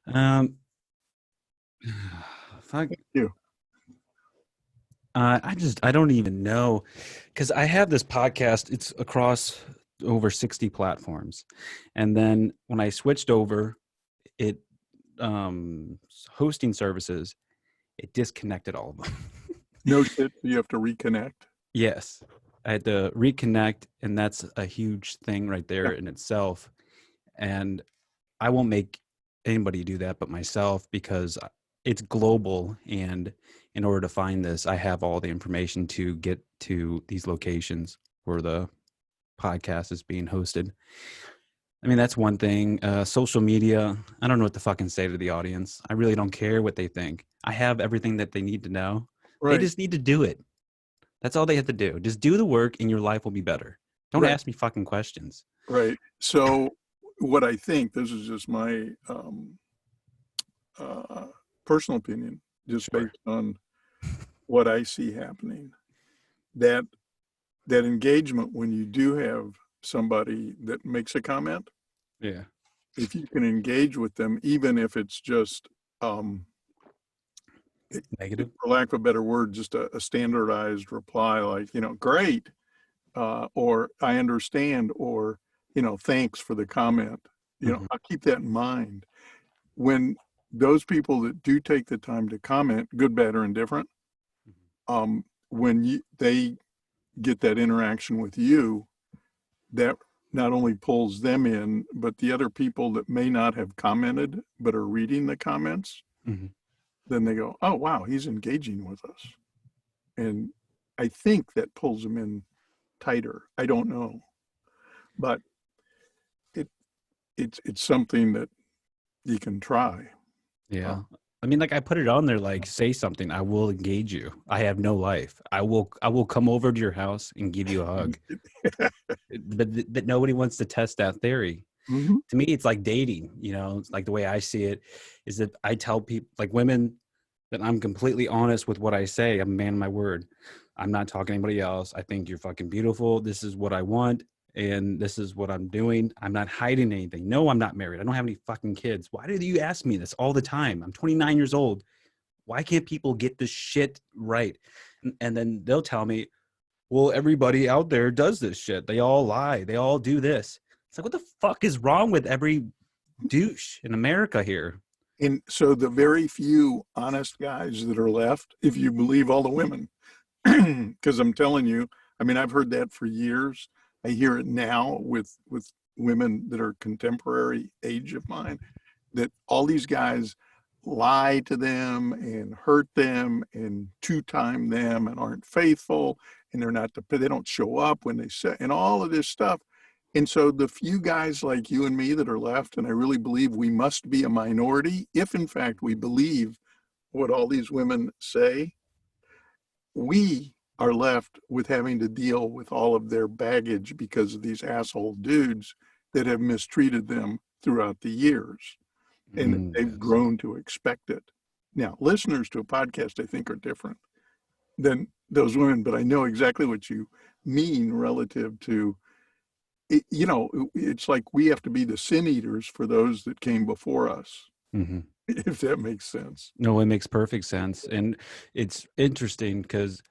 Um, fuck. Thank you. I don't even know, because I have this podcast. It's across over 60 platforms, and then when I switched over, it hosting services, it disconnected all of them. No shit. You have to reconnect. Yes, I had to reconnect, and that's a huge thing right Yeah. there in itself. And I won't make anybody do that but myself, because it's global, and in order to find this, I have all the information to get to these locations where the podcast is being hosted. I mean, that's one thing. Social media, I don't know what to fucking say to the audience. I really don't care what they think. I have everything that they need to know. They Right. just need to do it. That's all they have to do. Just do the work and your life will be better. Don't Right. ask me fucking questions. Right. So, what I think, this is just my uh, personal opinion, just Sure. based on what I see happening, that that engagement when you do have somebody that makes a comment, Yeah. if you can engage with them, even if it's just, um, Negative. for lack of a better word, just a standardized reply like, great, or I understand, or, thanks for the comment. Hmm. I'll keep that in mind. When those people that do take the time to comment, good, bad, or indifferent, when they get that interaction with you, that not only pulls them in, but the other people that may not have commented but are reading the comments, Hmm. then they go, oh, wow, he's engaging with us. And I think that pulls them in tighter. I don't know. But it it's something that you can try. Uh, Yeah. I mean, like, I put it on there, like, say something. I will engage you. I have no life. I will come over to your house and give you a hug. But nobody wants to test that theory. mhm. To me, it's like dating. It's like the way I see it is that I tell people, like women, that I'm completely honest with what I say. I'm a man of my word. I'm not talking to anybody else. I think you're fucking beautiful. This is what I want, and this is what I'm doing. I'm not hiding anything. No, I'm not married. I don't have any fucking kids. Why do you ask me this all the time? I'm 29 years old. Why can't people get this shit right? And then they'll tell me, well, everybody out there does this shit. They all lie. They all do this. It's like, what the fuck is wrong with every douche in America here? And so the very few honest guys that are left, if you believe all the women, because I'm telling you, I mean, I've heard that for years. I hear it now with women that are contemporary age of mine, that all these guys lie to them and hurt them and two-time them and aren't faithful, and they don't show up when they say, and all of this stuff. And so the few guys like you and me that are left, and I really believe we must be a minority, if in fact we believe what all these women say, we are left with having to deal with all of their baggage because of these asshole dudes that have mistreated them throughout the years. And they've Yes. grown to expect it. Now, listeners to a podcast, I think, are different than those women, but I know exactly what you mean relative to it. It's like we have to be the sin eaters for those that came before us, Hmm. if that makes sense. No, it makes perfect sense. And it's interesting because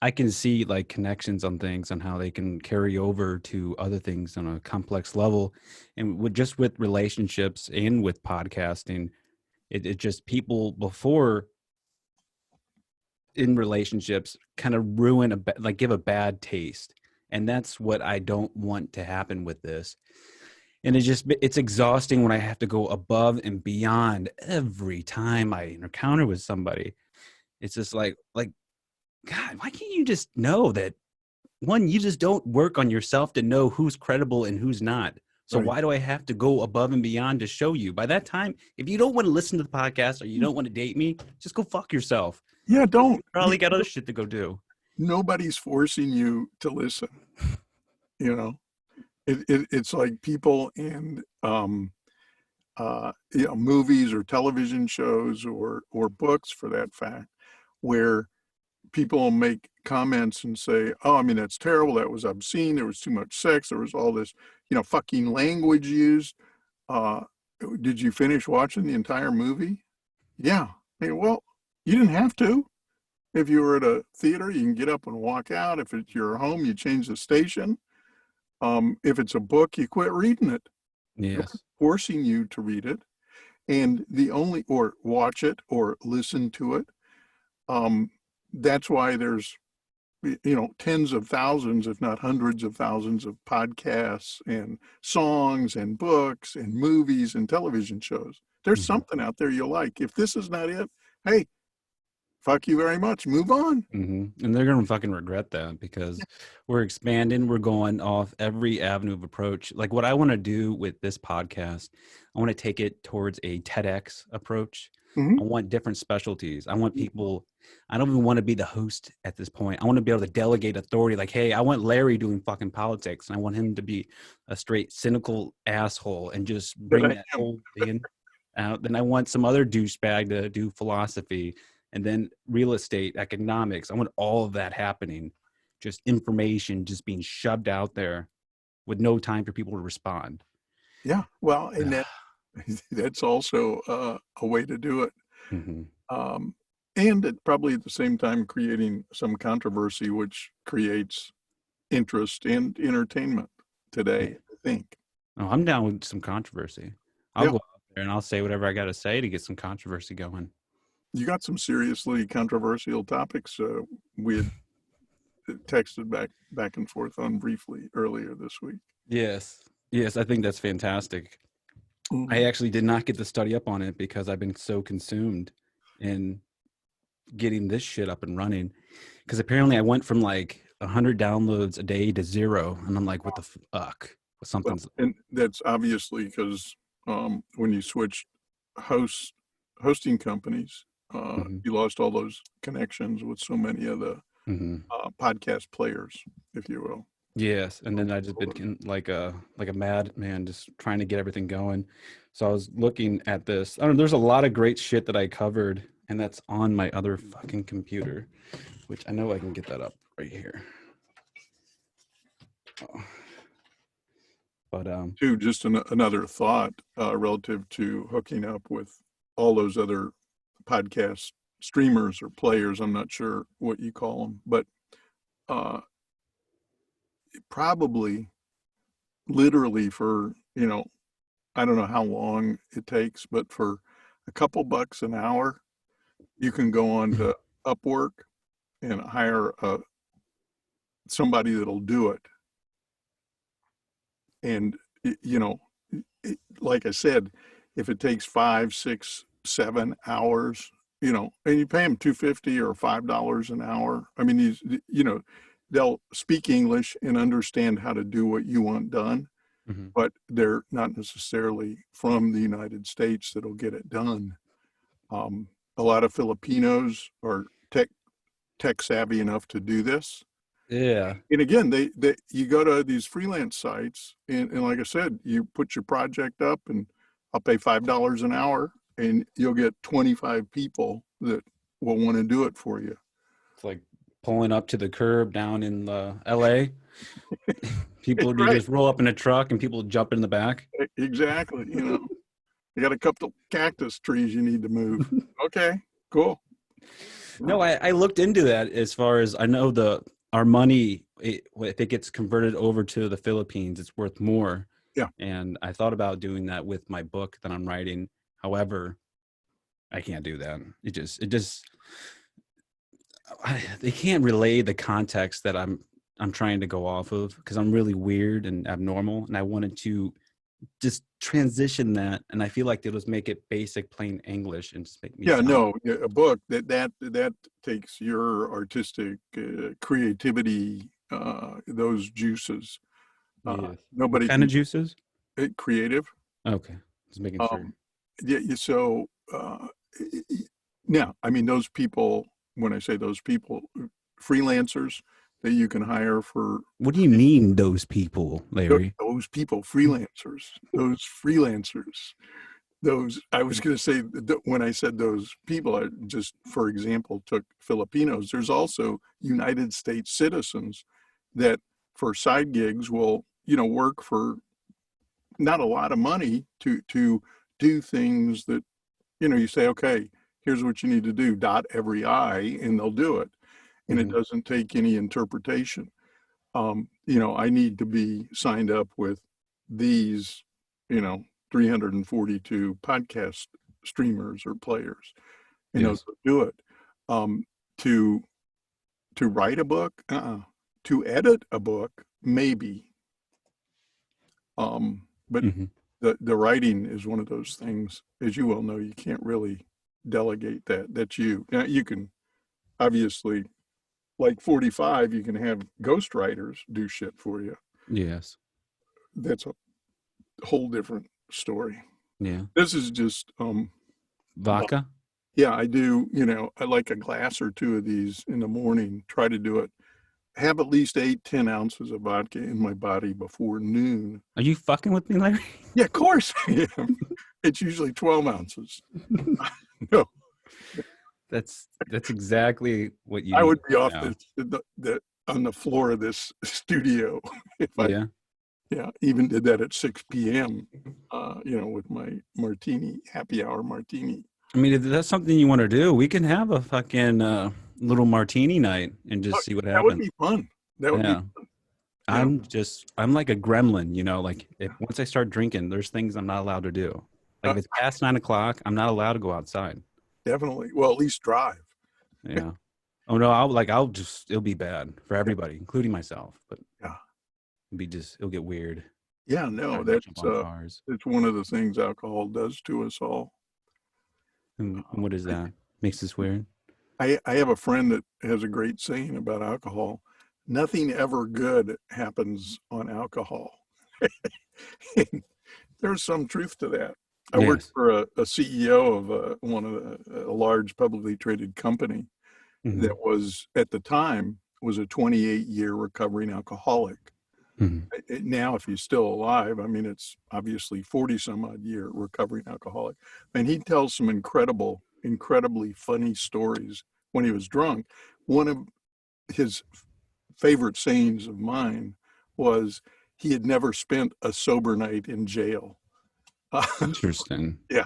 I can see like connections on things and how they can carry over to other things on a complex level. And with relationships and with podcasting, it just people before in relationships kind of ruin like give a bad taste. And that's what I don't want to happen with this. And it's exhausting when I have to go above and beyond every time I encounter with somebody. It's just like God, why can't you just know that one, you just don't work on yourself to know who's credible and who's not. So Right. why do I have to go above and beyond to show you? By that time, if you don't want to listen to the podcast or you don't want to date me, just go fuck yourself. Yeah, You don't. probably got other shit to go do. Nobody's forcing you to listen. You know, it's like people in movies or television shows or books for that fact, where people make comments and say, "Oh, I mean, that's terrible. That was obscene. There was too much sex. There was all this, fucking language used." Uh, Did you finish watching the entire movie? Yeah. Hey, well, you didn't have to. If you were at a theater, you can get up and walk out. If it's your home, you change the station. If it's a book, you quit reading it. No one's Yes. forcing you to read it. And or watch it or listen to it. Um, that's why there's, tens of thousands, if not hundreds of thousands of podcasts and songs and books and movies and television shows. There's Mhm. something out there you like. If this is not it, hey, fuck you very much. Move on. And they're gonna fucking regret that because we're expanding. We're going off every avenue of approach. Like what I want to do with this podcast, I want to take it towards a TEDx approach. Mhm. I want different specialties. I want people. I don't even want to be the host at this point. I want to be able to delegate authority. Like, hey, I want Larry doing fucking politics, and I want him to be a straight cynical asshole and just But bring that whole thing out. Then I want some other douchebag to do philosophy and then real estate, economics. I want all of that happening, just information just being shoved out there with no time for people to respond. yeah, well, and that's also a way to do it. Mm-hmm. Um, and it probably at the same time creating some controversy, which creates interest and entertainment Yeah. today, I think. Oh, I'm down with some controversy. I'll Yeah, go out there and I'll say whatever I got to say to get some controversy going. you got some seriously controversial topics we had texted back and forth on briefly earlier this week. Yes. Yes, I think that's fantastic. I Mhm. actually did not get to study up on it because I've been so consumed in getting this shit up and running. Because apparently I went from like 100 downloads a day to 0. And I'm like, what the fuck? Well, Something's. and that's obviously because when you switched host hosting companies, Mhm, you lost all those connections with so many of the mhm. podcast players, if you will. Yes, and then I just been like a madman, just trying to get everything going. So I was looking at this. I don't know. There's a lot of great shit that I covered, and that's on my other fucking computer, which I know I can get that up right here. Oh, but Too, just another thought relative to hooking up with all those other podcast streamers or players. I'm not sure what you call them, but uh, probably literally for, I don't know how long it takes, but for a couple bucks an hour, you can go on to Upwork and hire somebody that'll do it. And, like I said, if it takes 5, 6, 7 hours, and you pay them 250 or $5 an hour. I mean, they'll speak English and understand how to do what you want done, mhm. but they're not necessarily from the United States that'll get it done. A lot of Filipinos are tech savvy enough to do this. Yeah, And again, you go to these freelance sites, and like I said, you put your project up, and I'll pay $5 an hour, and you'll get 25 people that will want to do it for you. it's like pulling up to the curb down in LA. People, you Right, just roll up in a truck, and people jump in the back. exactly. You got a couple cactus trees you need to move. Okay, cool. No, I looked into that as far as I know our money, if it gets converted over to the Philippines, it's worth more. Yeah, And I thought about doing that with my book that I'm writing. However, I can't do that. They can't relay the context that I'm trying to go off of because I'm really weird and abnormal. And I wanted to just transition that. And I feel like they'll just make it basic, plain English and just make me yeah. sound. No, a book that takes your artistic creativity, those juices. Yes. What Nobody kind can of juices? creative. Okay. Just making sure. Yeah, so now, I mean, those people, when I say those people, freelancers that you can hire for What do you mean, those people, Larry? those people, freelancers, I was going to say that when I said those people, I just, for example, took Filipinos. There's also United States citizens that for side gigs will, work for not a lot of money to do things that, you say, okay, here's what you need to do, dot every I, and they'll do it. And it Mhm. doesn't take any interpretation. I need to be signed up with these, you know, 342 podcast streamers or players, and those Yes. will do it. Um, to write a book, to edit a book, maybe. But Mhm. the writing is one of those things, as you well know, you can't really delegate that. That's you. Now you can obviously, like 45, you can have ghostwriters do shit for you. Yes. That's a whole different story. Yeah. This is just, Vodka? yeah, I do, I like a glass or two of these in the morning, try to do it, have at least 8-10 ounces of vodka in my body before noon. Are you fucking with me, Larry? Yeah, of course I am. It's usually 12 ounces. No, That's exactly what you I need would be off now. on the floor of this studio if I, Yeah. yeah, even did that at 6 p.m., with my martini, happy hour martini. I mean, if that's something you want to do, we can have a fucking little martini night and Oh, just see what that would happens. be fun. That would be, Yeah. you know, I'm like a gremlin, like if once I start drinking, there's things I'm not allowed to do. Like uh, if it's past 9 o'clock, I'm not allowed to go outside. definitely. Well, at least drive. Yeah. Oh no, it'll be bad for everybody, including myself, but Yeah. it'll get weird. Yeah, no, Trying to jump that's on cars. it's one of the things alcohol does to us all. And what is that? Makes this weird? I have a friend that has a great saying about alcohol. Nothing ever good happens on alcohol. There's some truth to that. I worked Yes. for a CEO of a large publicly traded company that Hmm. was at the time was a 28-year recovering alcoholic. Hmm. Now, if he's still alive, I mean, it's obviously 40 some odd year recovering alcoholic. And he tells some incredibly funny stories when he was drunk. One of his favorite sayings of mine was he had never spent a sober night in jail. Interesting. Yeah.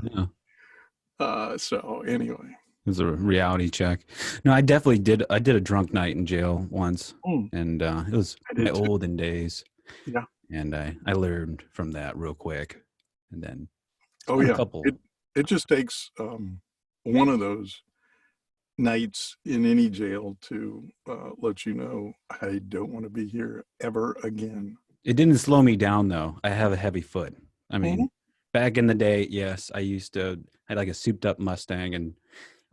Yeah. So anyway. It was a reality check. No, I definitely did. I did a drunk night in jail once, Mm, and it was I my did too. olden days, Yeah. and I learned from that real quick, and then Oh had a yeah. couple. It just takes one of those nights in any jail to let you know I don't want to be here ever again. It didn't slow me down though. I have a heavy foot. I Mhm. mean, back in the day, yes, I had like a souped up Mustang, and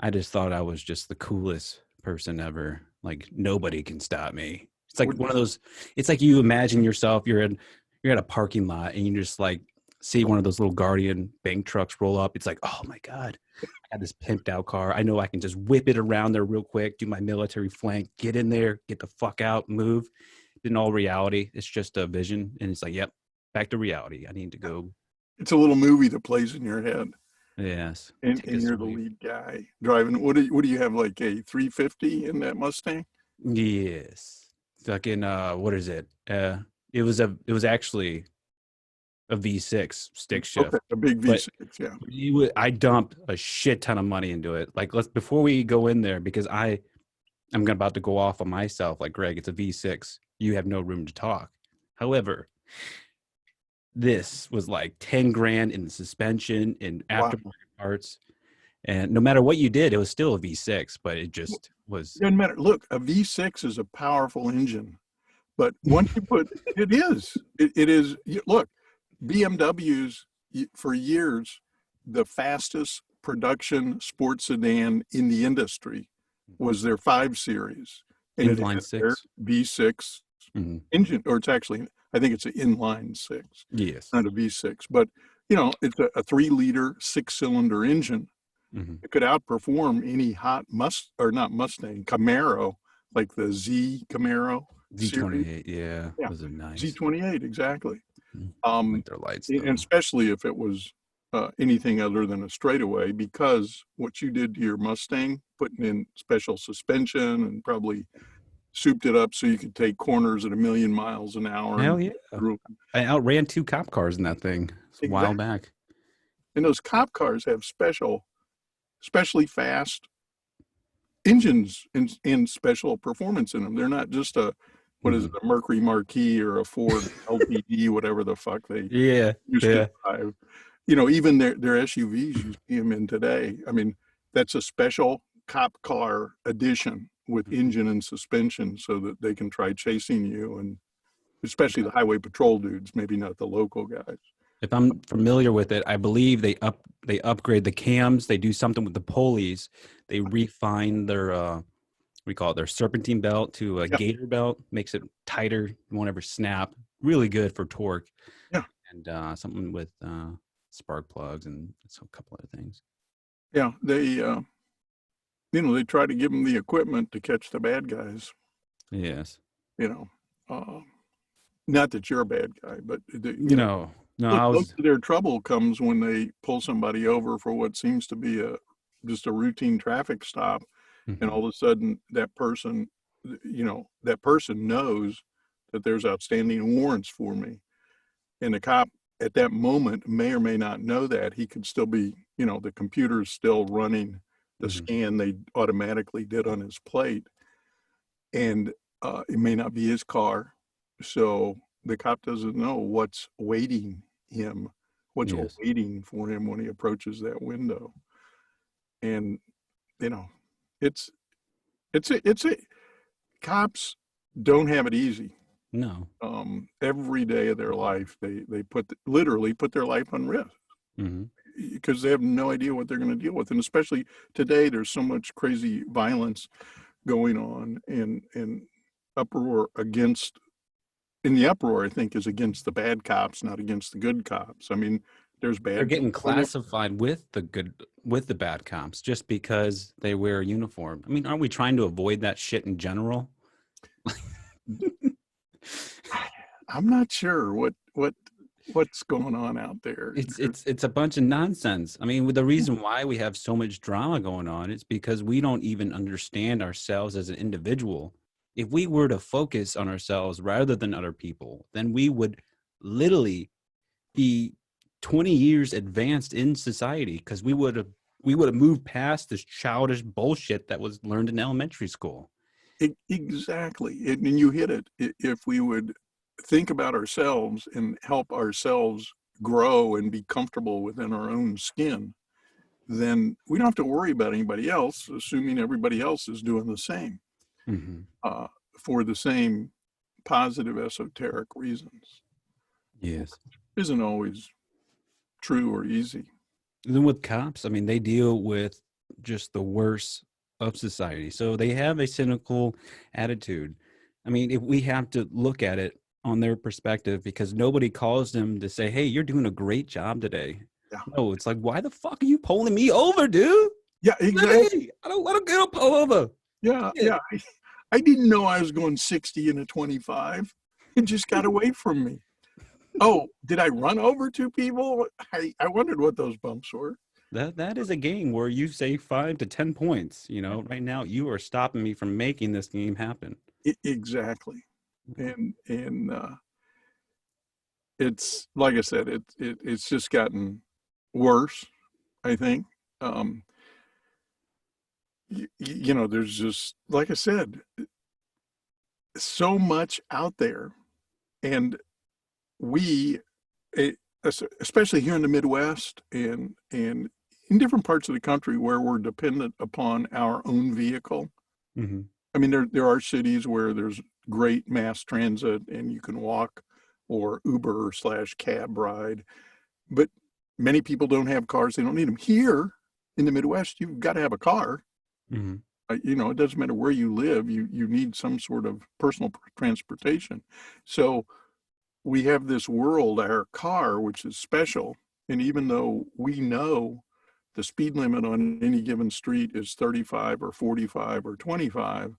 I just thought I was just the coolest person ever. Like nobody can stop me. It's like Would- one of those. It's like you imagine yourself. You're at a parking lot, and you just like see one of those little Guardian bank trucks roll up. It's like, oh my god, I got this pimped out car. I know I can just whip it around there real quick, do my military flank, get in there, get the fuck out, move. In all reality, it's just a vision, and it's like, yep, back to reality. I need to go. It's a little movie that plays in your head, Yes, take a and you're the sweep. lead guy driving. What do you have, like a 350 in that Mustang? Yes. Fucking what is it? It was actually a V6 stick Okay, shift. a big But V6. Yeah. I dumped a shit ton of money into it. Like let's before we go in there because I'm about to go off on myself like Greg, it's a V6. You have no room to talk. However, this was like 10 grand in the suspension and Wow. aftermarket parts. And no matter what you did, it was still a V6, but it just was Doesn't matter. Look, a V6 is a powerful engine, but once you put it is. Look, BMWs for years, the fastest production sports sedan in the industry was their 5 Series, and it inline had their six. V6 Mhm. engine, or it's actually, I think it's an inline 6, Yes. not a V6, but it's a 3-liter 6-cylinder engine. Mhm. It could outperform any hot or not Mustang, Camaro, like the Z Camaro series. Z28, yeah, Yeah, those are nice. Z28, exactly. Mm. I Um, like their lights and though. especially if it was anything other than a straightaway, because what you did to your Mustang, putting in special suspension and probably souped it up so you could take corners at 1,000,000 miles an hour and Hell yeah. through. I outran two cop cars in that thing a while Exactly. back. And those cop cars have especially fast engines and special performance in them. They're not just what is it, a Mercury Marquis or a Ford LTD, whatever the fuck they Yeah, used to yeah. drive. You know, even their SUVs you see them in today. I mean, that's a special cop car edition with engine and suspension so that they can try chasing you, and especially the highway patrol dudes, maybe not the local guys. If I'm familiar with it, I believe they upgrade the cams. They do something with the pulleys. They refine their we call it their serpentine belt to a Yeah, gator belt. Makes it tighter. You won't ever snap. Really good for torque. yeah, And something with spark plugs and a couple other things. yeah. They try to give them the equipment to catch the bad guys. Yes. You know, uh, not that you're a bad guy, but No, look, I most was. of their trouble comes when they pull somebody over for what seems to be just a routine traffic stop, and Mhm, all of a sudden that person knows that there's outstanding warrants for me, and the cop at that moment may or may not know that. He could still be, the computer's still running the mhm, scan they automatically did on his plate, and it may not be his car, so the cop doesn't know what's yes. waiting for him when he approaches that window. And you know it's it's a cops don't have it easy. No. Every day of their life they literally put their life on risk Mhm, because they have no idea what they're going to deal with. And especially today, there's so much crazy violence going on, and uproar against in the uproar, I think, is against the bad cops, not against the good cops. I mean, there's they're bad getting people. classified with the bad cops just because they wear a uniform. I mean, aren't we trying to avoid that shit in general? I'm not sure what's going on out there. It's a bunch of nonsense. I mean, the reason why we have so much drama going on is because we don't even understand ourselves as an individual. If we were to focus on ourselves rather than other people, then we would literally be 20 years advanced in society because we would have moved past this childish bullshit that was learned in elementary school. Exactly. And you hit it. If we would think about ourselves and help ourselves grow and be comfortable within our own skin, then we don't have to worry about anybody else, assuming everybody else is doing the same Hmm. uh, for the same positive esoteric reasons. Yes. Isn't always true or easy. Then with cops, I mean, they deal with just the worst of society. So they have a cynical attitude. I mean, if we have to look at it on their perspective, because nobody calls them to say, hey, you're doing a great job today. Yeah. No, it's like, why the fuck are you pulling me over, dude? Yeah, exactly. Hey, I don't get a pull over. Yeah, Yeah. yeah. I didn't know I was going 60 in a 25. It just got away from me. Oh, did I run over two people? I wondered what those bumps were. That is a game where you say 5 to 10 points. Right now you are stopping me from making this game happen. Exactly. And it's like I said, it's just gotten worse, I think. Um, there's just, like I said, so much out there. And we, eh, especially here in the Midwest and in different parts of the country where we're dependent upon our own vehicle. Hmm. I mean, there are cities where there's great mass transit and you can walk or Uber slash cab ride, but many people don't have cars. They don't need them. Here in the Midwest, you've got to have a car. Hmm. It doesn't matter where you live. You need some sort of personal transportation. So we have this world, our car, which is special. And even though we know the speed limit on any given street is 35 or 45 or 25,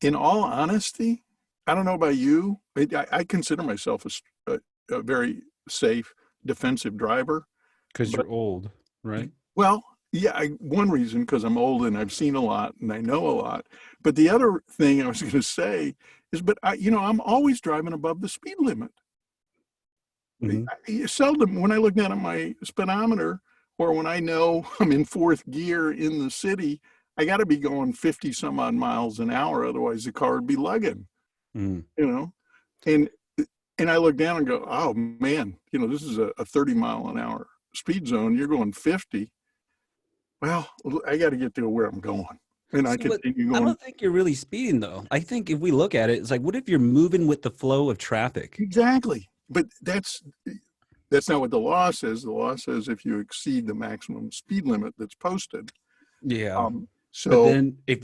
in all honesty, I don't know about you. I consider myself a very safe, defensive driver. Because But, you're old, right? well, yeah, one reason, because I'm old and I've seen a lot and I know a lot. But the other thing I was going to say is, I'm always driving above the speed limit. Hmm. Seldom when I look down at my speedometer or when I know I'm in fourth gear in the city, I got to be going 50 some odd miles an hour. Otherwise the car would be lugging, Mm. you know, and, and I look down and go, oh man, this is a 30-mile-an-hour speed zone. You're going 50. Well, I got to get to where I'm going. And I See, but continue I going. don't think you're really speeding though. I think if we look at it, it's like, what if you're moving with the flow of traffic? Exactly. But that's not what the law says. The law says if you exceed the maximum speed limit that's posted. Yeah. Um, But so then that's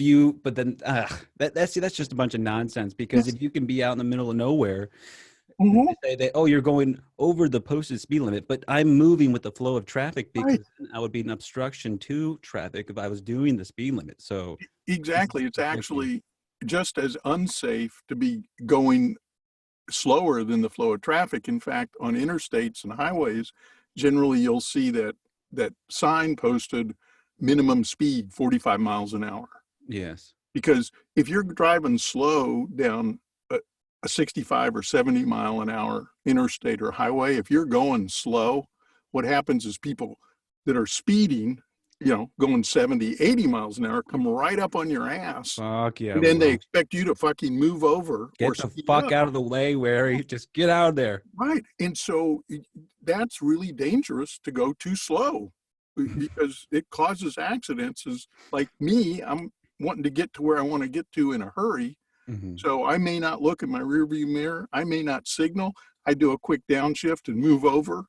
just a bunch of nonsense because yes. if you can be out in the middle of nowhere, they Mhm. say that, oh, you're going over the posted speed limit, but I'm moving with the flow of traffic Right. because then I would be an obstruction to traffic if I was doing the speed limit. So this is Exactly. It's conflicting. actually just as unsafe to be going slower than the flow of traffic. In fact, on interstates and highways, generally you'll see that sign posted minimum speed 45 miles an hour. Yes. Because if you're driving slow down a 65 or 70 mile an hour interstate or highway, if you're going slow, what happens is people that are speeding, going 70, 80 miles an hour come right up on your ass. Fuck yeah, And we then they will. expect you to fucking move over or Get the speed fuck up. out of the way, Larry. Just get out of there. Right. And so that's really dangerous to go too slow because it causes accidents. Is like me, I'm wanting to get to where I want to get to in a hurry. Hmm. So I may not look in my rearview mirror. I may not signal. I do a quick downshift and move over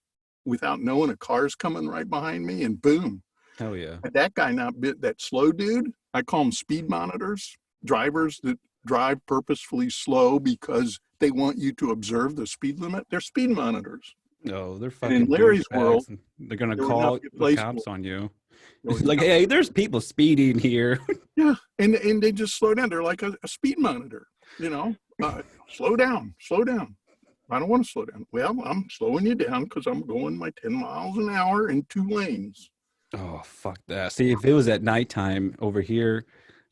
without knowing a car's coming right behind me, and boom. Hell yeah. But that guy, not bit that slow dude, I call them speed monitors, drivers that drive purposefully slow because they want you to observe the speed limit. They're speed monitors. No, they're And in fucking Larry's world, douchebags. They're gonna there would not call be a the place for cops on you. there It's would like, not, hey, there's people speeding here. yeah. And they just slow down. They're like a speed monitor, slow down, slow down. I don't want to slow down. Well, I'm slowing you down because I'm going my 10 miles an hour in 2 lanes. Oh, fuck that. See, if it was at nighttime over here,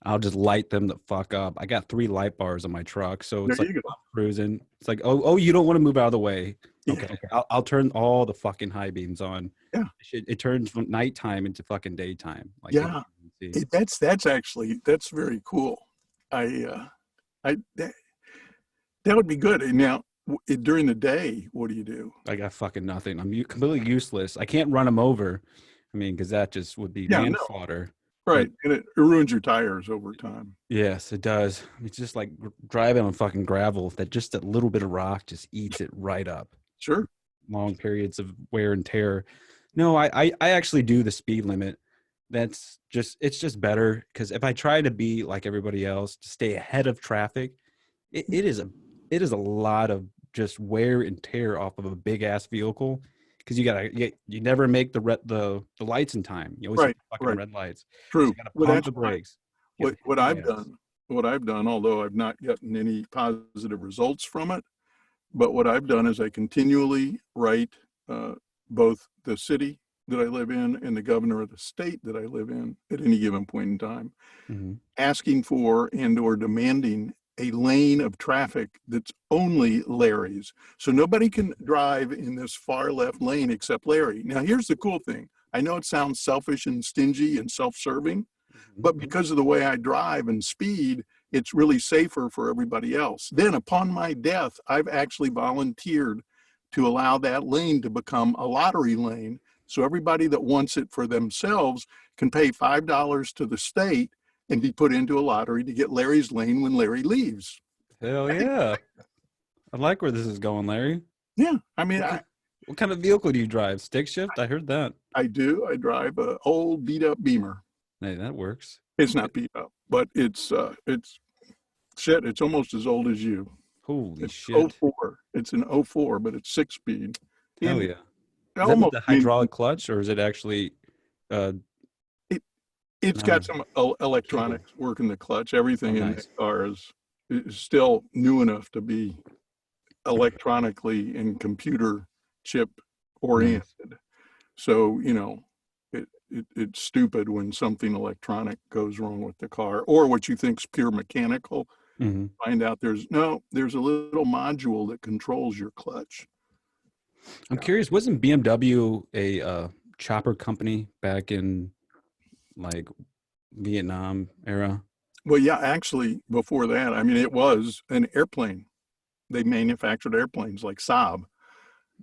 I'll just light them the fuck up. I got 3 light bars on my truck, so There it's like you go. I'm cruising. It's like, oh, you don't want to move out of the way. Okay, Yeah. okay. I'll turn all the fucking high beams on. Yeah. It turns from nighttime into fucking daytime. Like you Yeah. can see. That's very cool. I that would be good. And now during the day, what do you do? I got fucking nothing. I'm completely useless. I can't run them over. I mean, because that just would be Yeah, no, manslaughter. But right. And it ruins your tires over time. yes, it does. It's just like driving on fucking gravel. That just a little bit of rock just eats it right up. Sure. Long periods of wear and tear. No, I actually do the speed limit. It's just better because if I try to be like everybody else to stay ahead of traffic, it is a lot of just wear and tear off of a big ass vehicle because you never make the lights in time. You always hit Right. the fucking Right. red lights. So you True. got to Well, pump that's the brakes. You got to what hit the I've gas. done. What I've done, although I've not gotten any positive results from it, but what I've done is I continually write both the city that I live in and the governor of the state that I live in at any given point in time, Mhm. asking for and or demanding a lane of traffic that's only Larry's. So nobody can drive in this far left lane except Larry. Now, here's the cool thing. I know it sounds selfish and stingy and self-serving, but Mhm. because of the way I drive and speed, it's really safer for everybody else. Then upon my death, I've actually volunteered to allow that lane to become a lottery lane. So everybody that wants it for themselves can pay $5 to the state and be put into a lottery to get Larry's lane when Larry leaves. Hell yeah. I like where this is going, Larry. Yeah, I mean, What kind, what kind of vehicle do you drive? Stick shift? I heard that. I do. I drive a old beat up Beamer. Hey, that works. It's not beat up, but it's shit. It's almost as old as you. Holy It's shit. '04. It's an '04, but it's 6 speed. Hell And yeah. Is that with almost, the I mean, hydraulic clutch or is it actually uh it, it's got no some cable? electronics working the clutch. Oh Everything in the nice. car is still new enough to be electronically and computer chip Nice. oriented. So, it's stupid when something electronic goes wrong with the car or what you think's pure mechanical. Hmm. Find out there's a little module that controls your clutch. I'm curious, wasn't BMW a chopper company back in like Vietnam era? Well, yeah, actually, before that, I mean, it was an airplane. They manufactured airplanes like Saab.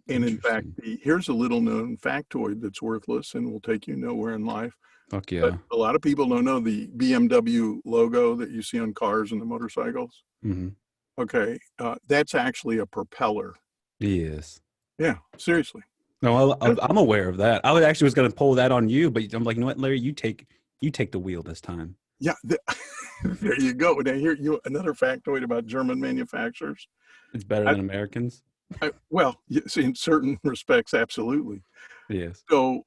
And in fact, Interesting. here's a little known factoid that's worthless and will take you nowhere in life. Fuck But yeah. a lot of people don't know the BMW logo that you see on cars and the motorcycles. Hmm. Okay, that's actually a propeller. Yes. Yeah, seriously. No, Yeah, I'm aware of that. I was actually was going to pull that on you, but I'm like, you know what, Larry, you take the wheel this time. yeah, there you go. Now, here you another factoid about German manufacturers. It's better I, than Americans. well, yes, in certain respects, absolutely. Yes. So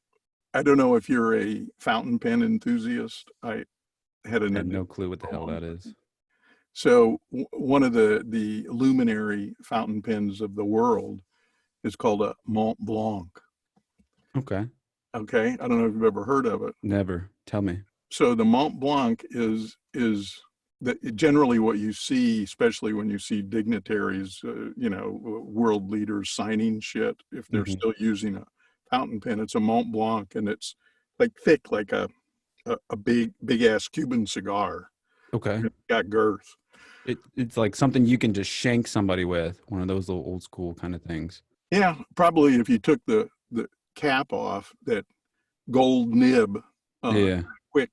I don't know if you're a fountain pen enthusiast. I had an I have addiction no clue what the for a hell long that time. is. So one of the luminary fountain pens of the world is called a Mont Blanc. Okay. Okay, I don't know if you've ever heard of it. Never. Tell me. So the Mont Blanc is generally what you see, especially when you see dignitaries, world leaders signing shit. If they're Hmm. still using a fountain pen, it's a Mont Blanc, and it's like thick, like a big ass Cuban cigar. Okay. It's got girth. It's like something you can just shank somebody with, one of those little old school kind of things. Yeah, probably if you took the cap off, that gold nib, uh, Yeah. quick,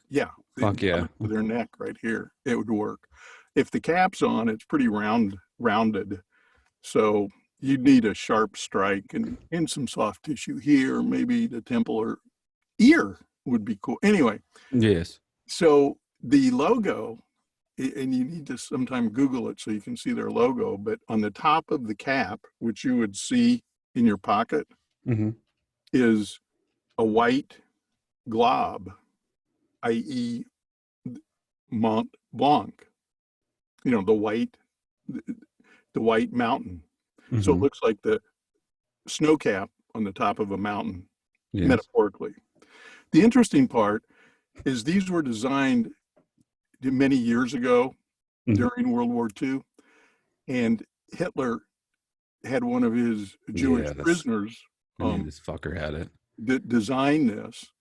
yeah, Fuck down yeah. into their neck right here, it would work. If the cap's on, it's pretty rounded, so you'd need a sharp strike and some soft tissue here, maybe the temple or ear would be cool. Anyway, Yes. so the logo, and you need to sometime Google it so you can see their logo, but on the top of the cap, which you would see in your pocket, Hmm. is a white glob, i.e., Mont Blanc. You know, the white mountain. So it Hmm. looks like the snow cap on the top of a mountain, Yes. metaphorically. The interesting part is these were designed many years ago Hmm. during World War II, and Hitler had one of his Jewish Yeah, that's prisoners I knew um, this fucker had it. design this,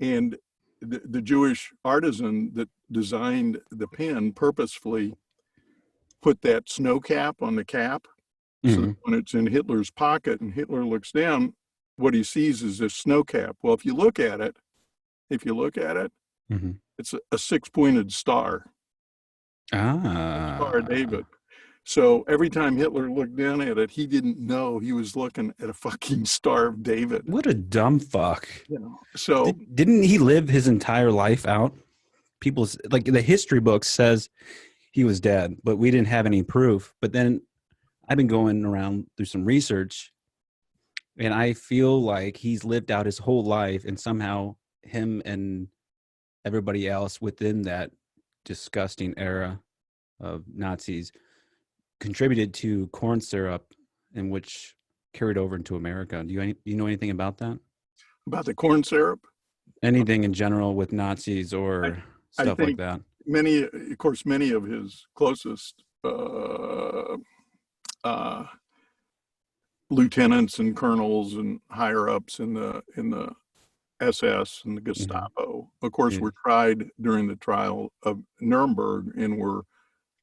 and the Jewish artisan that designed the pen purposefully put that snow cap on the cap so that Hmm. when it's in Hitler's pocket and Hitler looks down, what he sees is this snow cap. Well, if you look at it, Hmm. it's a six-pointed star, Star of Ah, David. So every time Hitler looked down at it, he didn't know he was looking at a fucking Star of David. what a dumb fuck. You know, so Didn't he live his entire life out? People's like the history book says he was dead, but we didn't have any proof. But then I've been going around through some research, and I feel like he's lived out his whole life, and somehow him and everybody else within that disgusting era of Nazis contributed to corn syrup, in which carried over into America. Do you know anything about that? about the corn syrup, Anything in general with Nazis I, or I stuff like think that? of course, many of his closest uh, lieutenants and colonels and higher ups in the SS and the Hmm. Gestapo, of course, Yeah. were tried during the trial of Nuremberg and were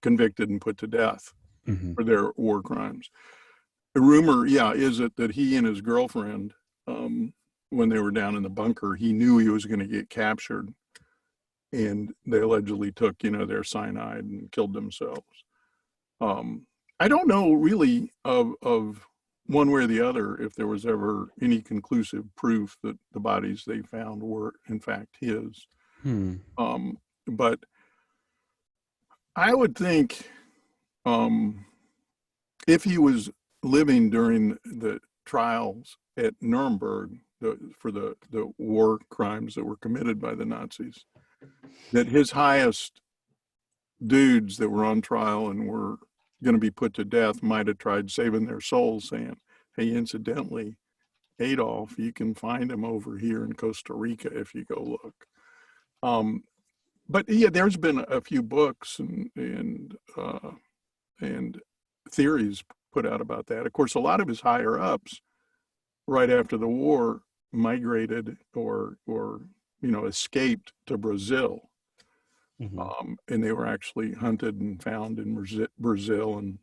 convicted and put to death Hmm. for their war crimes. The rumor, yeah, is it that he and his girlfriend, um, when they were down in the bunker, he knew he was going to get captured, and they allegedly took, their cyanide and killed themselves. Um, I don't know really of one way or the other if there was ever any conclusive proof that the bodies they found were in fact his. Hmm. But I would think, um, if he was living during the trials at Nuremberg for the war crimes that were committed by the Nazis, that his highest dudes that were on trial and were going to be put to death might have tried saving their souls, saying, hey, incidentally, Adolf, you can find him over here in Costa Rica if you go look. Um, but yeah, there's been a few books and theories put out about that. Of course, a lot of his higher ups right after the war, migrated or escaped to Brazil. Hmm. And they were actually hunted and found in Brazil and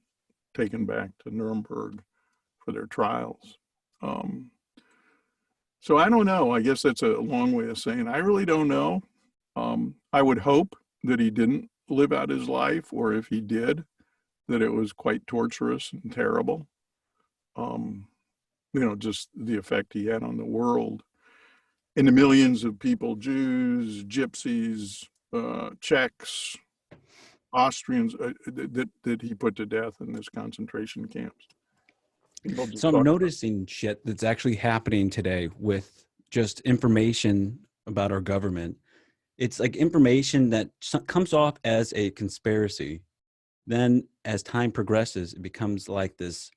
taken back to Nuremberg for their trials. Um, so I don't know. I guess that's a long way of saying I really don't know. I would hope that he didn't live out his life, or if he did, that it was quite torturous and terrible. Um, just the effect he had on the world and the millions of people, Jews, Gypsies, Czechs, Austrians, that he put to death in this concentration camps. People just So I'm talk. noticing shit that's actually happening today with just information about our government. It's like information that comes off as a conspiracy. Then as time progresses, it becomes like this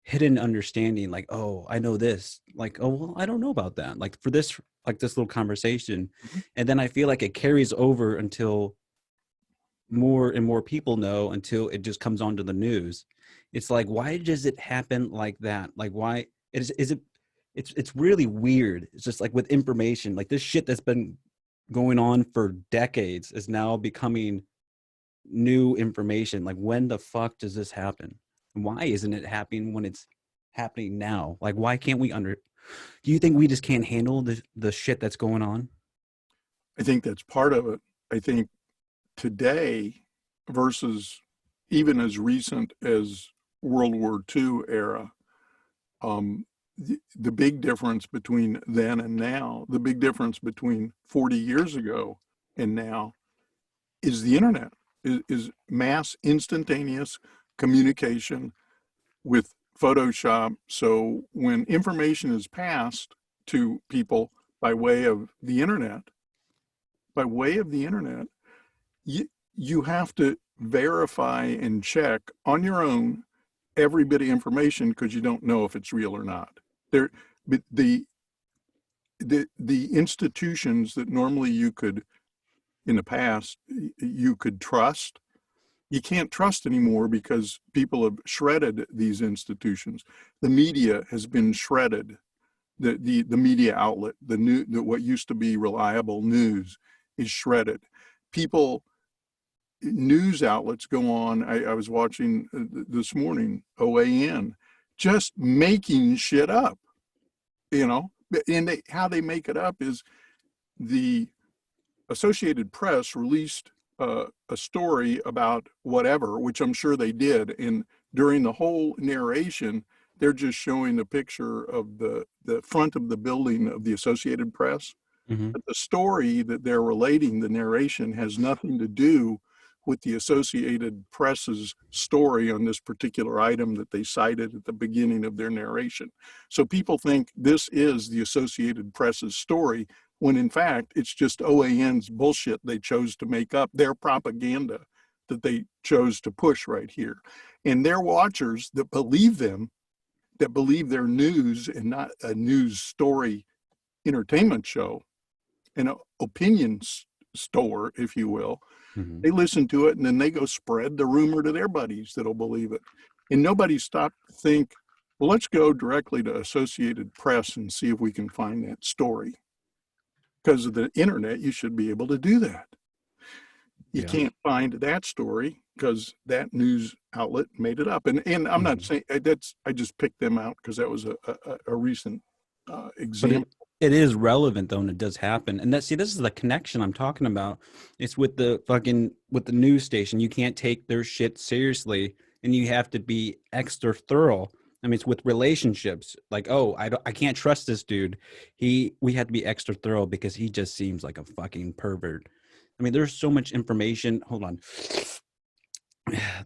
hidden understanding, like, oh, I know this, like, oh, well, I don't know about that, like for this, like this little conversation. Mhm. And then I feel like it carries over until more and more people know, until it just comes onto the news. It's like, why does it happen like that? Like, why is it, it's really weird. It's just like with information, like this shit that's been going on for decades is now becoming new information. Like, when the fuck does this happen? Why isn't it happening when it's happening now? Like, why can't we do you think we just can't handle the shit that's going on? I think that's part of it. I think today versus even as recent as World War II era, the big difference between then and now, the big difference between 40 years ago and now is the internet, is mass instantaneous communication with Photoshop. So when information is passed to people by way of the internet, by way of the internet, you have to verify and check on your own every bit of information because you don't know if it's real or not. There, but the institutions that normally you could in the past you could trust, you can't trust anymore because people have shredded these institutions. The media has been shredded. The media outlet, what used to be reliable news, is shredded. People, news outlets go on. I was watching this morning OAN, just making shit up. You know, and how they make it up is the Associated Press released a story about whatever, which I'm sure they did. And during the whole narration, they're just showing the picture of the front of the building of the Associated Press. Hmm. But the story that they're relating, the narration, has nothing to do with the Associated Press's story on this particular item that they cited at the beginning of their narration. So people think this is the Associated Press's story, when in fact it's just OAN's bullshit they chose to make up, their propaganda that they chose to push right here. And their watchers that believe them, that believe their news and not a news story entertainment show, an opinion store, if you will, Hmm. they listen to it and then they go spread the rumor to their buddies that'll believe it. And nobody stopped to think, well, let's go directly to Associated Press and see if we can find that story. Because of the internet, you should be able to do that. You Yeah. can't find that story because that news outlet made it up. And I'm not Hmm. saying that's, I just picked them out because that was a recent But example. it is relevant though, and it does happen. And that, see, this is the connection I'm talking about. It's with the fucking, with the news station. You can't take their shit seriously, and you have to be extra thorough. I mean, it's with relationships. Like, oh, I can't trust this dude. We have to be extra thorough because he just seems like a fucking pervert. I mean, there's so much information. Hold on.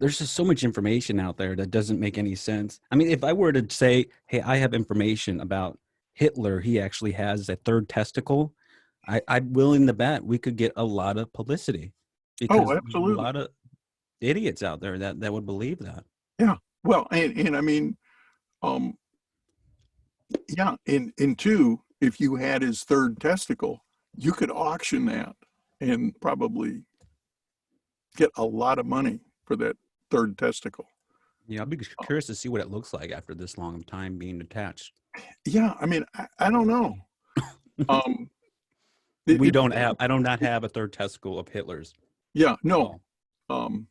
There's just so much information out there that doesn't make any sense. I mean, if I were to say, hey, I have information about Hitler, he actually has a third testicle, I'd willing to bet we could get a lot of publicity, Oh, because there's a absolutely. lot of idiots out there that would believe that. Yeah. Well, and I mean, um, yeah, and two, if you had his third testicle, you could auction that and probably get a lot of money for that third testicle. Yeah, I'd be curious to see what it looks like after this long of time being attached. Yeah, I mean, I don't know. Um, We it, don't have. I do not have a third testicle of Hitler's yeah, at no. all. Um,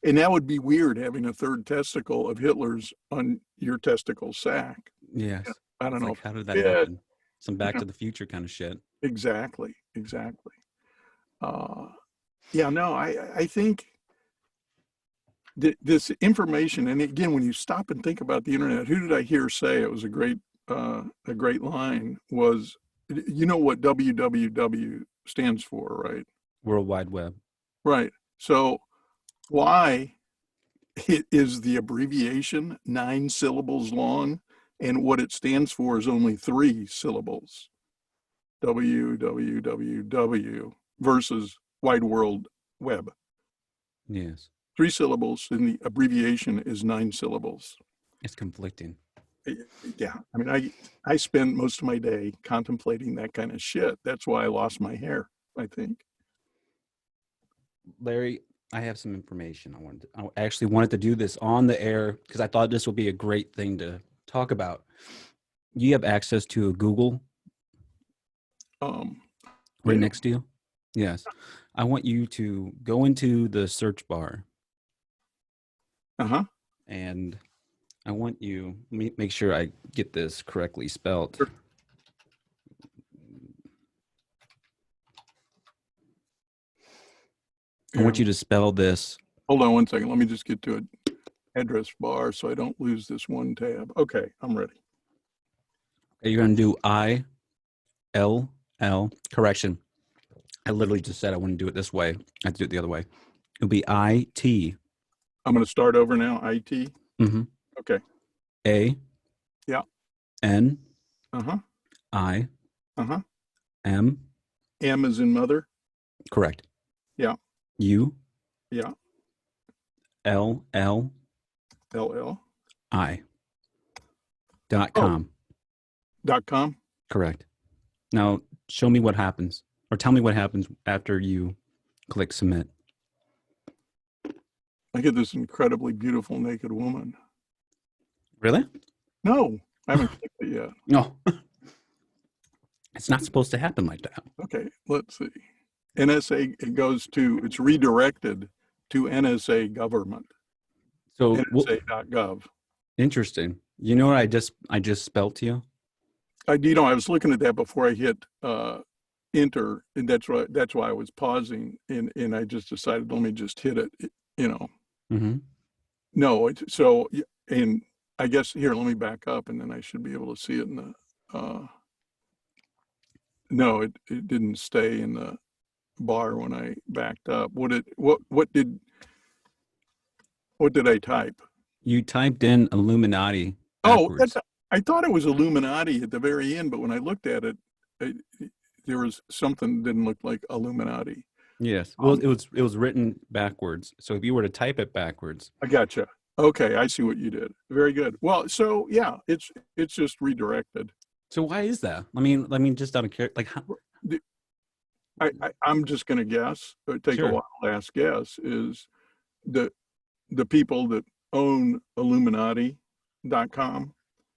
and that would be weird having a third testicle of Hitler's on your testicle sac. Yeah, Yes, I don't it's know like if how did it that fit, happen? Some you Back know, to the Future kind of shit. exactly, exactly. Uh, yeah, no, I think this information, and again, when you stop and think about the internet, who did I hear say it was a great line was, you know what WWW stands for, right? World Wide Web. Right. So why it is the abbreviation 9 syllables long, and what it stands for is only 3 syllables. WWW versus Wide World Web. Yes, 3 syllables, and the abbreviation is 9 syllables. it's conflicting. Yeah, I mean, I spend most of my day contemplating that kind of shit. That's why I lost my hair, I think. Larry, I have some information. I actually wanted to do this on the air because I thought this would be a great thing to talk about. You have access to a Google Um, right yeah. next to you? Yes. I want you to go into the search bar Uh-huh. and I want you, let me make sure I get this correctly spelled. Sure. I want Yeah. you to spell this. Hold on one second. Let me just get to an address bar so I don't lose this one tab. Okay, I'm ready. You're going to do ILL, correction. I literally just said I want to do it this way. I have to do it the other way. It'll be IT. I'm going to start over now. IT. Mm-hmm. Okay. A. Yeah. N. Uh-huh. I. Uh-huh. M. M as in mother. Correct. Yeah. U. Yeah. LL. LL. Oh, .com. .com. Correct. Now show me what happens, or tell me what happens after you click submit. I get this incredibly beautiful naked woman. Really? No, I haven't clicked it yet. No. It's not supposed to happen like that. Okay, let's see. NSA, it's redirected to NSA government, So NSA.gov. interesting. You know what I just spelled to you? I was looking at that before I hit enter, and that's why I was pausing, and I just decided, let me just hit it, you know. Mm-hmm. No, and I guess here, let me back up, and then I should be able to see it in the, no, it didn't stay in the bar when I backed up. What did I type? You typed in Illuminati Oh, backwards. I thought it was Illuminati at the very end, but when I looked at it, it there was something that didn't look like Illuminati. Yes. Well, Um, it was written backwards. So if you were to type it backwards. I gotcha. Okay, I see what you did. Very good. Well, so yeah, it's just redirected. So why is that? I mean, just out of care, like how, I'm just going to guess. Take a sure. wild ass guess. Is the people that own Illuminati.com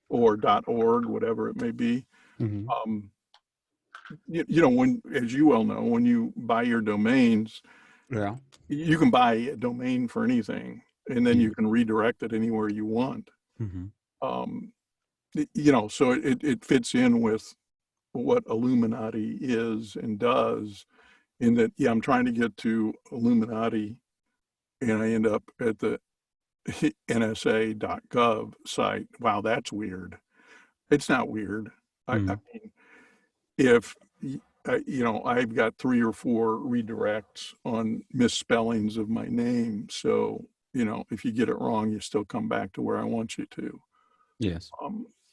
or .org, whatever it may be. Mm-hmm. Um, when, as you well know, when you buy your domains, Yeah. you can buy a domain for anything, and then Yeah. you can redirect it anywhere you want. Mm-hmm. Um, so it fits in with what Illuminati is and does. In that, yeah, I'm trying to get to Illuminati, and I end up at the NSA.gov site. Wow, that's weird. It's not weird. I Mm-hmm. mean, if I've got 3 or 4 redirects on misspellings of my name. So, if you get it wrong, you still come back to where I want you to. Yes.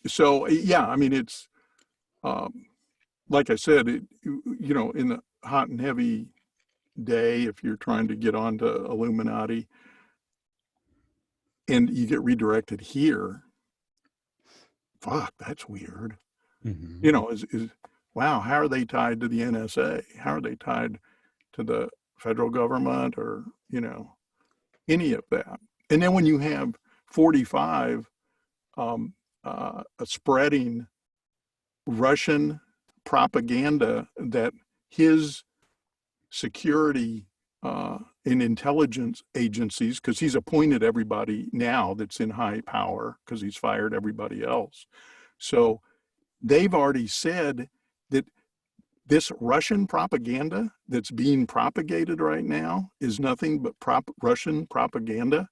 So yeah, I mean, it's, um, like I said, in the hot and heavy day, if you're trying to get onto Illuminati and you get redirected here, fuck, that's weird. Mm-hmm. Is wow, how are they tied to the NSA? How are they tied to the federal government, or, any of that? And then when you have 45 spreading Russian propaganda that his security and intelligence agencies, because he's appointed everybody now that's in high power because he's fired everybody else. So they've already said that this Russian propaganda that's being propagated right now is nothing but Russian propaganda.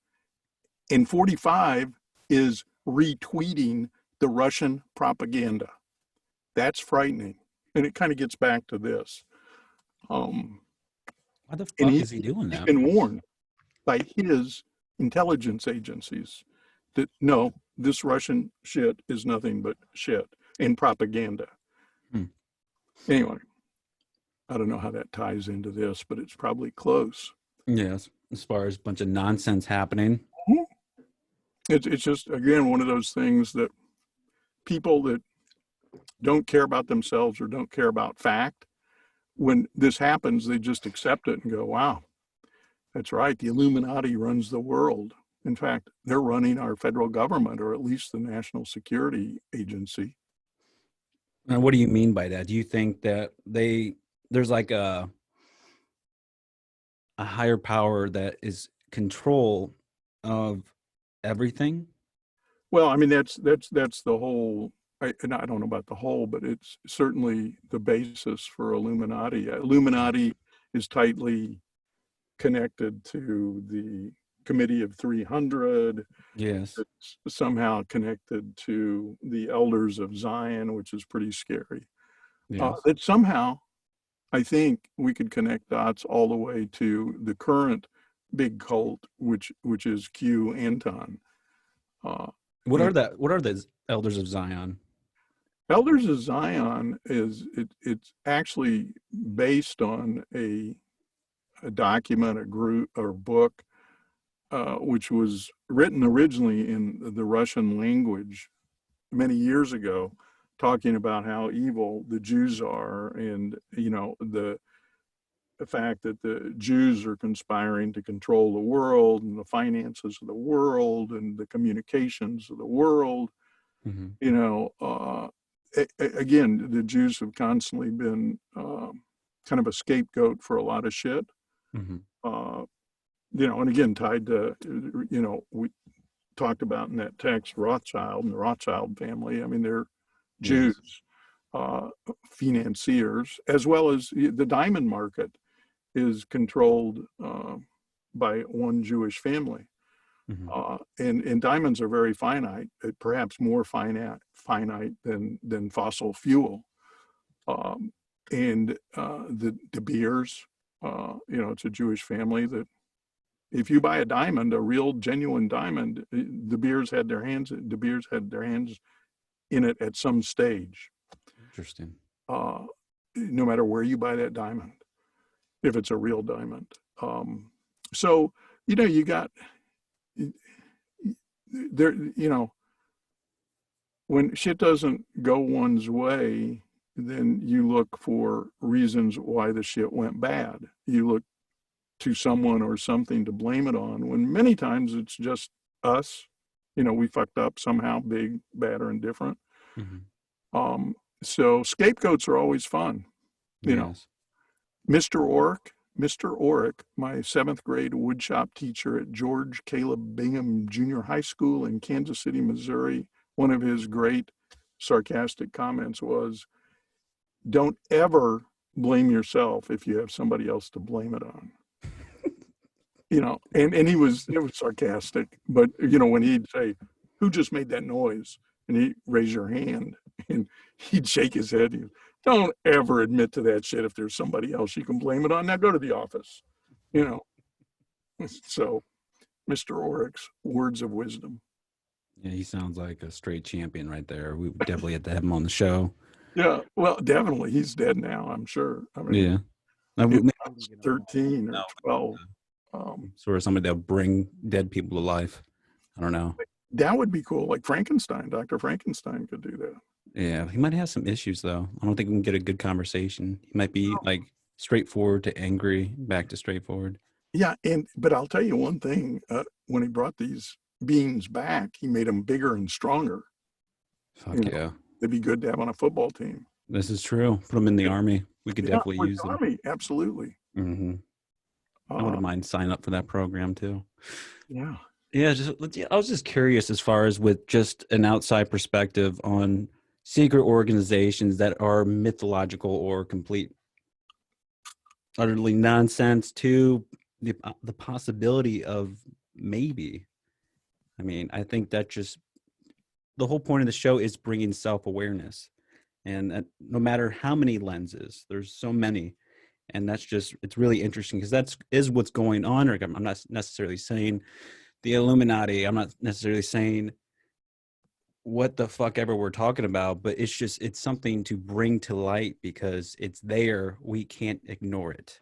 And 45 is retweeting the Russian propaganda. That's frightening. And it kind of gets back to this. Why the And fuck is he doing he's that? been warned by his intelligence agencies that no, this Russian shit is nothing but shit and propaganda. Hmm. Anyway, I don't know how that ties into this, but it's probably close. Yes, as far as a bunch of nonsense happening. It's just, again, one of those things that people that don't care about themselves or don't care about fact, when this happens, they just accept it and go, wow, that's right. The Illuminati runs the world. In fact, they're running our federal government, or at least the National Security Agency. And what do you mean by that? Do you think that there's like a higher power that is control of everything? Well, I mean, that's the whole, and I don't know about the whole, but it's certainly the basis for Illuminati. Illuminati is tightly connected to the Committee of 300. Yes. It's somehow connected to the Elders of Zion, which is pretty scary. Yes. That somehow, I think we could connect dots all the way to the current big cult, which is Q Anton. What And are that? What are the elders of Zion? Elders of Zion it's actually based on a document, a group or book, which was written originally in the Russian language many years ago, talking about how evil the Jews are, and the fact that the Jews are conspiring to control the world and the finances of the world and the communications of the world. Mm-hmm. Again, the Jews have constantly been kind of a scapegoat for a lot of shit. Mm-hmm. And again, tied to, we talked about in that text, Rothschild and the Rothschild family. I mean, they're Jews, Yes. financiers, as well as the diamond market is controlled by one Jewish family. Mm-hmm. And diamonds are very finite, perhaps more finite than fossil fuel. And the De Beers, it's a Jewish family that if you buy a diamond, a real genuine diamond, De Beers had their hands in it at some stage. Interesting. No matter where you buy that diamond, if it's a real diamond. So, you got there, when shit doesn't go one's way, then you look for reasons why the shit went bad. You look to someone or something to blame it on, when many times it's just us. We fucked up somehow, big, bad, or indifferent. Mm-hmm. So scapegoats are always fun. Yes. Mr. Oric, my seventh grade woodshop teacher at George Caleb Bingham Junior High School in Kansas City, Missouri, one of his great sarcastic comments was, don't ever blame yourself if you have somebody else to blame it on. And it was sarcastic, but when he'd say, who just made that noise? And he'd raise your hand and he'd shake his head. Don't ever admit to that shit if there's somebody else you can blame it on. Now go to the office. So Mr. Oric's words of wisdom. Yeah, he sounds like a straight champion right there. We would definitely have to have him on the show. Yeah, well, definitely. He's dead now, I'm sure. I mean, Yeah. he Maybe was 13 or 12. sort of somebody that'll bring dead people to life. I don't know. That would be cool. Like Frankenstein, Dr. Frankenstein could do that. Yeah, he might have some issues though. I don't think we can get a good conversation. He might be like straightforward to angry, back to straightforward. Yeah, but I'll tell you one thing. When he brought these beings back, he made them bigger and stronger. Fuck yeah. they'd be good to have on a football team. This is true. Put them in the army. We could Yeah, definitely with use the them. Army, absolutely. Hmm. I Uh, wouldn't mind signing up for that program too. yeah. Yeah, I was just curious as far as with just an outside perspective on secret organizations that are mythological or complete utterly nonsense to the possibility of maybe. I mean, I think that just the whole point of the show is bringing self-awareness, and no matter how many lenses, there's so many, and that's just it's really interesting because that's is what's going on. Or I'm not necessarily saying the Illuminati. I'm not necessarily saying what the fuck ever we're talking about, but it's just it's something to bring to light because it's there. We can't ignore it.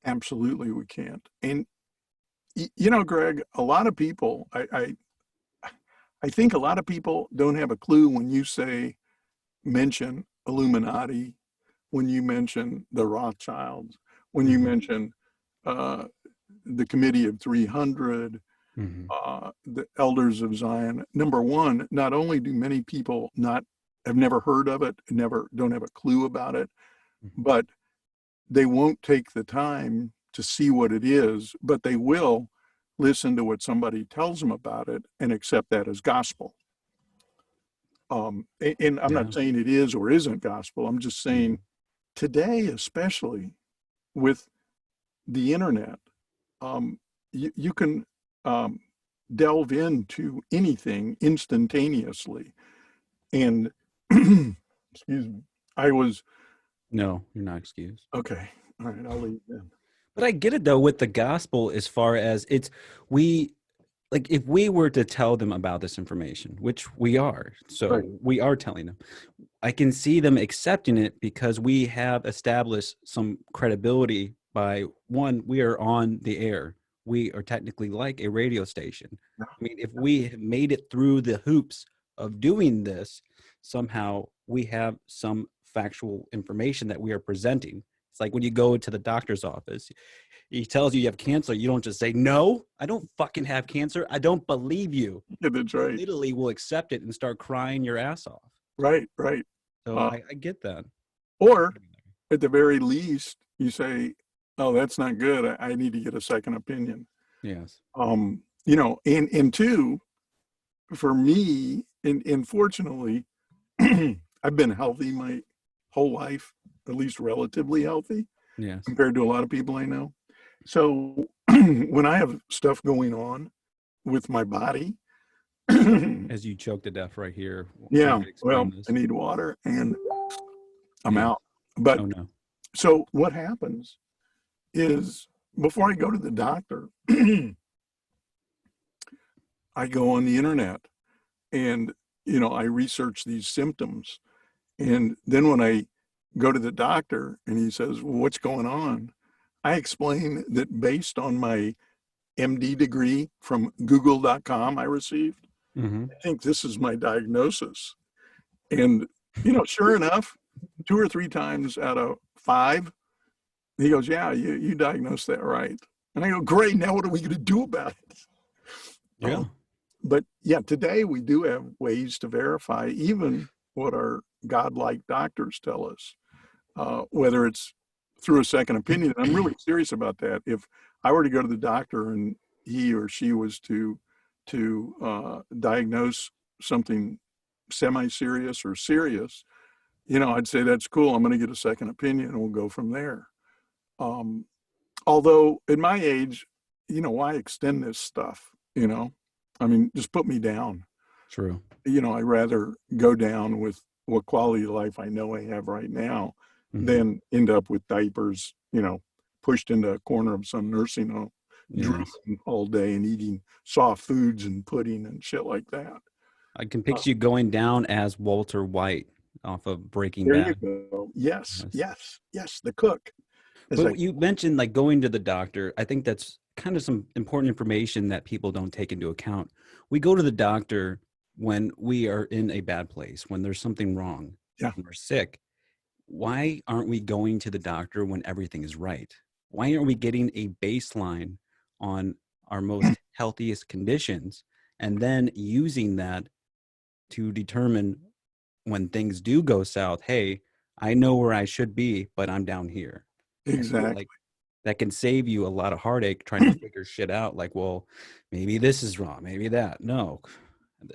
Absolutely, we can't. And you know, Greg, a lot of people, I think a lot of people don't have a clue when you say mention Illuminati, when you mention the Rothschilds, when you Hmm. mention uh, the Committee of 300, Hmm. the Elders of Zion. Number one, not only do many people not have never heard of it, never don't have a clue about it, but they won't take the time to see what it is, but they will listen to what somebody tells them about it and accept that as gospel. And I'm Yeah. not saying it is or isn't gospel. I'm just saying today, especially with the internet, you can um, delve into anything instantaneously. And excuse me, I was No, you're not excused. okay. All right, I'll leave then. But I get it though with the gospel as far as it's we like if we were to tell them about this information, which we are, Right. so we are telling them, I can see them accepting it because we have established some credibility by one, we are on the air. We are technically like a radio station. Yeah. I mean, if we have made it through the hoops of doing this, somehow we have some factual information that we are presenting. It's like when you go to the doctor's office, he tells you you have cancer. You don't just say, no, I don't fucking have cancer. I don't believe you. Yeah, that's You right. literally will accept it and start crying your ass off. Right, right. So Uh, I get that. or at the very least, you say, "Oh, that's not good. I need to get a second opinion." Yes. You know, and two, for me, and fortunately, I've been healthy my whole life, at least relatively healthy Yes. compared to a lot of people I know. So when I have stuff going on with my body, As you choke to death right here, trying yeah, to well, explain I this. need water and I'm Yeah. out. But Oh no. so what happens is before I go to the doctor, I go on the internet and, you know, I research these symptoms. And then when I go to the doctor and he says, well, what's going on? I explain that based on my MD degree from google.com I received, Hmm. I think this is my diagnosis. And, you know, sure enough, 2 or 3 times out of 5, he goes, yeah, you diagnosed that right. And I go, great. Now what are we going to do about it? Yeah. But yeah, today we do have ways to verify even what our godlike doctors tell us, whether it's through a second opinion. I'm really serious about that. If I were to go to the doctor and he or she was to diagnose something semi-serious or serious, you know, I'd say that's cool. I'm going to get a second opinion and we'll go from there. Um, Although at my age, you know, why extend this stuff? You know, I mean, just put me down. True. You know, I'd rather go down with what quality of life I know I have right now Hmm. than end up with diapers, you know, pushed into a corner of some nursing home, Yes. drooling all day and eating soft foods and pudding and shit like that. I can Uh, picture you going down as Walter White off of Breaking there you Bad. go. Yes, Yes. yes, yes. The cook, as But I what you mentioned like going to the doctor, I think that's kind of some important information that people don't take into account. We go to the doctor when we are in a bad place, when there's something wrong, yeah, when we're sick. Why aren't we going to the doctor when everything is right? Why aren't we getting a baseline on our most healthiest conditions and then using that to determine when things do go south, hey, I know where I should be, but I'm down here. I feel Exactly. like that can save you a lot of heartache trying to figure shit out. Like, well, maybe this is wrong, maybe that. No,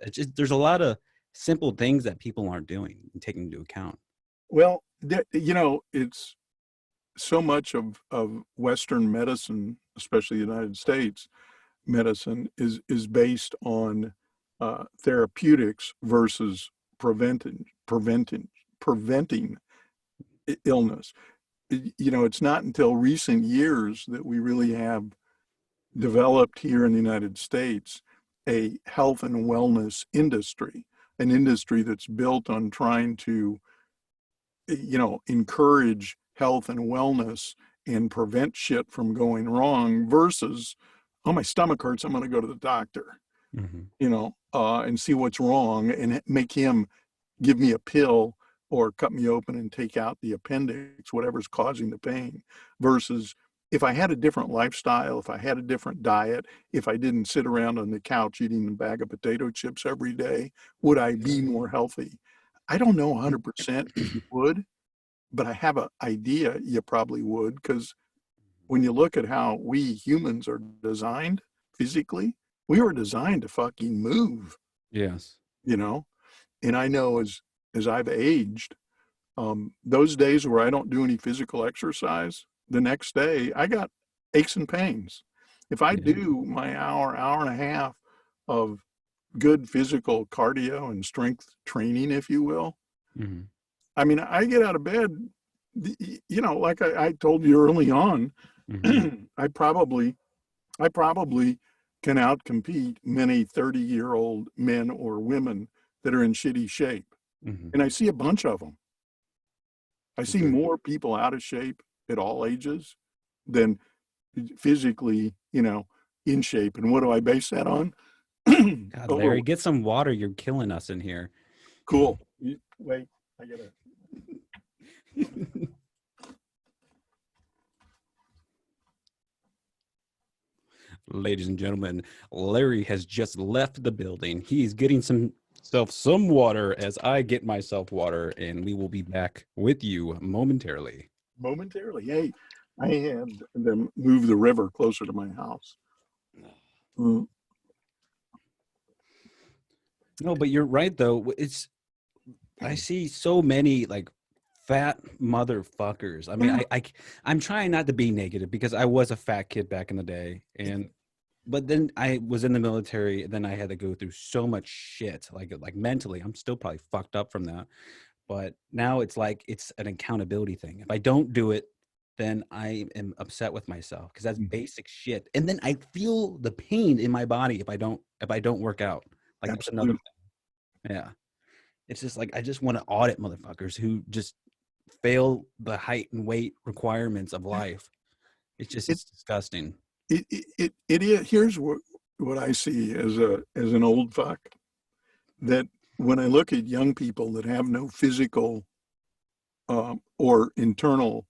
it's just, there's a lot of simple things that people aren't doing and taking into account. Well, you know, it's so much of Western medicine, especially the United States medicine, is based on therapeutics versus preventing illness. You know, it's not until recent years that we really have developed here in the United States a health and wellness industry, an industry that's built on trying to, you know, encourage health and wellness and prevent shit from going wrong versus, oh, my stomach hurts, I'm going to go to the doctor, Mm-hmm. you know, and see what's wrong and make him give me a pill or cut me open and take out the appendix, whatever's causing the pain, versus if I had a different lifestyle, if I had a different diet, if I didn't sit around on the couch eating a bag of potato chips every day, would I be more healthy? I don't know 100% if you would, but I have an idea you probably would, because when you look at how we humans are designed physically, we were designed to fucking move, Yes. you know? And I know as I've aged, those days where I don't do any physical exercise, the next day I got aches and pains. If I Yeah. do my hour and a half of good physical cardio and strength training, if you will, Mm-hmm. I mean, I get out of bed, you know, like I told you early on, Mm-hmm. I probably can outcompete many 30-year-old men or women that are in shitty shape. Mm-hmm. And I see a bunch of them. I see Agreed. more people out of shape at all ages than physically, you know, in shape. And what do I base that on? God, Over. Larry, get some water. You're killing us in here. Cool. Wait, I gotta. Ladies and gentlemen, Larry has just left the building. He's getting some water as I get myself water, and we will be back with you momentarily. Momentarily. Hey, I had them move the river closer to my house. Mm. No, but you're right though. I see so many like fat motherfuckers. I mean, I'm trying not to be negative because I was a fat kid back in the day, but then I was in the military, and then I had to go through so much shit, like mentally. I'm still probably fucked up from that. But now it's like it's an accountability thing. If I don't do it, then I am upset with myself because that's basic shit. And then I feel the pain in my body if I don't work out. Like that's another Absolutely. thing. Yeah. It's just like I just want to audit motherfuckers who just fail the height and weight requirements of life. It, It's disgusting. it is. Here's what I see as an old fuck, that when I look at young people that have no physical or internal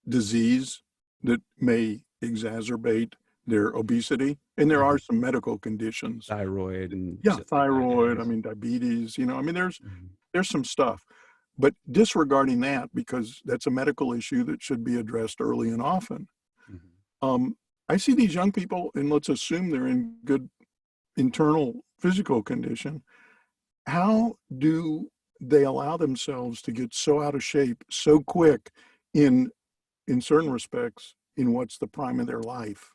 disease that may exacerbate their obesity, and there are Mhm. some medical conditions. Thyroid and Yeah, shit like that. thyroid. I Yes. mean, diabetes. You know, I mean, Mhm. there's some stuff, but disregarding that because that's a medical issue that should be addressed early and often. Mhm. Um, I see these young people, and let's assume they're in good internal physical condition. How do they allow themselves to get so out of shape so quick in in certain respects in what's the prime of their life,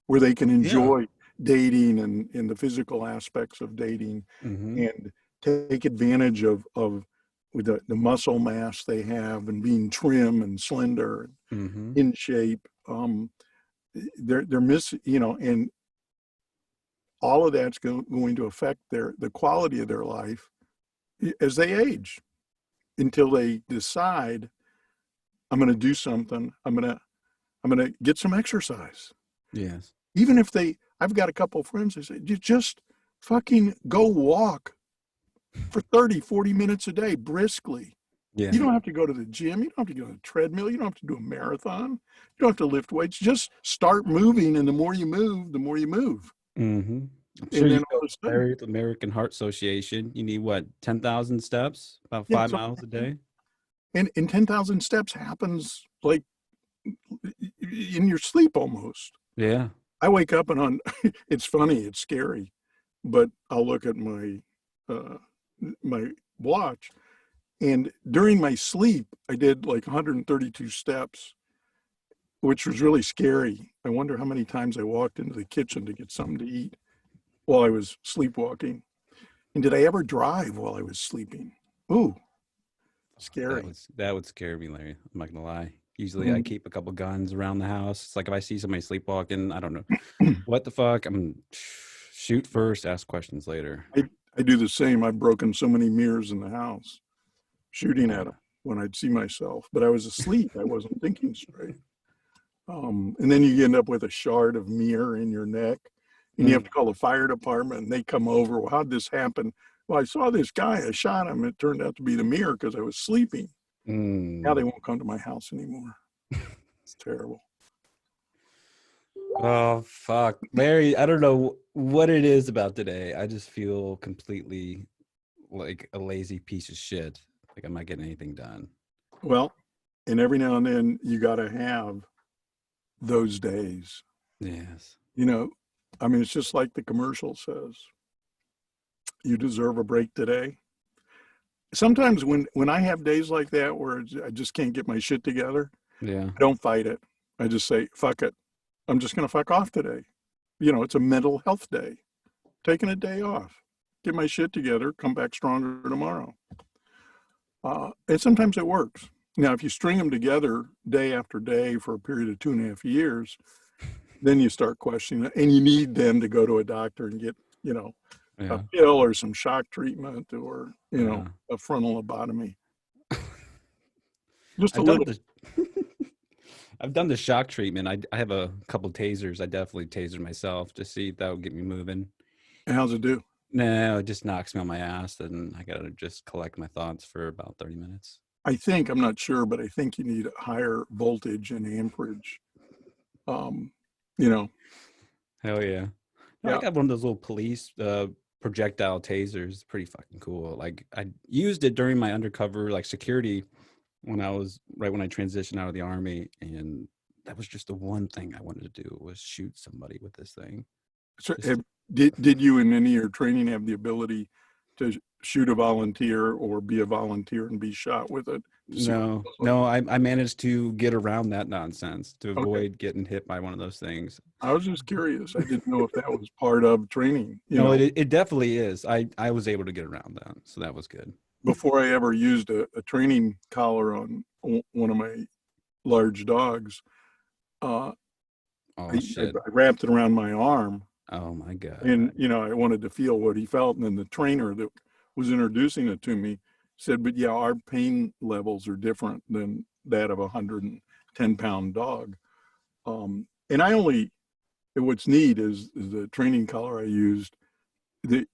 where they can Yeah. enjoy dating and in the physical aspects of dating Hmm. and take advantage of with the muscle mass they have and being trim and slender and Hmm. in shape. They're miss, you know, and all of that's going to affect the quality of their life as they age until they decide, I'm going to do something. I'm going to get some exercise. Yes. Even if I've got a couple of friends that say, you just fucking go walk for 30, 40 minutes a day briskly. You Yeah. don't have to go to the gym. You don't have to go to a treadmill. You don't have to do a marathon. You don't have to lift weights. Just start moving. And the more you move, the more you move. Hmm. I'm sure And you then all go of a sudden, Larry, with the American Heart Association. You need what, 10,000 steps, about yeah, 5 miles a day. and 10,000 steps happens like in your sleep almost. Yeah. I wake up and on, it's funny, it's scary, but I'll look at uh, my watch, and during my sleep, I did like 132 steps, which was really scary. I wonder how many times I walked into the kitchen to get something to eat while I was sleepwalking. And did I ever drive while I was sleeping? Ooh, That scary. would that would scare me, Larry. I'm not gonna lie. Usually, I Mhm. keep a couple guns around the house. It's like if I see somebody sleepwalking, I don't know what the fuck. I'm shoot first, ask questions later. I, I do the same. I've broken so many mirrors in the house, shooting Oh at them yeah. when I'd see myself, but I was asleep. I wasn't thinking straight. And then you end up with a shard of mirror in your neck, and you have Mm, to call the fire department, and they come over. Well, how'd this happen? Well, I saw this guy. I shot him. It turned out to be the mirror because I was sleeping. Now mm. they won't come to my house anymore. It's terrible. Oh fuck, Larry. I don't know what it is about today. I just feel completely like a lazy piece of shit. Like I'm not getting anything done. Well, and every now and then you got to have those days. Yes. You know, I mean, it's just like the commercial says, you deserve a break today. Sometimes when I have days like that where I just can't get my shit together, Yeah. I don't fight it. I just say, fuck it. I'm just going to fuck off today. You know, it's a mental health day. Taking a day off, get my shit together, come back stronger tomorrow. And sometimes it works. Now, if you string them together day after day for a period of 2.5 years, then you start questioning it, and you need then to go to a doctor and get, you know, a Yeah. pill or some shock treatment or, you know, Yeah. a frontal lobotomy. Just a I've done little. the I've done the shock treatment. I have a couple tasers. I definitely tasered myself to see if that would get me moving. How's it do? No, it just knocks me on my ass, and I gotta just collect my thoughts for about 30 minutes. I think, I'm not sure, but I think you need higher voltage and amperage. Um, you know, Hell yeah. No, I yeah. got one of those little police projectile tasers. Pretty fucking cool. Like I used it during my undercover like security when I was right when I transitioned out of the army, and that was just the one thing I wanted to do was shoot somebody with this thing. So Just did you in any of your training have the ability to shoot a volunteer or be a volunteer and be shot with it to see what it no, feels like? no, I managed to get around that nonsense to Okay. avoid getting hit by one of those things. I was just curious. I didn't know if that was part of training, you No, know. it definitely is. I was able to get around that, so that was good. Before I ever used a training collar on one of my large dogs, uh, Oh I shit. wrapped it around my arm, Oh my and god. you know I wanted to feel what he felt. And then the trainer that was introducing it to me said, "But yeah, our pain levels are different than that of a 110-pound dog." And I only, and what's neat is the training collar I used.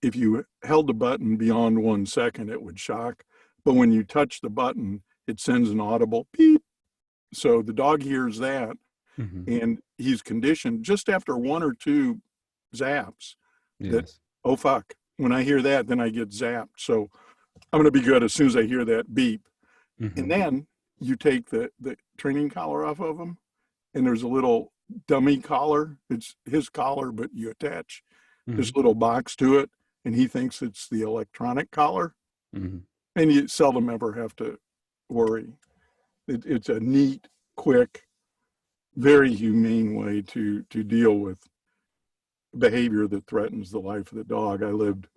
If you held the button beyond 1 second, it would shock. But when you touch the button, it sends an audible beep. So the dog hears that, Hmm. and he's conditioned just after one or two zaps that, Yes. oh, fuck. When I hear that, then I get zapped. So I'm going to be good as soon as I hear that beep. And Hmm. then you take the training collar off of him, and there's a little dummy collar. It's his collar, but you attach Hmm. this little box to it, and he thinks it's the electronic collar, Hmm. and you seldom ever have to worry. It's a neat, quick, very humane way to deal with behavior that threatens the life of the dog. I lived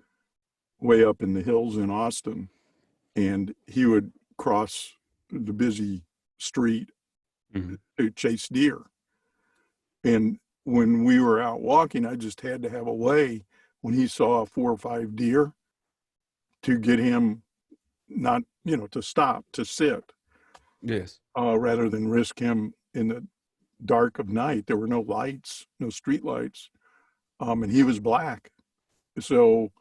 way up in the hills in Austin, and he would cross the busy street Hmm. to chase deer. And when we were out walking, I just had to have a way when he saw 4 or 5 deer to get him not, you know, to stop, to sit, Yes. rather than risk him in the dark of night. There were no lights, no street lights, and he was black. So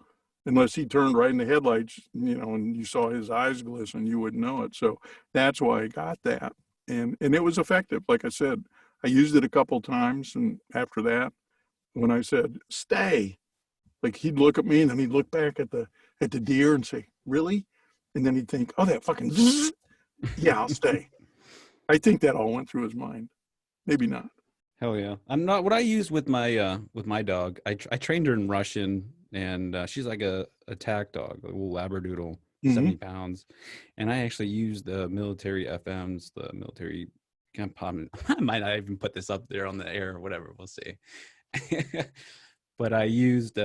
unless he turned right in the headlights, you know, and you saw his eyes glisten, you wouldn't know it. So that's why I got that, and it was effective. Like I said, I used it a couple times, and after that, when I said stay, Like he'd look at me and then he'd look back at the deer and say, "Really?" And then he'd think, "Oh, that fucking zzz. Yeah, I'll stay." I think that all went through his mind. Maybe not. Hell yeah. I'm not what I use with my dog. I trained her in Russian, and she's like a attack dog, a little Labradoodle, Hmm. 70 pounds. And I actually use the military FMs, the military component. I might not even put this up there on the air or whatever. We'll see. But I used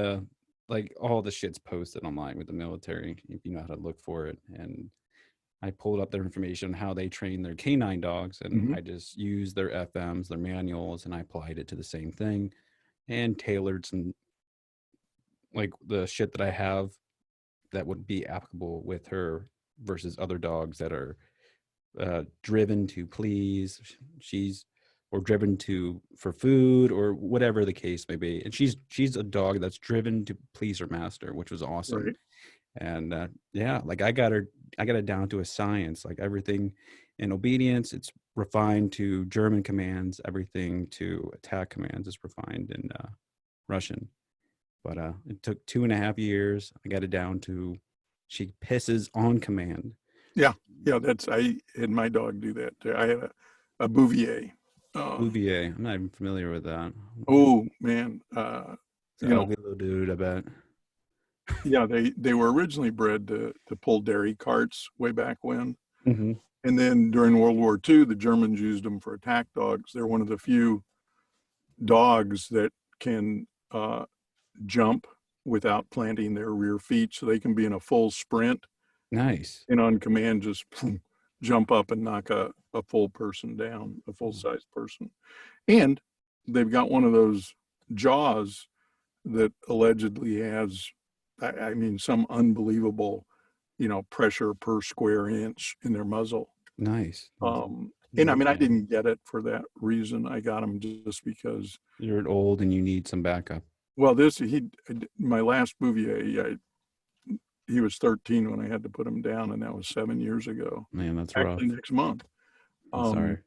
like all the shit's posted online with the military, if you know how to look for it. And I pulled up their information on how they train their canine dogs, and Hmm. I just used their FMs, their manuals, and I applied it to the same thing and tailored some like the shit that I have that would be applicable with her versus other dogs that are driven to please. She's or driven to for food or whatever the case may be. And she's a dog that's driven to please her master, which was awesome. Right. And yeah, like I got it down to a science, like everything in obedience it's refined to German commands, everything to attack commands is refined in Russian. But it took 2.5 years. I got it down to she pisses on command. Yeah. Yeah. I had my dog do that. I had a Bouvier. Bouvier, I'm not even familiar with that. Oh man. It's an You know, ugly little dude, I bet. yeah, they were originally bred to pull dairy carts way back when. Hmm. And then during World War II, the Germans used them for attack dogs. They're one of the few dogs that can jump without planting their rear feet. So they can be in a full sprint Nice. and on command just jump up and knock a full person down, a full size person. And they've got one of those jaws that allegedly has, I mean, some unbelievable, pressure per square inch in their muzzle. Nice. And I mean, I Okay. didn't get it for that reason. I got him just because. You're old and you need some backup. Well, my last Bouvier, he was 13 when I had to put him down, and that was 7 years ago. Man, that's Actually, rough. next month. I'm Um, sorry.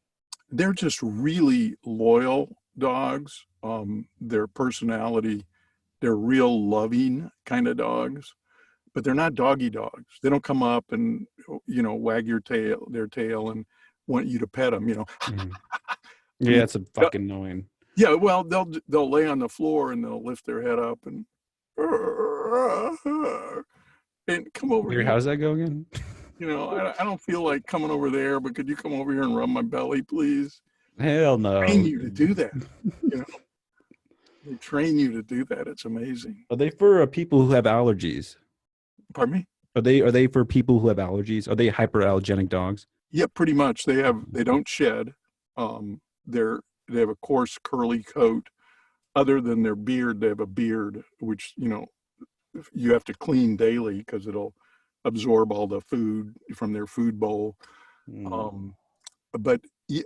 they're just really loyal dogs. Their personality, they're real loving kind of dogs, but they're not doggy dogs. They don't come up and wag their tail and want you to pet them. Mhm. I Yeah, mean, it's a yeah, fucking annoying. yeah. Well, they'll lay on the floor and they'll lift their head up and come over Wait, here. how does that go again? I don't feel like coming over there, but could you come over here and rub my belly, please? Hell Train no. you to do that. You know, they train you to do that. It's amazing. Are they for people who have allergies? Pardon me? Are they for people who have allergies? Are they hyperallergenic dogs? Yeah, pretty much. They don't shed. They have a coarse curly coat. Other than their beard, they have a beard, which you have to clean daily because it'll absorb all the food from their food bowl. Mm, Um, but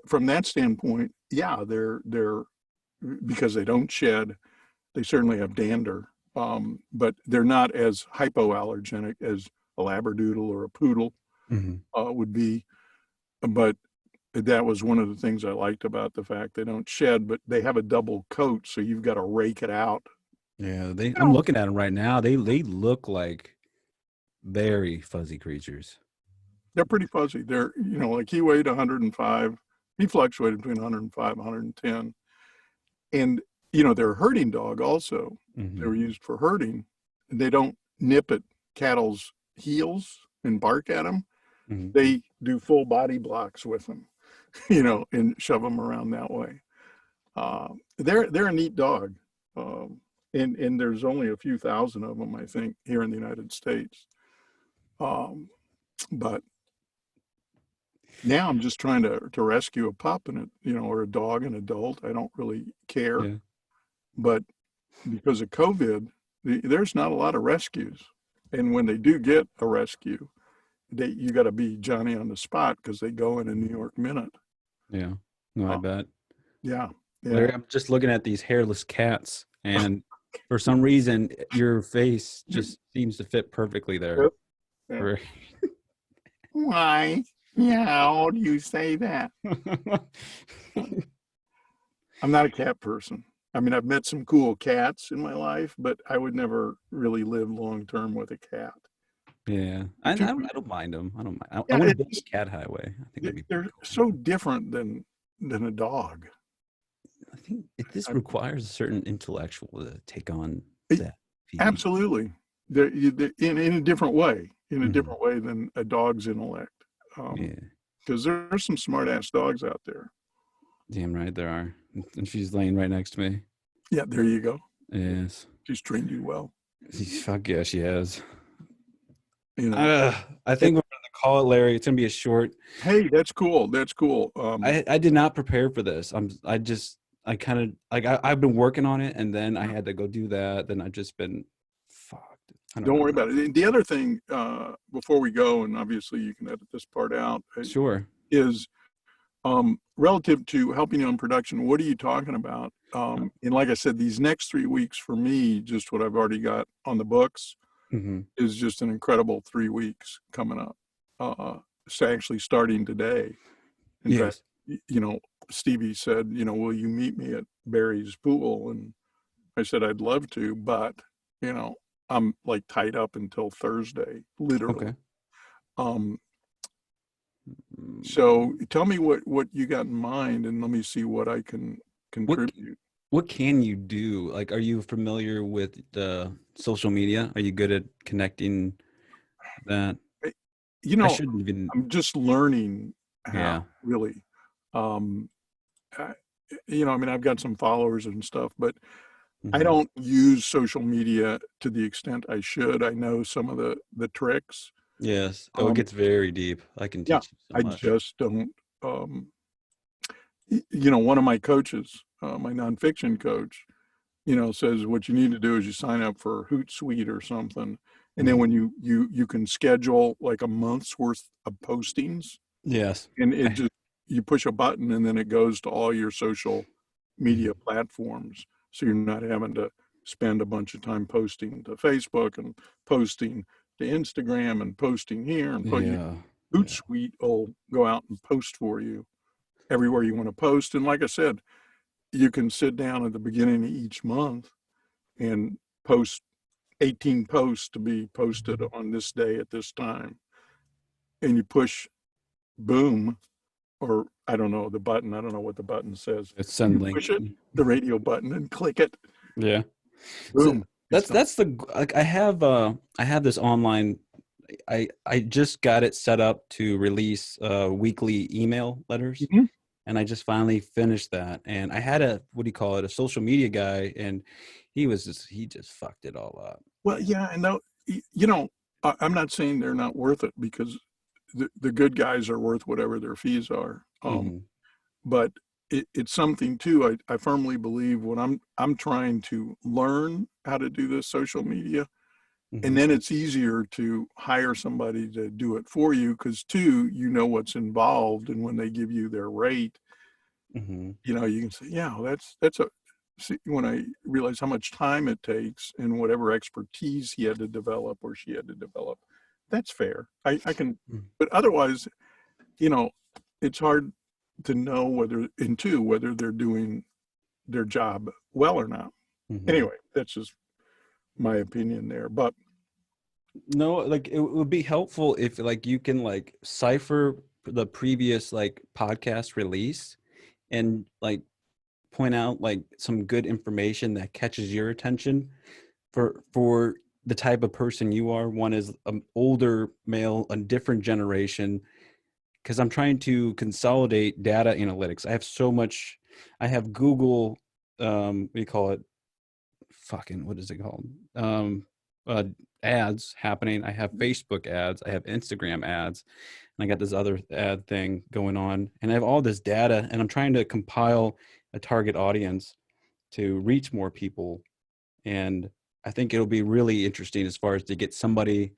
from that standpoint, yeah, they're because they don't shed. They certainly have dander, but they're not as hypoallergenic as a Labradoodle or a poodle mhm. would be. But that was one of the things I liked about the fact they don't shed, but they have a double coat, so you've got to rake it out. Yeah, You I'm know, looking at them right now. They look like very fuzzy creatures. they're pretty fuzzy. They're, like he weighed 105. He fluctuated between 105 and 110. And, they're a herding dog also. They Hmm. were used for herding. And they don't nip at cattle's heels and bark at them. Hmm. They do full body blocks with them, and shove them around that way. They're a neat dog. Um, and there's only a few thousand of them, I think, here in the United States. Um, but now I'm just trying to rescue a pup or a dog, an adult. I don't really care. Yeah. But because of COVID, there's not a lot of rescues. And when they do get a rescue, you got to be Johnny on the spot because they go in a New York minute. Yeah. No, I Uh, bet. yeah, yeah. Larry, I'm just looking at these hairless cats, and for some reason, your face just seems to fit perfectly there. Yep, yeah. For Why? Yeah, how do you say that? I'm not a cat person. I mean, I've met some cool cats in my life, but I would never really live long term with a cat. Yeah, I Too, don't mind them. I don't mind. I yeah, want to build a cat highway. I think that'd be pretty they're cool. so different than a dog. I think this I, requires a certain intellectual to take on I- that feeling. Absolutely, in a different way, Mhm. than a dog's intellect. Yeah, Because there's some smart ass dogs out there. damn right there are. And she's laying right next to me. Yeah, there you go. Yes. She's trained you well. Fuck yeah, she has. You know. I think we're gonna call it, Larry. It's gonna be a short. Hey, that's cool. That's cool. I did not prepare for this. I kind of like I've been working on it, and then I had to go do that. Then I've just been fucked. I don't Don't know. worry about it. The other thing, before we go, and obviously you can edit this part out, Sure. is relative to helping you on production. What are you talking about? And like I said, these next 3 weeks for me, just what I've already got on the books, Mm-hmm. is just an incredible 3 weeks coming up. It's actually starting today. In fact, Yes. Stevie said, will you meet me at Barry's pool? And I said, I'd love to, but, you know, I'm like tied up until Thursday, literally. Okay. Um, so Mm, tell me what you got in mind, and let me see what I can What contribute. what can you do? Like, are you familiar with the social media? Are you good at connecting that? Eh, You I know, shouldn't even. I'm just learning how, Yeah. really. Um, I, I mean, I've got some followers and stuff, but I Hmm. don't use social media to the extent I should. I know some of the tricks. Yes. Oh, it Um, gets very deep. I can yeah, teach you so I much. just don't. Um, One of my coaches, my nonfiction coach, says what you need to do is you sign up for Hootsuite or something, and then Mhm. when you can schedule like a month's worth of postings, Yes. and it I, just you push a button and then it goes to all your social media mhm. platforms, so you're not having to spend a bunch of time posting to Facebook and posting to Instagram and posting here and put you. Yeah. Yeah. Hootsuite will go out and post for you everywhere you want to post, and like I said, you can sit down at the beginning of each month and post 18 posts to be posted on this day at this time. And you push boom, or I don't know the button, I don't know what the button says. It's And send you link. push it, the radio button, and click it, Yeah. So boom. It's done. like I have this online. I just got it set up to release weekly email letters, Mhm. and I just finally finished that. And I had a, what do you call it, a social media guy, and he just fucked it all up. Well, And yeah, and I'm not saying they're not worth it, because the good guys are worth whatever their fees are. mhm, But it's something too. I firmly believe when I'm trying to learn how to do this social media, and mhm, then it's easier to hire somebody to do it for you, because too, what's involved, and when they give you their rate, mhm. you can say, yeah, that's a. See, when I realize how much time it takes and whatever expertise he had to develop or she had to develop, that's fair. I can, Mm, but otherwise, you know, it's hard to know whether they're doing their job well or not. mhm. Anyway, that's just my opinion there. But No, like it would be helpful if like you can like cipher the previous like podcast release and like point out like some good information that catches your attention for the type of person you are. One is an older male, a different generation, because I'm trying to consolidate data analytics. I have so much. I have Google, what do you call it? Fucking, what is it called? Um, uh, Ads happening. I have Facebook ads. I have Instagram ads, and I got this other ad thing going on. And I have all this data, and I'm trying to compile a target audience to reach more people. And I think it'll be really interesting as far as to get somebody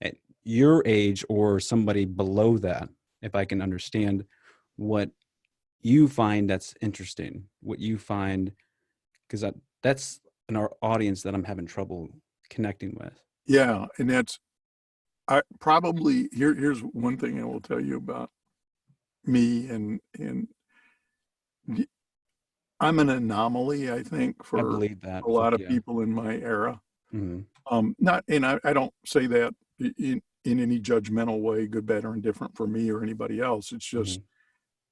at your age or somebody below that, if I can understand what you find that's interesting, what you find, because that's an audience that I'm having trouble connecting with. yeah, and that's I probably here's one thing I will tell you about me, and I'm an anomaly, I think, I for believe that. a Fuck lot of yeah. people in my era. Hmm. Not, and I don't say that in any judgmental way, good, bad, or indifferent for me or anybody else. It's Hmm. just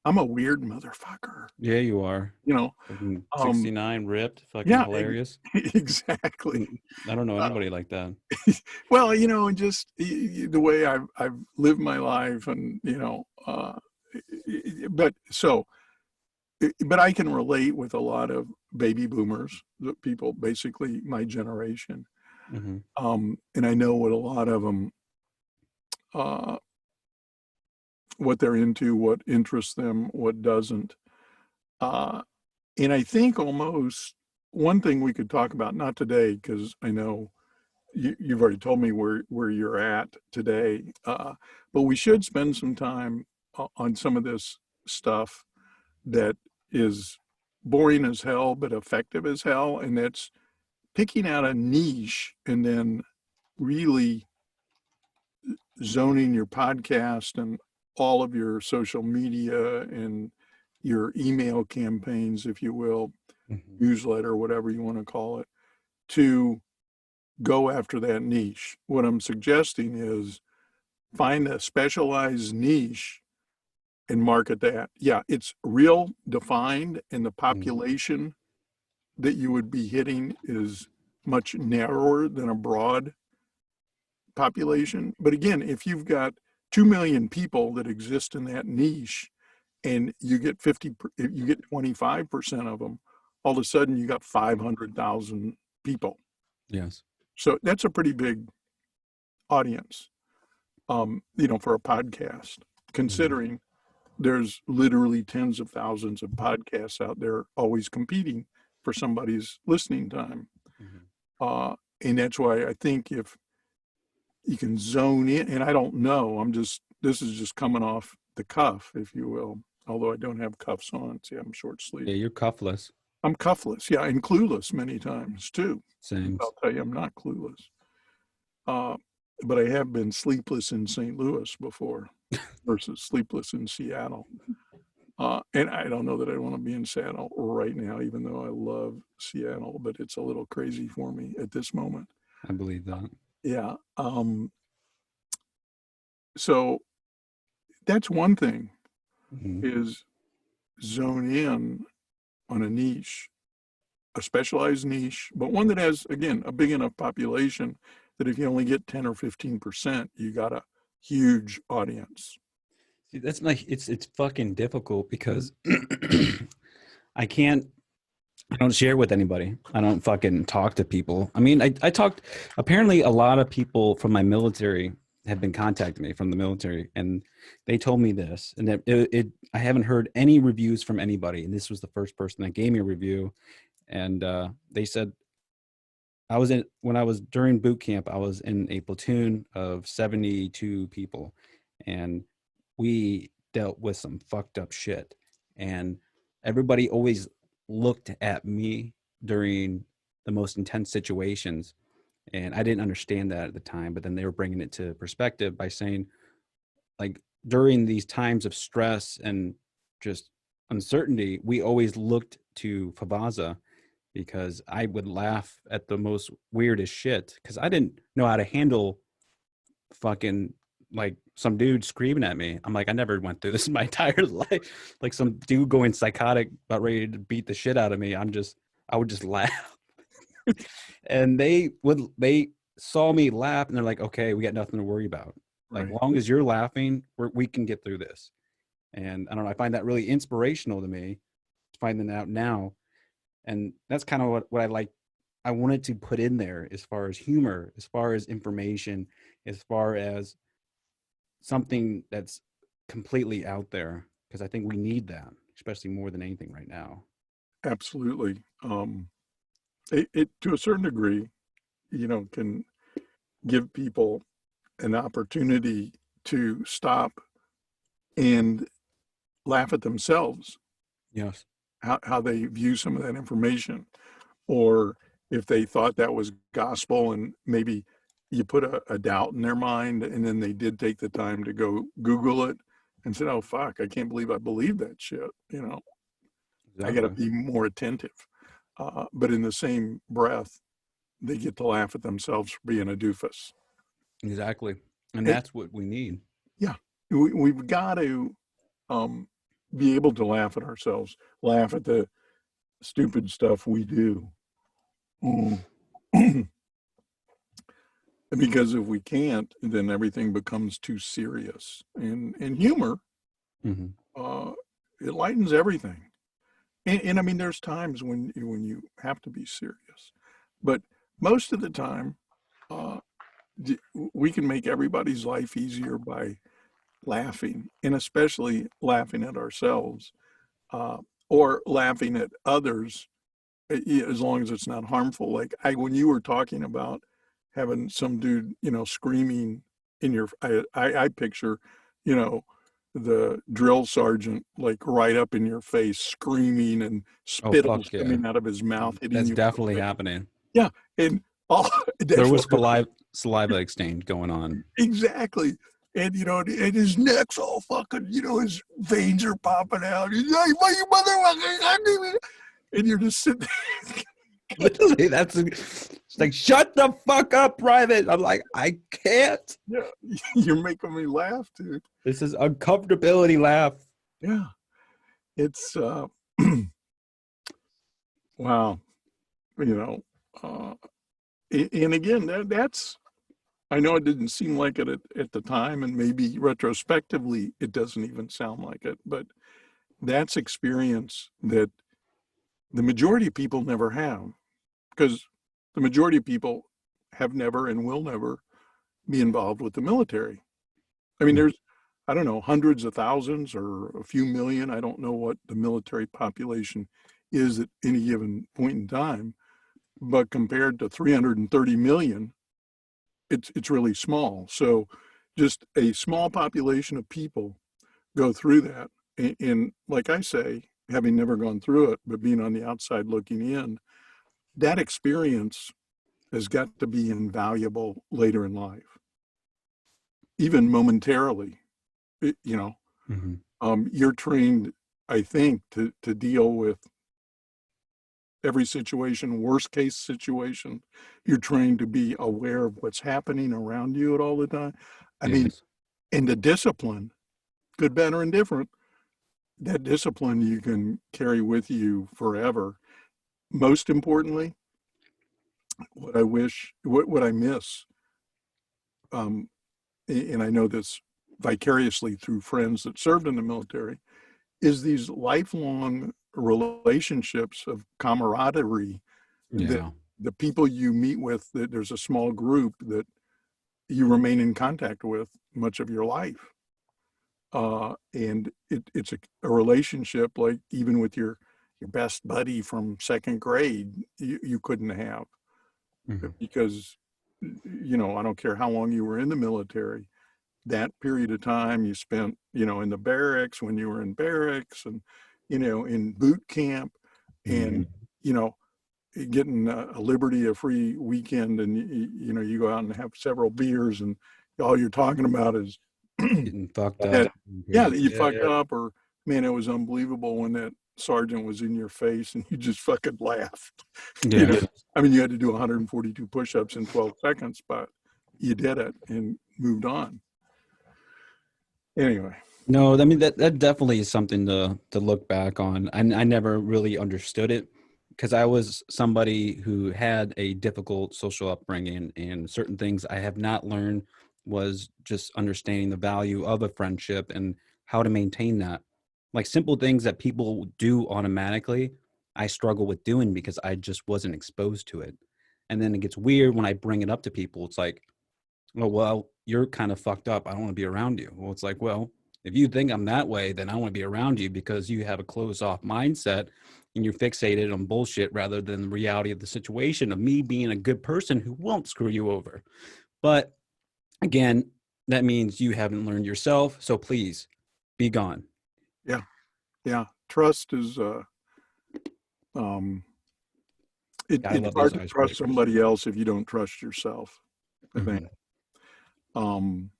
I'm a weird motherfucker, Yeah, you are. you know. Fucking Um, 69, ripped, fucking yeah, hilarious. exactly. I don't know Uh, anybody like that. well, just the way I've lived my life, and but so, but I can relate with a lot of baby boomers, the people basically my generation, Hmm. and I know what a lot of them, uh, what they're into, what interests them, what doesn't, uh, and I think almost one thing we could talk about, not today, because I know you've already told me where you're at today. But we should spend some time on some of this stuff that is boring as hell, but effective as hell. And that's picking out a niche and then really zoning your podcast and all of your social media and your email campaigns, if you will, Hmm. newsletter, whatever you want to call it, to go after that niche. What I'm suggesting is find a specialized niche and market that. Yeah, it's real defined, and the Hmm. population that you would be hitting is much narrower than a broad population. But again, if you've got 2 million people that exist in that niche and you get 50, you get 25% of them, all of a sudden you got 500,000 people. Yes. So that's a pretty big audience, for a podcast, Hmm. considering there's literally tens of thousands of podcasts out there always competing for somebody's listening time. Hmm. And that's why I think if you can zone in, and I don't know, this is just coming off the cuff, if you will, although I don't have cuffs on. See, I'm short sleeve. Yeah, you're cuffless. I'm cuffless, yeah, and clueless many times too. Same. I'll tell you, I'm not clueless. Uh, but I have been sleepless in St. Louis before versus sleepless in Seattle. And I don't know that I want to be in Seattle right now, even though I love Seattle, but it's a little crazy for me at this moment. I believe that. Yeah. So that's one thing, Hmm. is zone in on a niche, a specialized niche, but one that has, again, a big enough population that if you only get 10 or 15%, you got a huge audience. See, that's like it's fucking difficult because I can't I don't share with anybody. I don't fucking talk to people. I mean, I talked, apparently a lot of people from my military have been contacting me from the military, and they told me this, and that I haven't heard any reviews from anybody. And this was the first person that gave me a review. And they said, when I was during boot camp, I was in a platoon of 72 people, and we dealt with some fucked up shit. And everybody always looked at me during the most intense situations. And I didn't understand that at the time, but then they were bringing it to perspective by saying, like, during these times of stress and just uncertainty, we always looked to Favazza because I would laugh at the most weirdest shit because I didn't know how to handle fucking like some dude screaming at me. I'm like, I never went through this in my entire life. Like some dude going psychotic, about ready to beat the shit out of me. I would just laugh. And they saw me laugh and they're like, okay, we got nothing to worry about. Like, Right. long as you're laughing, we can get through this. And I don't know, I find that really inspirational to me, finding that out now. And that's kind of what I like. I wanted to put in there as far as humor, as far as information, as far as something that's completely out there, because I think we need that, especially more than anything right now. Absolutely. It to a certain degree, can give people an opportunity to stop and laugh at themselves, Yes. how they view some of that information, or if they thought that was gospel and maybe you put a doubt in their mind and then they did take the time to go Google it and said, oh, fuck, I can't believe I believe that shit. I got to Exactly. be more attentive. But in the same breath, they get to laugh at themselves for being a doofus. Exactly. And It, that's what we need. yeah, we've got to um, be able to laugh at ourselves, laugh at the stupid stuff we do. Mm. Because if we can't, then everything becomes too serious. And humor, Hmm. uh, it lightens everything. And I mean, there's times when you have to be serious, but most of the time, uh, we can make everybody's life easier by laughing, and especially laughing at ourselves, uh, or laughing at others, as long as it's not harmful. Like when you were talking about having some dude, screaming in your, I picture, you know, the drill sergeant like right up in your face, screaming and Oh, spittles fuck yeah. coming out of his mouth, hitting That's you in definitely the face. happening. Yeah, and all There that's was what saliva exchange going on. exactly. And and his neck's all fucking, his veins are popping out. He's like, "Well, you motherfucker!" And you're just sitting there. Literally, it's like, shut the fuck up, Private. I'm like, I can't. Yeah, you're making me laugh, dude. This is uncomfortability laugh. Yeah, it's wow. You know, uh, and again, that's I know it didn't seem like it at the time, and maybe retrospectively, it doesn't even sound like it, but that's experience that the majority of people never have, because the majority of people have never and will never be involved with the military. I mean, Mm. there's, I don't know, hundreds of thousands or a few million. I don't know what the military population is at any given point in time, but compared to 330 million, it's really small. So just a small population of people go through that. And like I say, having never gone through it, but being on the outside looking in, that experience has got to be invaluable later in life, even momentarily. It, you know, Mm-hmm. you're trained, I think, to deal with every situation, worst case situation. You're trained to be aware of what's happening around you at all the time. I mean, Yes. and the discipline, good, bad, or indifferent, that discipline you can carry with you forever. Most importantly, what I miss, um, and I know this vicariously through friends that served in the military, is these lifelong relationships of camaraderie that Yeah. the people you meet with, that there's a small group that you remain in contact with much of your life. And it's a relationship like even with your best buddy from second grade, you couldn't have, Mm-hmm. because, I don't care how long you were in the military, that period of time you spent, in the barracks, when you were in barracks, and, in boot camp, Mm-hmm. and, you know, getting a liberty, a free weekend, and, you go out and have several beers, and all you're talking about is Getting fucked that, up. yeah, Mhm. that you Yeah. fucked up, or man, it was unbelievable when that sergeant was in your face and you just fucking laughed. You know, Yeah. I mean, you had to do 142 push-ups in 12 seconds, but you did it and moved on. Anyway, No, I mean that definitely is something to look back on. I never really understood it because I was somebody who had a difficult social upbringing, and certain things I have not learned was just understanding the value of a friendship and how to maintain that. Like simple things that people do automatically, I struggle with doing because I just wasn't exposed to it. And then it gets weird when I bring it up to people. It's like, oh, well, you're kind of fucked up. I don't want to be around you. Well, it's like, well, if you think I'm that way, then I want to be around you because you have a closed off mindset and you're fixated on bullshit rather than the reality of the situation of me being a good person who won't screw you over. But again, that means you haven't learned yourself. So please be gone. yeah, yeah. Trust is, um, I it's love hard those to trust icebreakers. somebody else if you don't trust yourself, I think. Mhm. Um,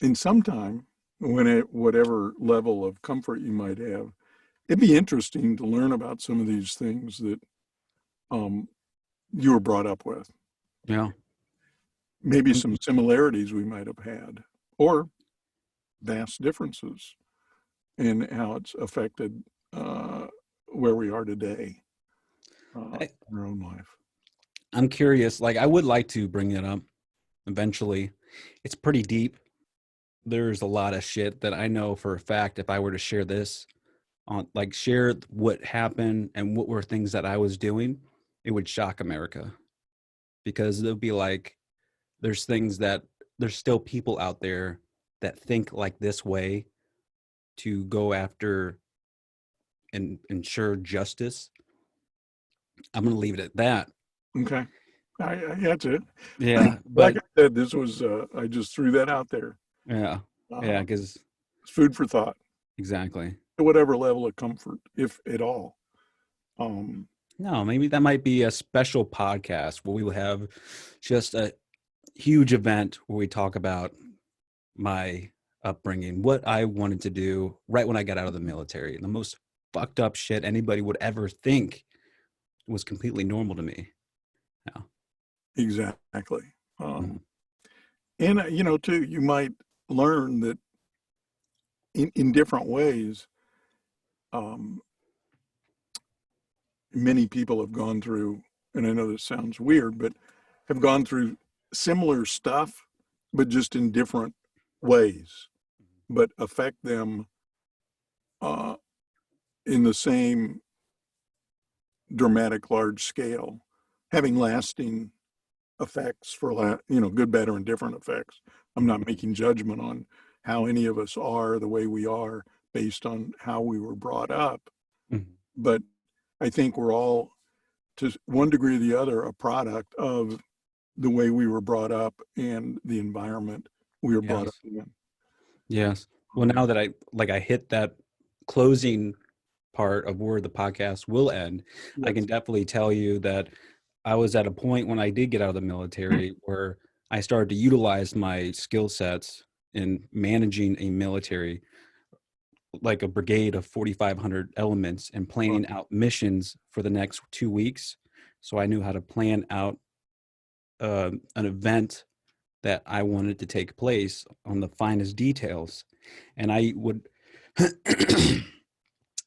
and sometime, when at whatever level of comfort you might have, it'd be interesting to learn about some of these things that you were brought up with. Yeah. Maybe some similarities we might have had, or vast differences in how it's affected where we are today in our own life. I'm curious, like I would like to bring it up eventually. It's pretty deep. There's a lot of shit that I know for a fact if I were to share this on like share what happened and what were things that I was doing, it would shock America. Because it'll be like there's things that there's still people out there that think like this way to go after and ensure justice. I'm going to leave it at that. Okay. That's it. Yeah, Like but I said, this was, I just threw that out there. yeah, yeah, because It's food for thought, exactly. at whatever level of comfort, if at all. No, maybe that might be a special podcast where we will have just a huge event where we talk about my upbringing, what I wanted to do right when I got out of the military, the most fucked up shit anybody would ever think was completely normal to me. Yeah. Exactly. Mhm. And, too, you might learn that in different ways, um, many people have gone through, and I know this sounds weird, but have gone through similar stuff, but just in different ways, but affect them uh, in the same dramatic, large scale, having lasting effects for, good, better, and different effects. I'm not making judgment on how any of us are the way we are based on how we were brought up, Mhm. but I think we're all, to one degree or the other, a product of the way we were brought up and the environment we were brought up Yes. in. Yes. Well, now that I hit that closing part of where the podcast will end, I Yes. can definitely tell you that I was at a point when I did get out of the military where I started to utilize my skill sets in managing a military, like a brigade of 4,500 elements, and planning out missions for the next 2 weeks. So I knew how to plan out an event that I wanted to take place on the finest details. And I would,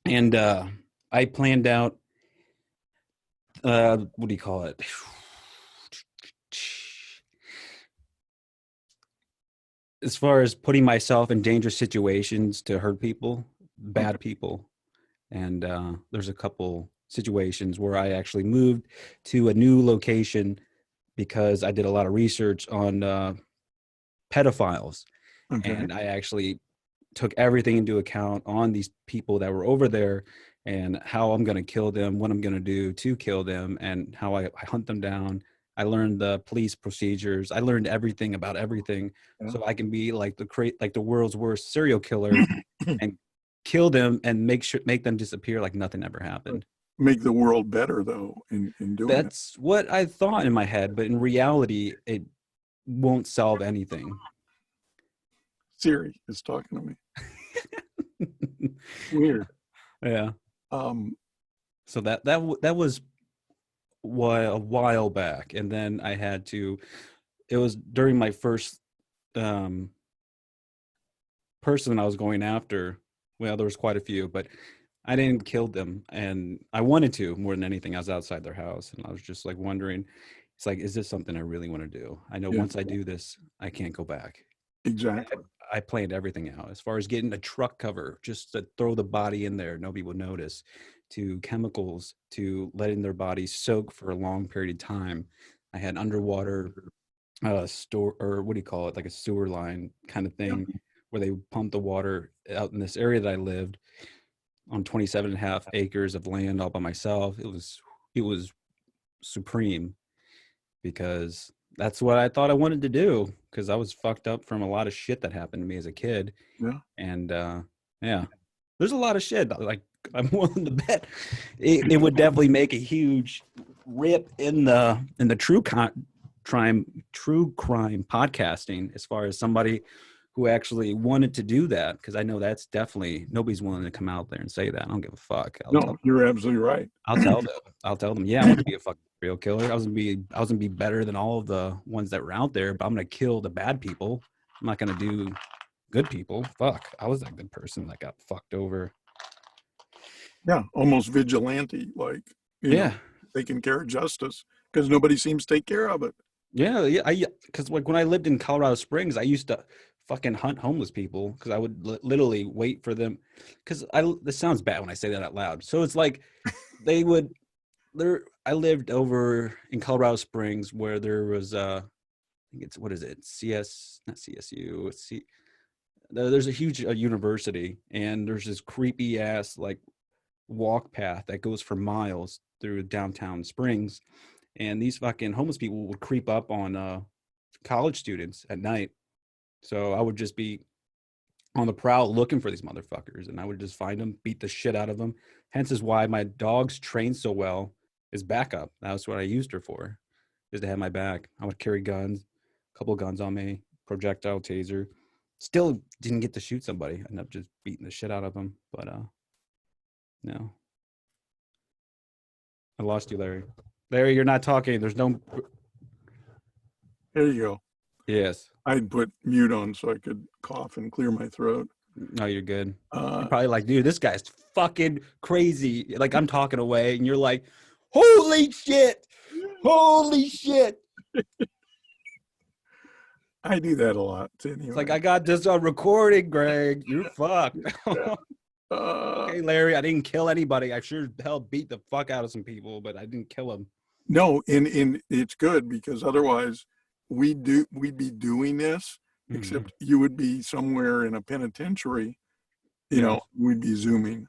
and I planned out, what do you call it? As far as putting myself in dangerous situations to hurt people, Okay. bad people. And there's a couple situations where I actually moved to a new location because I did a lot of research on pedophiles. Okay. And I actually took everything into account on these people that were over there and how I'm going to kill them, what I'm going to do to kill them, and how I hunt them down. I learned the police procedures. I learned everything about everything, Yeah. so I can be like the world's worst serial killer and kill them and make them disappear like nothing ever happened. Make the world better, though, in doing it. That's what I thought in my head, but in reality, it won't solve anything. Siri is talking to me. Weird. Yeah. Um, So that was a while back, and then I had to. It was during my first um, person I was going after. Well, there was quite a few, but I didn't kill them, and I wanted to more than anything. I was outside their house, and I was just like wondering. It's like, is this something I really want to do? I know yeah, once I do this, I can't go back. exactly. I planned everything out as far as getting a truck cover just to throw the body in there, nobody would notice, to chemicals, to letting their bodies soak for a long period of time. I had underwater store, or what do you call it, like a sewer line kind of Yeah. thing, where they pump the water out in this area that I lived on 27 and a half acres of land all by myself. It was supreme because that's what I thought I wanted to do because I was fucked up from a lot of shit that happened to me as a kid. Yeah. And yeah, there's a lot of shit. Like I'm willing to bet it would definitely make a huge rip in the true crime podcasting as far as somebody who actually wanted to do that, because I know that's definitely nobody's willing to come out there and say that. I don't give a fuck. No, you're absolutely right. I'll tell them. I'll tell them. Yeah, I want to be a fucking serial killer. I was gonna be better than all of the ones that were out there, but I'm gonna kill the bad people. I'm not gonna do good people. Fuck. I was that good person that got fucked over. Yeah, almost vigilante, like, Yeah. taking care of justice because nobody seems to take care of it. Yeah. Because like when I lived in Colorado Springs, I used to fucking hunt homeless people because I would literally wait for them. Because this sounds bad when I say that out loud. So it's like they would. I lived over in Colorado Springs where there was I think it's what is it? Not CSU. There's a huge university, and there's this creepy ass like walk path that goes for miles through downtown Springs, and these fucking homeless people would creep up on college students at night. So I would just be on the prowl looking for these motherfuckers, and I would just find them, beat the shit out of them. Hence is why my dog's trained so well, is backup. That's what I used her for, is to have my back. I would carry guns, a couple of guns on me, projectile taser. Still didn't get to shoot somebody. I ended up just beating the shit out of them. But no. I lost you, Larry. Larry, you're not talking. There's no. There you go. Yes. I'd put mute on so I could cough and clear my throat. No, you're good. You're probably like, dude, this guy's fucking crazy. Like I'm talking away, and you're like, holy shit, holy shit. I do that a lot anyway. It's like I got this on recording, Greg. You're fucked. Okay, Larry, I didn't kill anybody. I sure hell beat the fuck out of some people, but I didn't kill them. No, and it's good because otherwise we'd be doing this, except you would be somewhere in a penitentiary. We'd be zooming.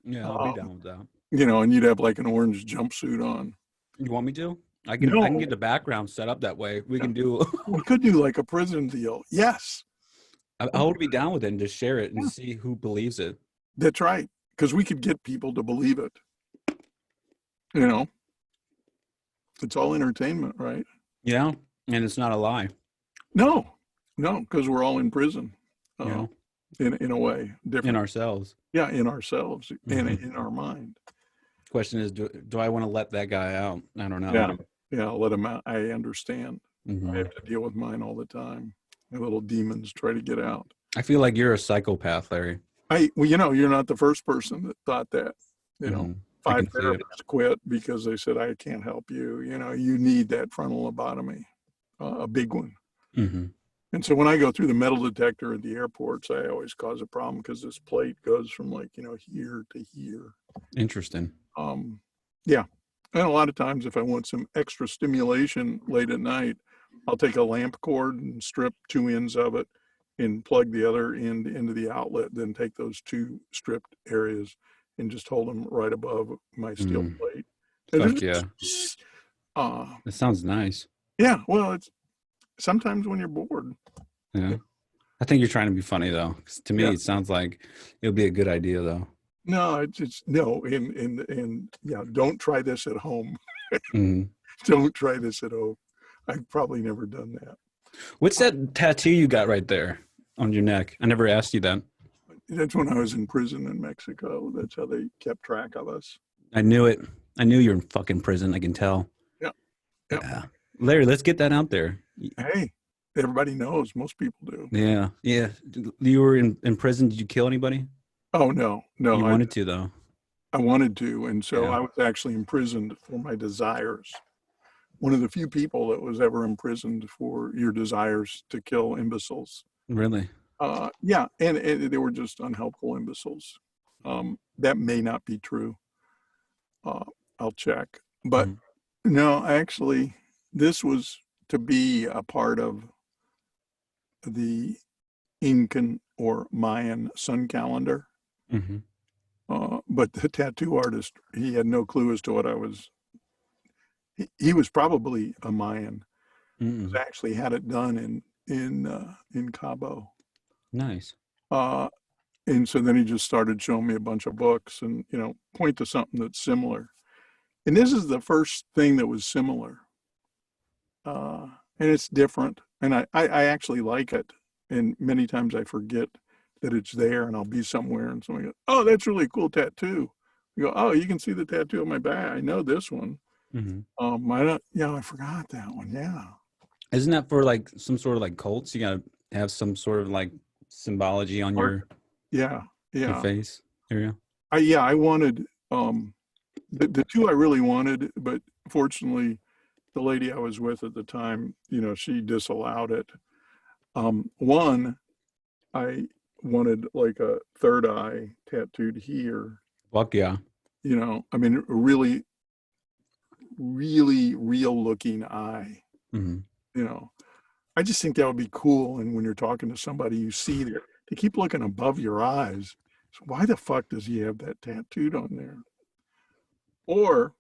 Yeah, I'll be down with that. And you'd have like an orange jumpsuit on. You want me to? I can get the background set up that way. We can do. We could do like a prison deal. Yes. I would be down with it and just share it and see who believes it. That's right. Because we could get people to believe it. It's all entertainment, right? Yeah. And it's not a lie. No, because we're all in prison. In a way. Different. In ourselves. Yeah, in ourselves and in our mind. Question is, do I want to let that guy out? I don't know. Yeah, let him out. I understand. I have to deal with mine all the time. My little demons try to get out. I feel like you're a psychopath, Larry. You're not the first person that thought that. 5 therapists quit because they said, I can't help you. You need that frontal lobotomy, a big one. And so when I go through the metal detector at the airports, I always cause a problem because this plate goes from here to here. Interesting. Yeah. And a lot of times if I want some extra stimulation late at night, I'll take a lamp cord and strip 2 ends of it and plug the other end into the outlet, then take those 2 stripped areas and just hold them right above my steel plate. Fuck yeah. That sounds nice. Yeah. Well, it's sometimes when you're bored. Yeah. I think you're trying to be funny though. 'Cause to me, it sounds like it would be a good idea though. No, it's no. And yeah, don't try this at home. Don't try this at home. I've probably never done that. What's that tattoo you got right there on your neck? I never asked you that. That's when I was in prison in Mexico. That's how they kept track of us. I knew it. I knew you were in fucking prison. I can tell. Yeah. Larry, let's get that out there. Hey, everybody knows. Most people do. Yeah. You were in prison. Did you kill anybody? Oh, no. You wanted to, though. I wanted to. And so I was actually imprisoned for my desires. One of the few people that was ever imprisoned for your desires to kill imbeciles. Really? Yeah. And they were just unhelpful imbeciles. That may not be true. I'll check. But no, actually, this was to be a part of the Incan or Mayan sun calendar. But the tattoo artist, he had no clue as to what I was. He was probably a Mayan. He actually had it done in Cabo. Nice. And so then he just started showing me a bunch of books and, point to something that's similar. And this is the first thing that was similar. And it's different. And I actually like it. and many times I forget that it's there, and I'll be somewhere and somebody goes, "Oh, that's really cool tattoo." You go, "Oh, you can see the tattoo on my back. I know this one." Hmm. I don't, yeah, I forgot that one. Yeah. Isn't that for like some sort of like cults? You gotta have some sort of like symbology on Art. Yeah. your Yeah. face area. I wanted, the two I really wanted, but fortunately the lady I was with at the time, she disallowed it. One, I wanted like a third eye tattooed here, Fuck yeah. I mean, a really, really real looking eye, Hmm. you know. I just think that would be cool. And when you're talking to somebody, you see there, they keep looking above your eyes. So why the fuck does he have that tattooed on there? Or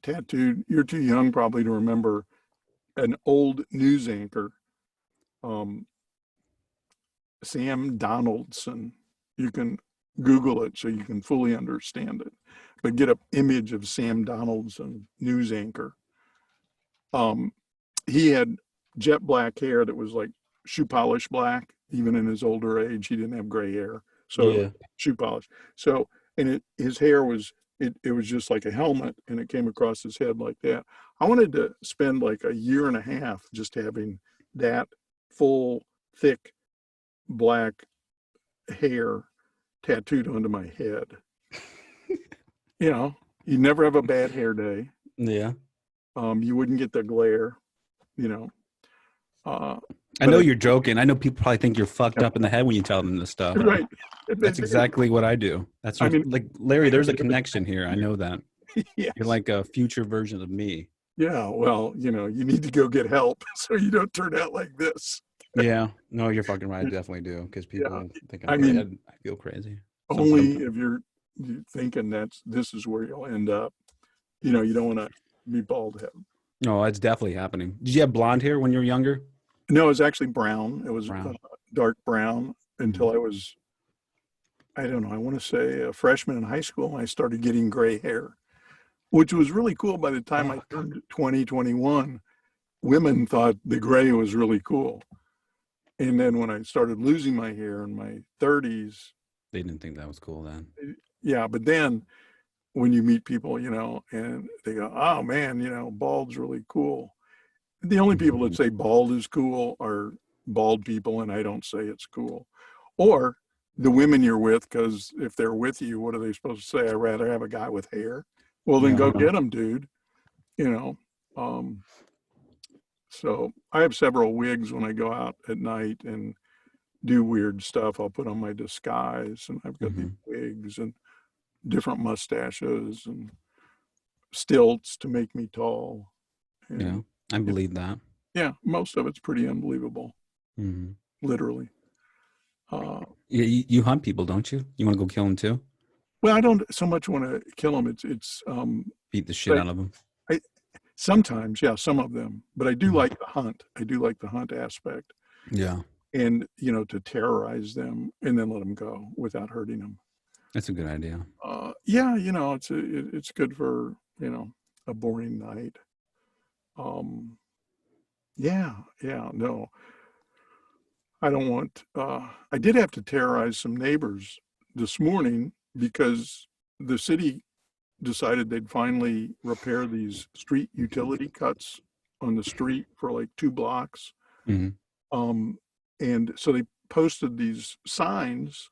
tattooed, you're too young probably to remember an old news anchor, um, Sam Donaldson. You can Google it so you can fully understand it. But get an image of Sam Donaldson, news anchor. Um, he had jet black hair that was like shoe polish black. Even in his older age, he didn't have gray hair, so it was Yeah. shoe polish. So, and his hair was it was just like a helmet, and it came across his head like that. I wanted to spend like a year and a half just having that full, thick black hair tattooed onto my head. You know, you never have a bad hair day. Yeah. You wouldn't get the glare. You know, uh, I but know I you're joking. I know people probably think you're fucked yeah, up in the head when you tell them this stuff. right. They That's do. exactly what I do. That's I what, mean, like Larry, there's a connection here. I know that. You're yes. like a future version of me. Yeah. Well, you need to go get help so you don't turn out like this. Yeah. No, you're fucking right. I definitely do. Because Yeah. people think in I their mean, head, I feel crazy. only Sometimes. if you're thinking this is where you'll end up. You don't want to be bald head. No, it's definitely happening. Did you have blonde hair when you were younger? No, it was actually brown. It was Brown. dark brown Mhm. until I was, I don't know, I want to say a freshman in high school. And I started getting gray hair, which was really cool. By the time I Fuck. turned 20, 21, women thought the gray was really cool. And then when I started losing my hair in my 30s, They didn't think that was cool then. yeah, but then when you meet people, and they go, "Oh man, bald's really cool." The only people that Mhm. say bald is cool are bald people, and I don't say it's cool. Or the women you're with, because if they're with you, what are they supposed to say? I'd rather have a guy with hair. Well, then go Uh-huh. get him, dude. You know. Um, so I have several wigs when I go out at night and do weird stuff. I'll put on my disguise, and I've got these Mhm. wigs and different mustaches and stilts to make me tall. Yeah. And I it, believe that. yeah, most of it's pretty unbelievable, Mhm. literally. Uh, You hunt people, don't you? You want to go kill them too? well, I don't so much want to kill them. It's Beat the shit but out of them. I sometimes, yeah, some of them, but I do Mhm. like the hunt. I do like the hunt aspect, Yeah. and to terrorize them and then let them go without hurting them. That's a good idea. Yeah, it's good for a boring night. Um, yeah, yeah, no, I don't want. I did have to terrorize some neighbors this morning because the city decided they'd finally repair these street utility cuts on the street for like 2 blocks. Mhm. Um, and so they posted these signs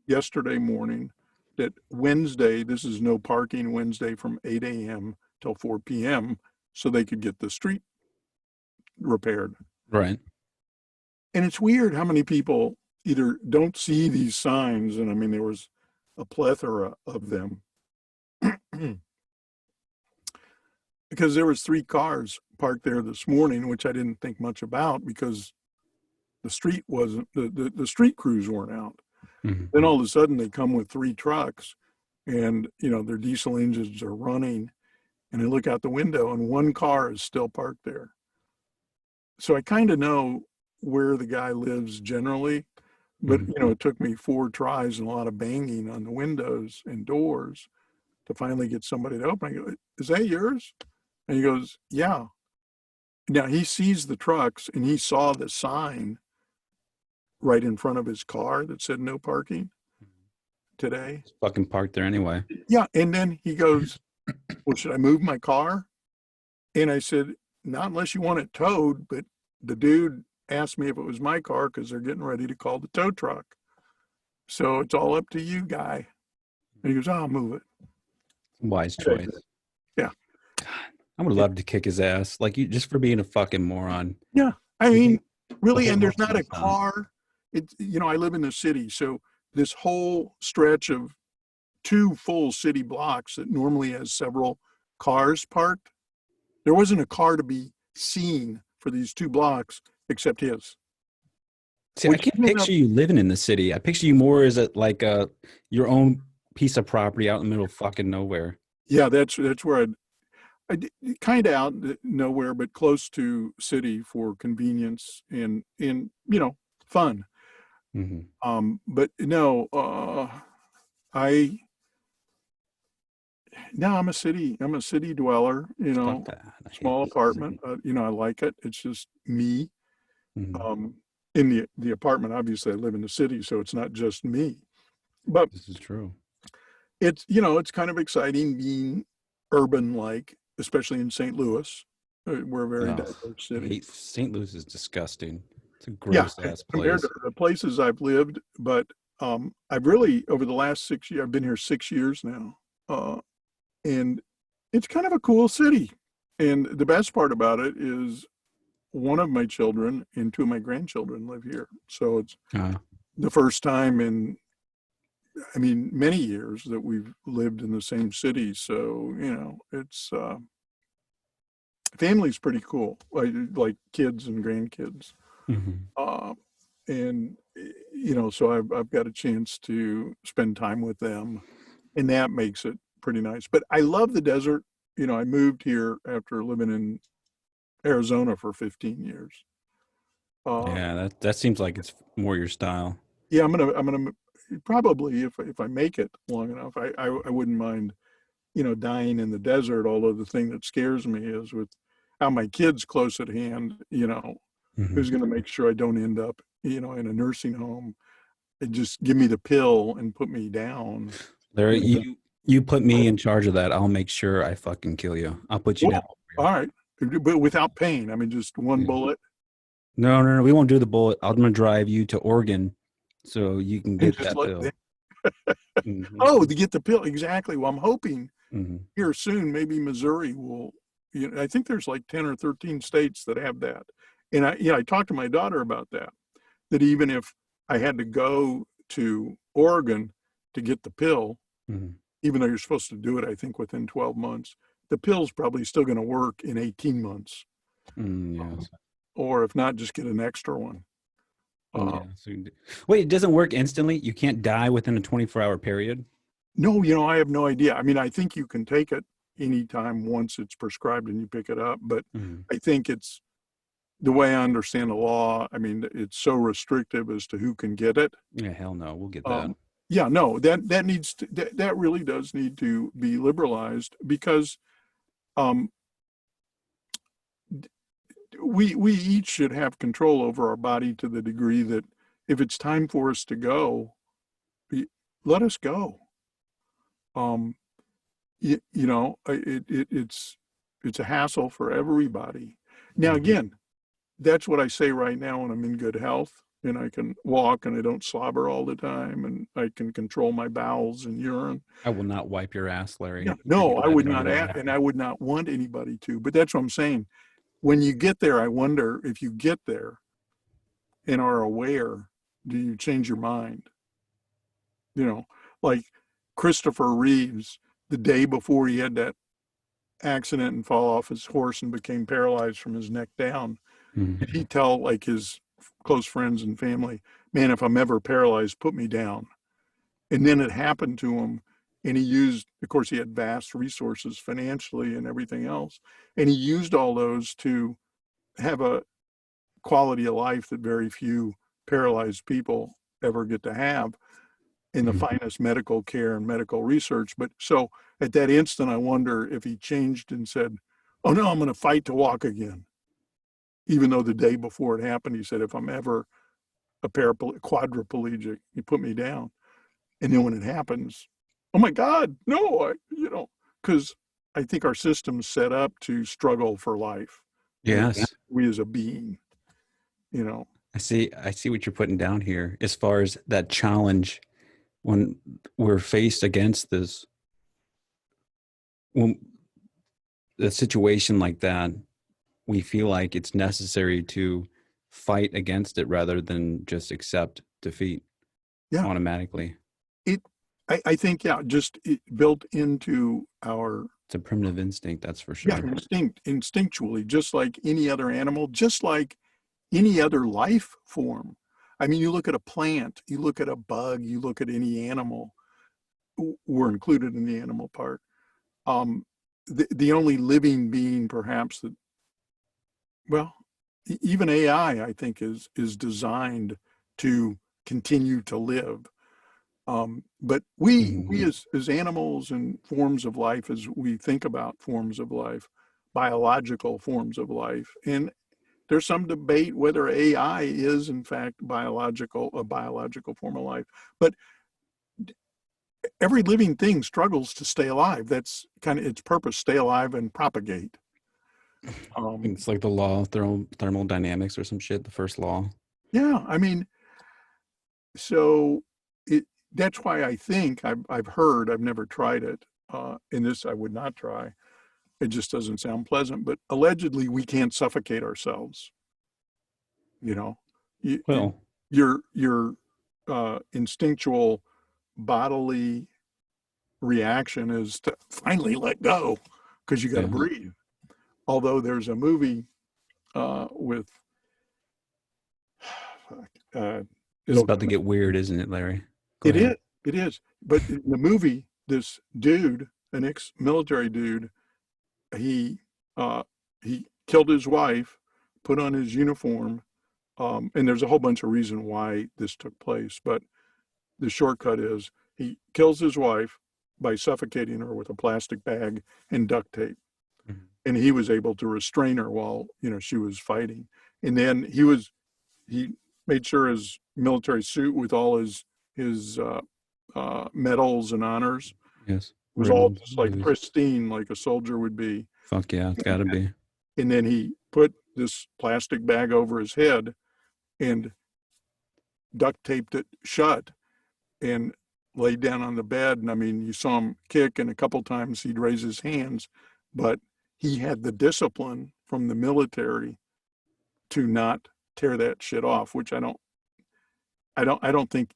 yesterday morning that Wednesday, this is no parking Wednesday from 8 a.m. till 4 p.m. so they could get the street repaired. Right. And it's weird how many people either don't see these signs, and I mean, there was a plethora of them because there was 3 cars parked there this morning, which I didn't think much about because the street wasn't the street crews weren't out. Mhm. Then all of a sudden they come with 3 trucks, and their diesel engines are running, and I look out the window and 1 car is still parked there. So I kind of know where the guy lives generally, but Mhm. it took me 4 tries and a lot of banging on the windows and doors to finally get somebody to open. I go, "Is that yours?" And he goes, "Yeah." Now he sees the trucks and he saw the sign right in front of his car that said no parking today. It's fucking parked there anyway. Yeah. And then he goes, well, should I move my car? And I said, not unless you want it towed. But the dude asked me if it was my car because they're getting ready to call the tow truck. So it's all up to you, guy. And he goes, I'll move it. Wise choice. Yeah. I would love to kick his ass, like you, just for being a fucking moron. Yeah. I mean, really, and there's whole not a town. car. It's, I live in the city. So this whole stretch of 2 full city blocks that normally has several cars parked, there wasn't a car to be seen for these 2 blocks except his. See, I can't picture you living in the city. I picture you more as like your own piece of property out in the middle of fucking nowhere. Yeah, that's where I kind of out nowhere, but close to city for convenience and fun. Mm-hmm. But no, I no, I'm a city dweller. Fuck that. I hate Small the apartment. city. I like it. It's just me. Mhm. In the apartment, obviously, I live in the city, so it's not just me. But This is true. it's kind of exciting being urban, like especially in St. Louis. We're a very Ugh, diverse I city. hate St. Louis is disgusting. It's a Yeah, gross ass compared place. to the places I've lived, but I've really over the last 6 years, I've been here 6 years now, and it's kind of a cool city. And the best part about it is one of my children and 2 of my grandchildren live here, so it's Uh, the first time in, I mean, many years that we've lived in the same city. So it's family's pretty cool, like kids and grandkids. mhm. Uh, and so I've got a chance to spend time with them, and that makes it pretty nice. But I love the desert. I moved here after living in Arizona for 15 years. Uh, Yeah, that seems like it's more your style. yeah, I'm gonna probably, if I make it long enough, I wouldn't mind dying in the desert. Although the thing that scares me is with how my kids close at hand. Mhm. Who's going to make sure I don't end up in a nursing home and just give me the pill and put me down. Larry, You know, you put me in charge of that. I'll make sure I fucking kill you. I'll put you down. well, all right, but without pain. I mean, just one Yeah. bullet No, no, no. We won't do the bullet. I'm gonna drive you to Oregon so you can and get just that let pill. them. Hmm. Oh, to get the pill, exactly. Well, I'm hoping Hmm. here soon, maybe Missouri will. I think there's like 10 or 13 states that have that. And I talked to my daughter about that. That even if I had to go to Oregon to get the pill, Hmm. even though you're supposed to do it, I think within 12 months, the pill's probably still going to work in 18 months. Yes. Or if not, just get an extra one. Yeah. Uh, Wait, it doesn't work instantly? You can't die within a 24-hour period? no, I have no idea. I mean, I think you can take it anytime once it's prescribed and you pick it up, but Hmm. I think it's the way I understand the law. I mean, it's so restrictive as to who can get it. Yeah, hell no. We'll get that. Um, yeah, no, that needs to, that really does need to be liberalized because um, we each should have control over our body to the degree that if it's time for us to go, let us go. Um, it's a hassle for everybody. Now, Mhm. again, that's what I say right now when I'm in good health and I can walk and I don't slobber all the time and I can control my bowels and urine. I will not wipe your ass, Yeah, Larry. You're no, I glad would that I'm not, doing and I would not want anybody to. But that's what I'm saying. When you get there, I wonder if you get there and are aware, do you change your mind? Like Christopher Reeves, the day before he had that accident and fall off his horse and became paralyzed from his neck down, that. did he tell like his close friends and family, man, if I'm ever paralyzed, put me down? And then it happened to him. And he used, of course, he had vast resources financially and everything else. And he used all those to have a quality of life that very few paralyzed people ever get to have in the Mhm. finest medical care and medical research. But so at that instant, I wonder if he changed and said, oh no, I'm going to fight to walk again. even though the day before it happened, he said, if I'm ever a quadriplegic, you put me down. And then when it happens, oh my God, no, because I think our system's set up to struggle for life. Yes. We as a being, you know. I see what you're putting down here as far as that challenge when we're faced against this, when a situation like that, we feel like it's necessary to fight against it rather than just accept defeat Yeah, automatically. it. I think just built into our It's a primitive instinct, that's for yeah sure. instinctually, just like any other animal, just like any other life form. I mean, you look at a plant, you look at a bug, you look at any animal. We're included in the animal part. The only living being, perhaps that well, even AI, I think, is designed to continue to live. But we Mhm. as animals and forms of life, as we think about forms of life, biological forms of life, and there's some debate whether AI is in fact a biological form of life. But every living thing struggles to stay alive. That's kind of its purpose: stay alive and propagate. Um, It's like the law of thermodynamics or some shit, the first law. yeah, I mean, so it that's why I think I've heard, I've never tried it, and this I would not try. It just doesn't sound pleasant. But allegedly, we can't suffocate ourselves. You know, you, Well, your instinctual bodily reaction is to finally let go because you got to yeah. breathe. Although there's a movie with uh, This is it'll about to get weird, isn't it, Larry? Go it ahead. is it is. But in the movie, this dude, an ex-military dude, he uh, he killed his wife, put on his uniform, and there's a whole bunch of reason why this took place. But the shortcut is he kills his wife by suffocating her with a plastic bag and duct tape. Mhm. And he was able to restrain her while she was fighting. And then he made sure his military suit with all his medals and honors Yes. was all Ribbons. just like pristine, like a soldier would be. Fuck yeah, it's got to be. And then he put this plastic bag over his head and duct taped it shut and laid down on the bed. And I mean, you saw him kick, and a couple times he'd raise his hands, but he had the discipline from the military to not tear that shit off, which I don't think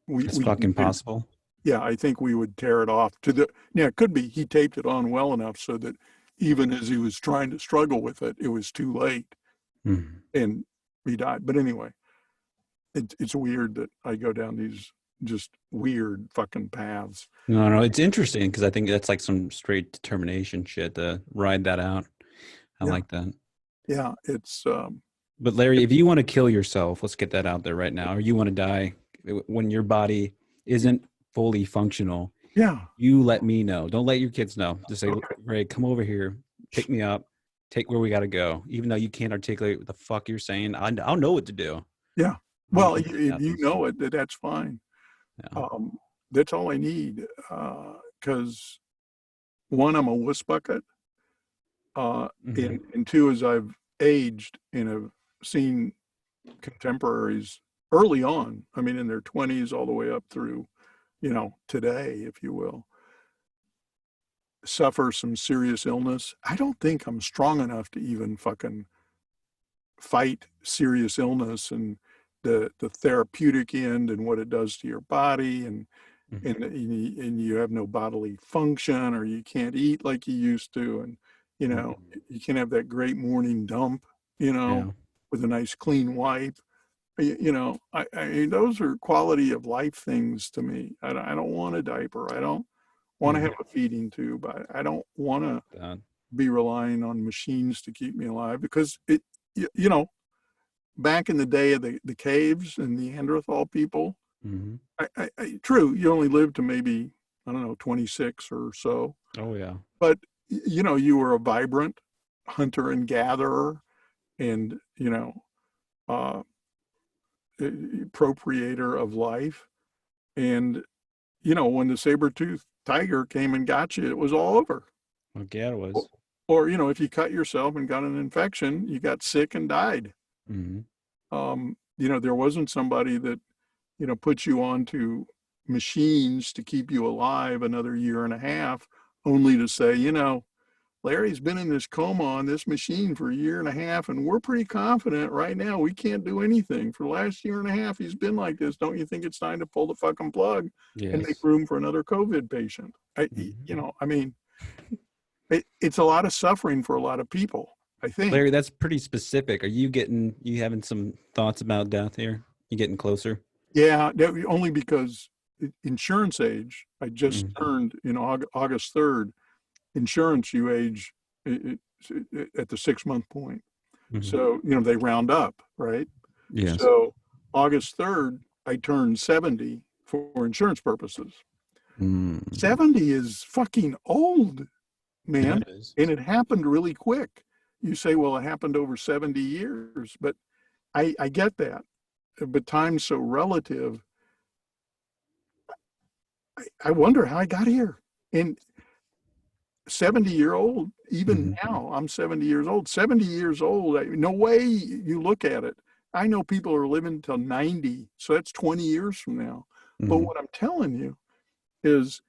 It's we fucking possible. yeah, I think we would tear it off to the, yeah, it could be he taped it on well enough so that even as he was trying to struggle with it, it was too late Mhm. and he died. But anyway, it's weird that I go down these just weird fucking paths. No, no, it's interesting because I think that's like some straight determination shit to ride that out. I Yeah, like that. yeah, it's But Larry, if you want to kill yourself, let's get that out there right now, or you want to die when your body isn't fully functional, yeah, you let me know. Don't let your kids know. Just say, okay, Ray, come over here, pick me up, take where we got to go. Even though you can't articulate what the fuck you're saying, I'll know what to do. yeah. I'm Well, gonna get if out you this. know it, that's fine. Yeah. Um, that's all I need. Because one, I'm a wuss bucket, Hmm. and two, as I've aged and have seen contemporaries early on, I mean, in their 20s all the way up through, today, if you will, suffer some serious illness. I don't think I'm strong enough to even fucking fight serious illness and the therapeutic end and what it does to your body and you have no bodily function or you can't eat like you used to and you know Hmm. you can have that great morning dump you know Yeah. with a nice clean wipe. I mean, those are quality of life things to me. I don't want a diaper. I don't want to Yeah. have a feeding tube. I don't want to That. be relying on machines to keep me alive because you know back in the day of the caves and Neanderthal people, Hmm. true, you only lived to maybe, I don't know, 26 or so, Oh yeah. but you were a vibrant hunter and gatherer. and, uh, procreator of life. And, when the saber-toothed tiger came and got you, it was all over. Like, yeah, it Or, was. if you cut yourself and got an infection, you got sick and died. Hmm. There wasn't somebody that, put you onto machines to keep you alive another year and a half, only to say, Larry's been in this coma on this machine for a year and a half, and we're pretty confident right now we can't do anything. For the last year and a half, he's been like this. Don't you think it's time to pull the fucking plug and make Yes. room for another COVID patient? Mhm. I mean, it's a lot of suffering for a lot of people, I think. Larry, that's pretty specific. Are you having some thoughts about death here? You getting closer? Yeah, only because insurance age, I just Mm-hmm. turned, August 3rd, insurance you age at the 6 month point. Mm-hmm. So, they round up, right? Yes. So August 3rd, I turned 70 for insurance purposes. Mm. 70 is fucking old, Yeah, man. it is. And it happened really quick. You say, well, it happened over 70 years, but I get that. But time's so relative. I wonder how I got here. And 70-year-old, even Mm-hmm. now, I'm 70 years old. 70 years old, no way you look at it. I know people are living till 90, so that's 20 years from now. But Mm-hmm. what I'm telling you is,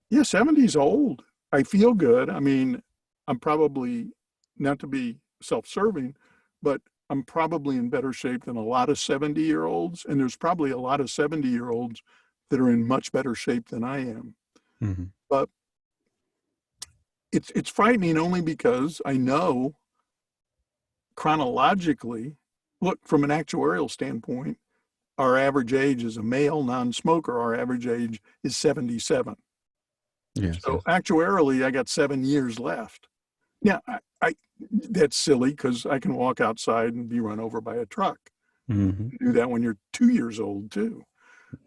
yeah, 70 is old. I feel good. I mean, I'm probably, not to be self-serving, but I'm probably in better shape than a lot of 70-year-olds. And there's probably a lot of 70-year-olds that are in much better shape than I am. Mm-hmm. But it's frightening only because I know chronologically, look, from an actuarial standpoint, our average age as a male non-smoker, our average age is 77. Yes. So Yes. actuarially, I got 7 years left. Now, I that's silly because I can walk outside and be run over by a truck. Mm-hmm. You do that when you're 2 years old too.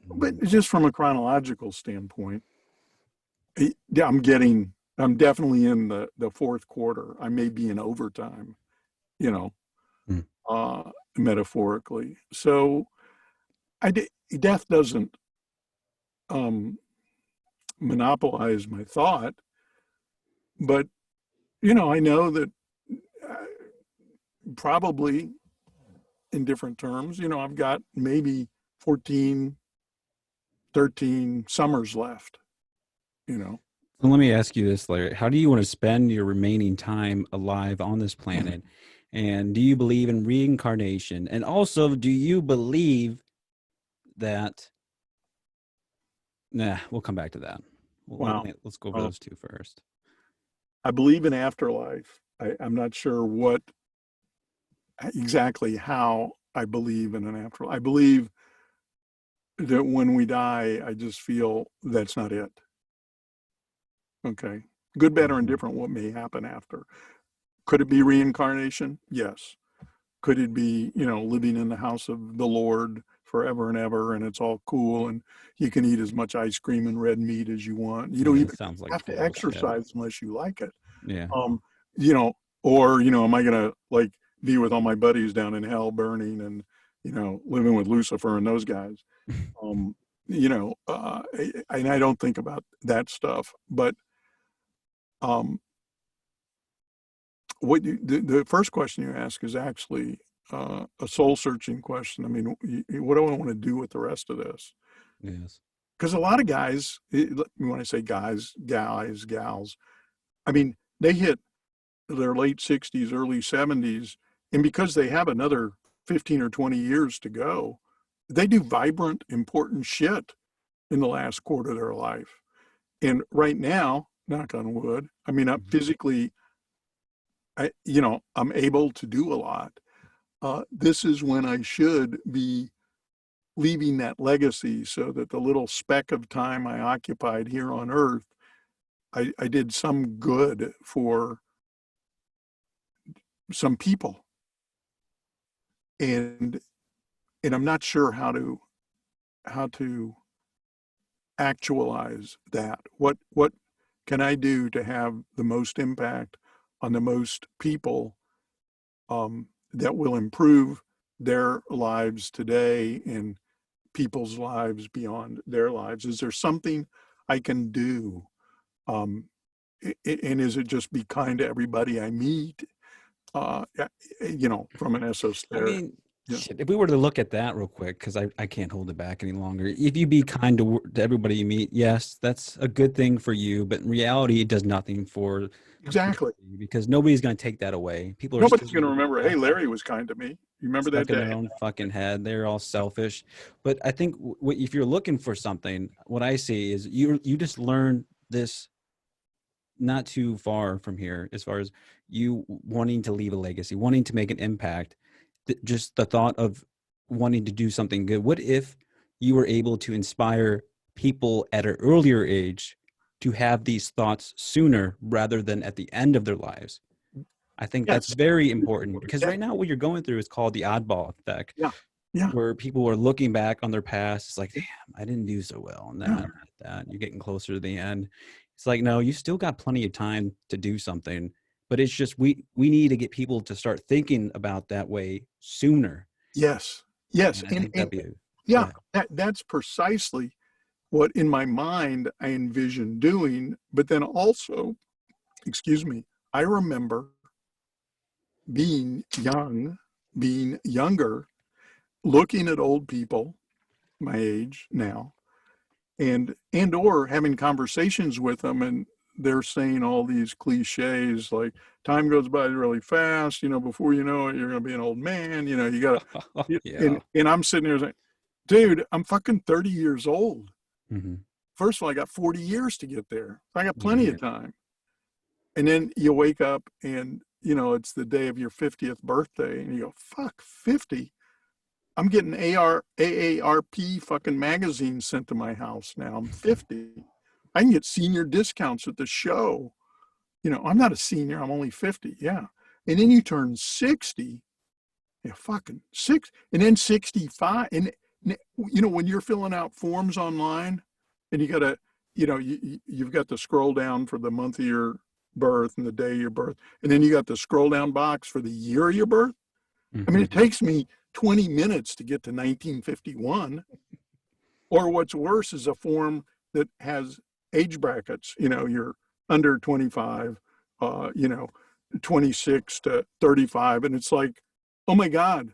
But just from a chronological standpoint, yeah, I'm definitely in the fourth quarter. I may be in overtime, you know, Mm-hmm. metaphorically. So death doesn't um, monopolize my thought, but I know that uh, probably in different terms, I've got maybe 14, 13 summers left, you know. So let me ask you this, Larry. How do you want to spend your remaining time alive on this planet? And do you believe in reincarnation? And also, do you believe that? Nah, we'll come back to that. Wow. Let's go over Well, those two first. I believe in afterlife. I'm not sure what exactly how I believe in an afterlife. I believe that when we die, I just feel that's not it. Okay. Good, bad, or Mhm. indifferent, what may happen after. Could it be reincarnation? Yes. Could it be, living in the house of the Lord forever and ever, and it's all cool, and you can eat as much ice cream and red meat as you want. You don't Yeah, it even sounds like have to bullshit. exercise unless you like it. Yeah. Um, you know, or, am I gonna like be with all my buddies down in hell burning and, living with Lucifer and those guys? Um, and I don't think about that stuff, but um the first question you ask is actually a soul searching question. I mean, what do I want to do with the rest of this? Yes. Because a lot of guys, when I say guys, gals, I mean, they hit their late 60s, early 70s, and because they have another 15 or 20 years to go, they do vibrant, important shit in the last quarter of their life. And right now, knock on wood, I mean, I'm Mhm. physically, I'm able to do a lot. This is when I should be leaving that legacy so that the little speck of time I occupied here on earth, I did some good for some people. And I'm not sure how to actualize that. What can I do to have the most impact on the most people that will improve their lives today and people's lives beyond their lives? Is there something I can do? And is it just be kind to everybody I meet? From an I esoteric. mean, Yeah, shit, if we were to look at that real quick, because I can't hold it back any longer. If you be kind to everybody you meet, yes, that's a good thing for you. But in reality, it does nothing for the exactly. community because nobody's going to take that away. People are still Nobody's going to remember, hey, stuck, Larry was kind to me. You remember that stuck in day? their own fucking head. They're all selfish. But I think if you're looking for something, what I see is you just learn this not too far from here as far as you wanting to leave a legacy, wanting to make an impact, just the thought of wanting to do something good. What if you were able to inspire people at an earlier age to have these thoughts sooner rather than at the end of their lives? I think that's Yes. very important because Yeah. right now what you're going through is called the oddball effect, Yeah. Yeah. where people are looking back on their past. It's like, damn, I didn't do so well on Yeah. that. You're getting closer to the end. It's like, no, you still got plenty of time to do something, but it's just we need to get people to start thinking about that way sooner. Yes. Yes. And I And, think and that'd be go yeah, ahead. that's precisely what in my mind I envision doing. But then also, excuse me, I remember being young, being younger, looking at old people my age now, and or having conversations with them, and they're saying all these cliches like time goes by really fast, before you know it, you're going to be an old man, you got to, Yeah. and I'm sitting there saying, dude, I'm fucking 30 years old. Hmm. First of all, I got 40 years to get there. I got plenty Right. of time. And then you wake up and, it's the day of your 50th birthday and you go, fuck, 50. I'm getting AARP fucking magazines sent to my house now. I'm 50. I can get senior discounts at the show. I'm not a senior. I'm only 50. Yeah. And then you turn 60. Yeah, fucking six. And then 65. And, when you're filling out forms online and you got to, you've got to scroll down for the month of your birth and the day of your birth. And then you got the scroll down box for the year of your birth. I mean, Hmm. it takes me 20 minutes to get to 1951. Or what's worse is a form that has age brackets. You're under 25, 26 to 35. And it's like, oh my God,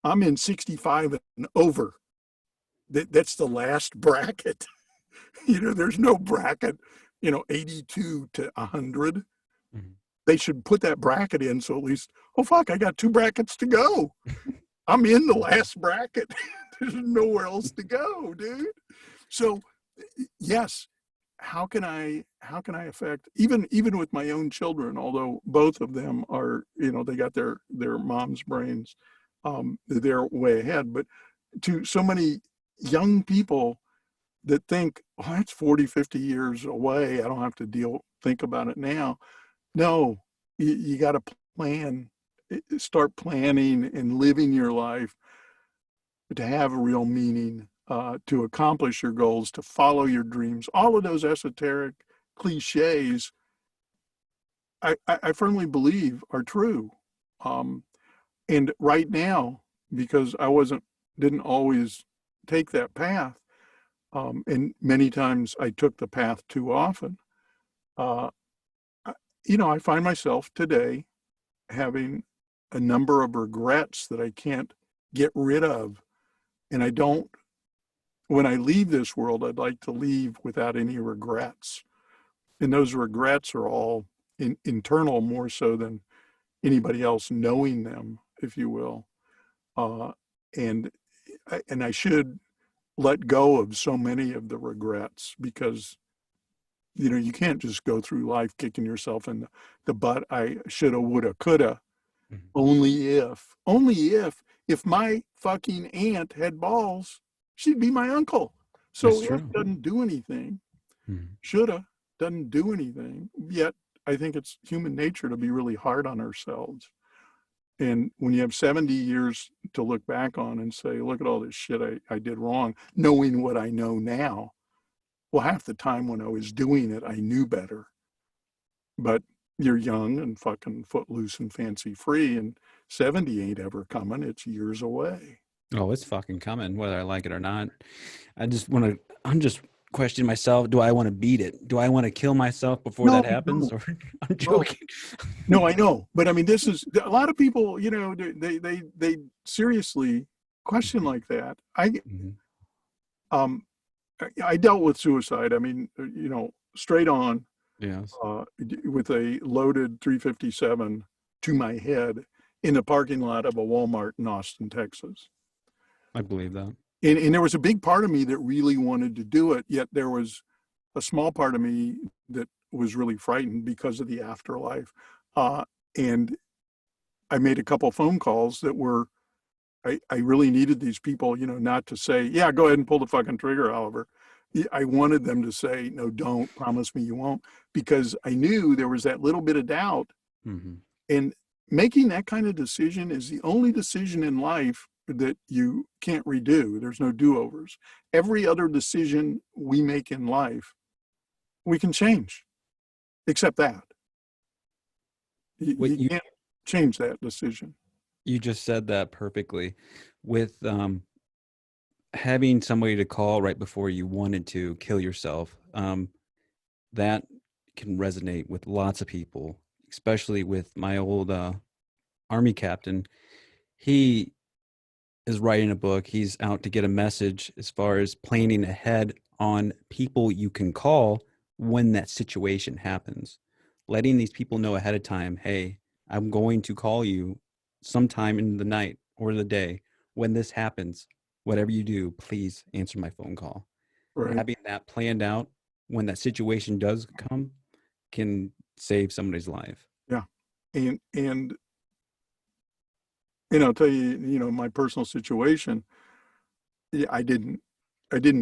I'm in 65 and over. That's the last bracket. There's no bracket, 82 to 100. Hmm. They should put that bracket in. So at least, oh, fuck, I got 2 brackets to go. I'm in the last bracket. There's nowhere else to go, dude. So yes, how can I affect even with my own children, although both of them are, they got their mom's brains, they're way ahead, but to so many young people that think, oh, that's 40, 50 years away, I don't have to think about it now. No, you got to plan, start planning and living your life to have a real meaning, to accomplish your goals, to follow your dreams. All of those esoteric cliches, I firmly believe are true. Um, and right now, because didn't always take that path, and many times I took the path too often. Uh, I find myself today having a number of regrets that I can't get rid of, and I don't when I leave this world, I'd like to leave without any regrets. And those regrets are all internal more so than anybody else knowing them, if you will. Uh, and and I should let go of so many of the regrets because you can't just go through life kicking yourself in the butt. I shoulda, woulda, coulda. Hmm. Only if my fucking aunt had balls, she'd be my uncle. That's So if true. doesn't do anything, Hmm. shoulda doesn't do anything. Yet I think it's human nature to be really hard on ourselves. And when you have 70 years to look back on and say, look at all this shit I did wrong, knowing what I know now, well, half the time when I was doing it, I knew better. But you're young and fucking footloose and fancy free, and 70 ain't ever coming. It's years away. Oh, it's fucking coming, whether I like it or not. I'm just questioning myself. Do I want to beat it? Do I want to kill myself before No, that happens? no, Or I'm no, joking. no, I know. But I mean, this is a lot of people, you know, they seriously question like that. Mhm. I dealt with suicide. I mean, you know, straight on, Yes, with a loaded 357 to my head in the parking lot of a Walmart in Austin, Texas. I believe that. And there was a big part of me that really wanted to do it, yet there was a small part of me that was really frightened because of the afterlife. And I made a couple phone calls that were, I really needed these people, you know, not to say, yeah, go ahead and pull the fucking trigger, Oliver. I wanted them to say, no, don't, promise me you won't, because I knew there was that little bit of doubt. Hmm. And making that kind of decision is the only decision in life that you can't redo. There's no do-overs. Every other decision we make in life, we can change, except that. What You can't change that decision. you just said that perfectly. With having somebody to call right before you wanted to kill yourself, that can resonate with lots of people, especially with my old army captain. He is writing a book. He's out to get a message as far as planning ahead on people you can call when that situation happens. Letting these people know ahead of time, hey, I'm going to call you sometime in the night or the day. When this happens, whatever you do, please answer my phone call. Right. Having that planned out when that situation does come can save somebody's life. Yeah. And I'll tell you, you know, my personal situation, yeah, I didn't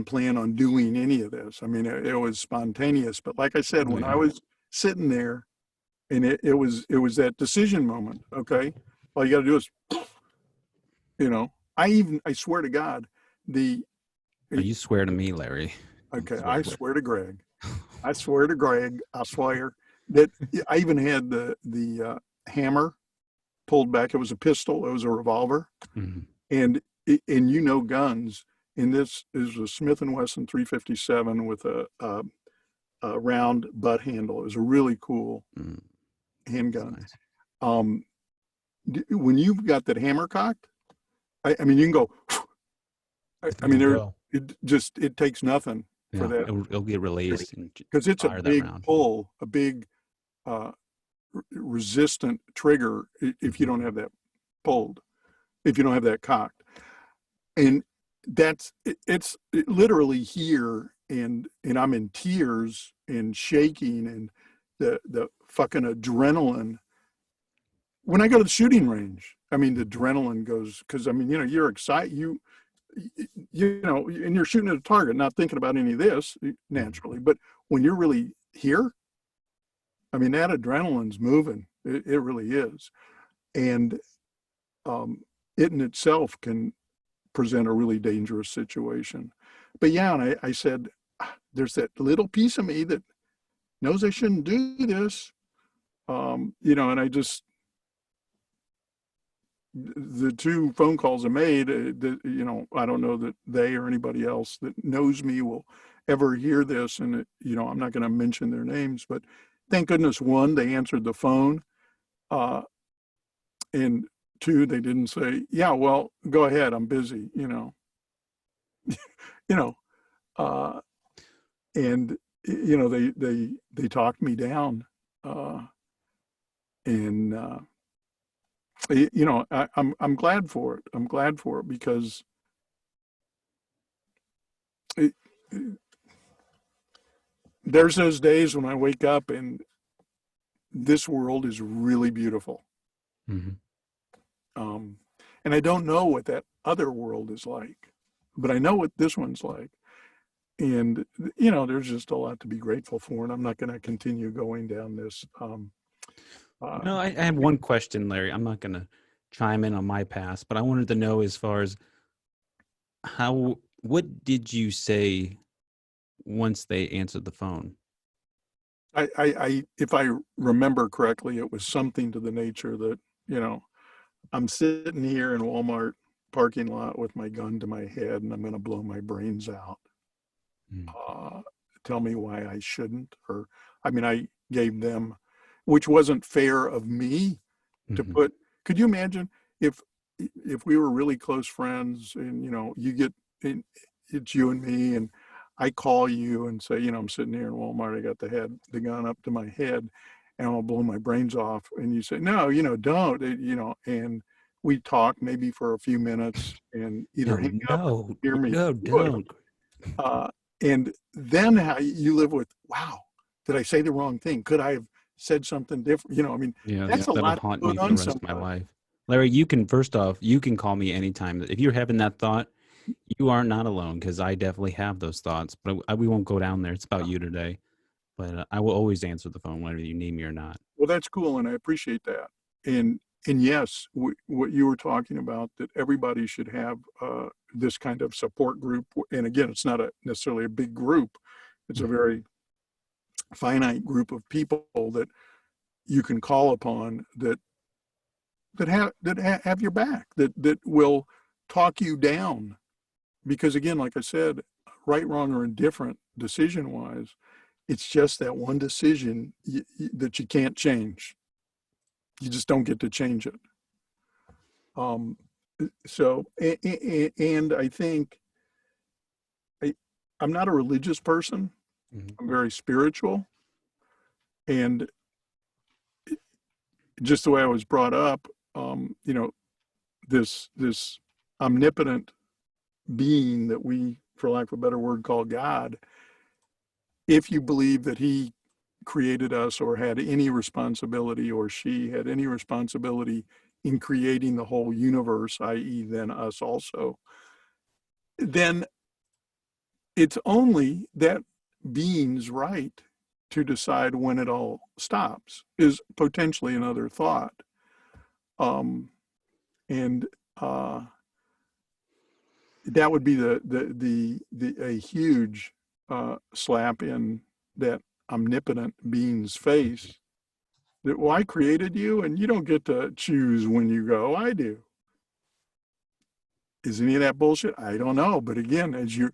plan on doing any of this. I mean, it was spontaneous. But like I said, Oh, when I yeah. was sitting there and it was that decision moment, okay, all you got to do is, you know, I swear to God, the, Oh, you swear to me, Larry. Don't okay, swear I to swear to Greg, I swear to Greg, I swear that I even had the hammer pulled back. It was a pistol. It was a revolver. Mhm. And you know guns. And this is a Smith and Wesson 357 with a round butt handle. It was a really cool Mm, that's handgun. nice. Um, when you've got that hammer cocked, I mean, you can go. I You mean, can there go. it takes nothing for Yeah, that, it'll get released and because it's a fire that big round. pull, a big uh, resistant trigger if you Mhm. don't have that pulled, if you don't have that cocked. And it's literally here, and I'm in tears and shaking, and the fucking adrenaline when I go to the shooting range. I mean, the adrenaline goes, because I mean, you know, you're excited, you know, and you're shooting at a target, not thinking about any of this Mhm. naturally. But when you're really here, I mean, that adrenaline's moving. It really is. And um, it in itself can present a really dangerous situation. But yeah, and I said, there's that little piece of me that knows I shouldn't do this. You know, and I just, the two phone calls I made, that, you know, I don't know that they or anybody else that knows me will ever hear this. And, you know, I'm not going to mention their names, but thank goodness, one, they answered the phone. Uh, and two, they didn't say, yeah, well, go ahead, I'm busy, you know, uh, and you know they talked me down, uh, and you know I'm glad for it. I'm glad for it because it, there's those days when I wake up and this world is really beautiful, Mhm. um, and I don't know what that other world is like, but I know what this one's like. And you know, there's just a lot to be grateful for, and I'm not going to continue going down this. Uh, No, I have one question, Larry. I'm not going to chime in on my past, but I wanted to know as far as what did you say once they answered the phone? if I remember correctly, it was something to the nature that, you know, I'm sitting here in Walmart parking lot with my gun to my head and I'm going to blow my brains out. Mm, Uh, Tell me why I shouldn't. Or, I mean, I gave them, which wasn't fair of me to mhm. put. Could you imagine if we were really close friends and, you know, you get, it's you and me, and I call you and say, you know, I'm sitting here in Walmart, I got the gun up to my head and I'll blow my brains off. And you say, no, you know, don't, you know, and we talk maybe for a few minutes and either No, hang up or no, hear me no, do it. don't. Uh, and then how you live with, wow, did I say the wrong thing? Could I have said something different? You know, I mean, Yeah, that's a that'll lot to haunt me put for the on rest of my somebody. life. Larry, you can first off, you can call me anytime. If you're having that thought, you are not alone because I definitely have those thoughts. But we won't go down there. It's about you today. But I will always answer the phone whether you need me or not. Well, that's cool, and I appreciate that. And yes, what you were talking about, that everybody should have this kind of support group. And again, it's not necessarily a big group; it's a Mhm. very finite group of people that you can call upon that have your back, that will talk you down. Because again, like I said, right, wrong, or indifferent, decision wise, it's just that one decision that you can't change. You just don't get to change it. Um, so, and I think I, I'm not a religious person. Mhm. I'm very spiritual, and just the way I was brought up, you know, this omnipotent being that we, for lack of a better word, call God. If you believe that He created us or had any responsibility, or she had any responsibility in creating the whole universe, i.e., then us also, then it's only that being's right to decide when it all stops, is potentially another thought. Um, and that would be a huge slap in that omnipotent being's face. That, well, I created you and you don't get to choose when you go. I do. Is any of that bullshit? I don't know. But again, as you're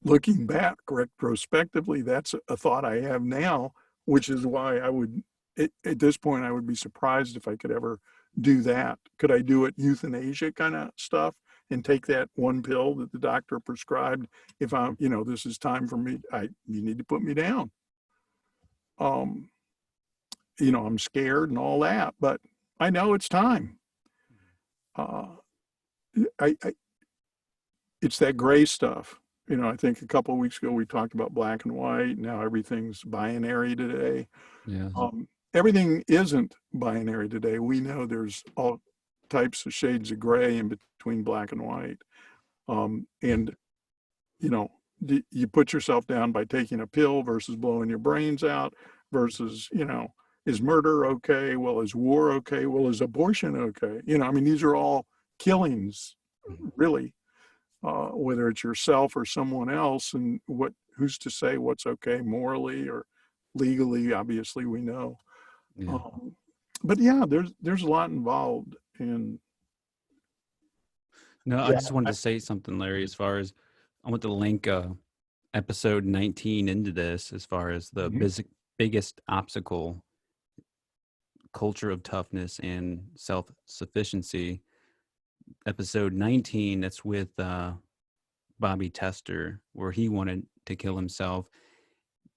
looking back retrospectively, that's a thought I have now, which is why I would, at this point, I would be surprised if I could ever do that. Could I do it euthanasia kind of stuff and take that one pill that the doctor prescribed? If I'm, you know, this is time for me, you need to put me down. Um, you know, I'm scared and all that, but I know it's time. Uh, I it's that gray stuff. You know, I think a couple of weeks ago we talked about black and white. Now everything's binary today. Yeah. Everything isn't binary today. We know there's all types of shades of gray in between black and white. And you know, you put yourself down by taking a pill versus blowing your brains out versus, you know, is murder okay? Well, is war okay? Well, is abortion okay? You know, I mean, these are all killings, Mhm. really, whether it's yourself or someone else. And who's to say what's okay morally or legally? Obviously, we know. Yeah. Um, but yeah, there's a lot involved. And No, I yeah, just wanted to say something, Larry, as far as I want to link episode 19 into this, as far as the mhm. biggest obstacle, culture of toughness and self sufficiency. Episode 19, that's with Bobby Tester, where he wanted to kill himself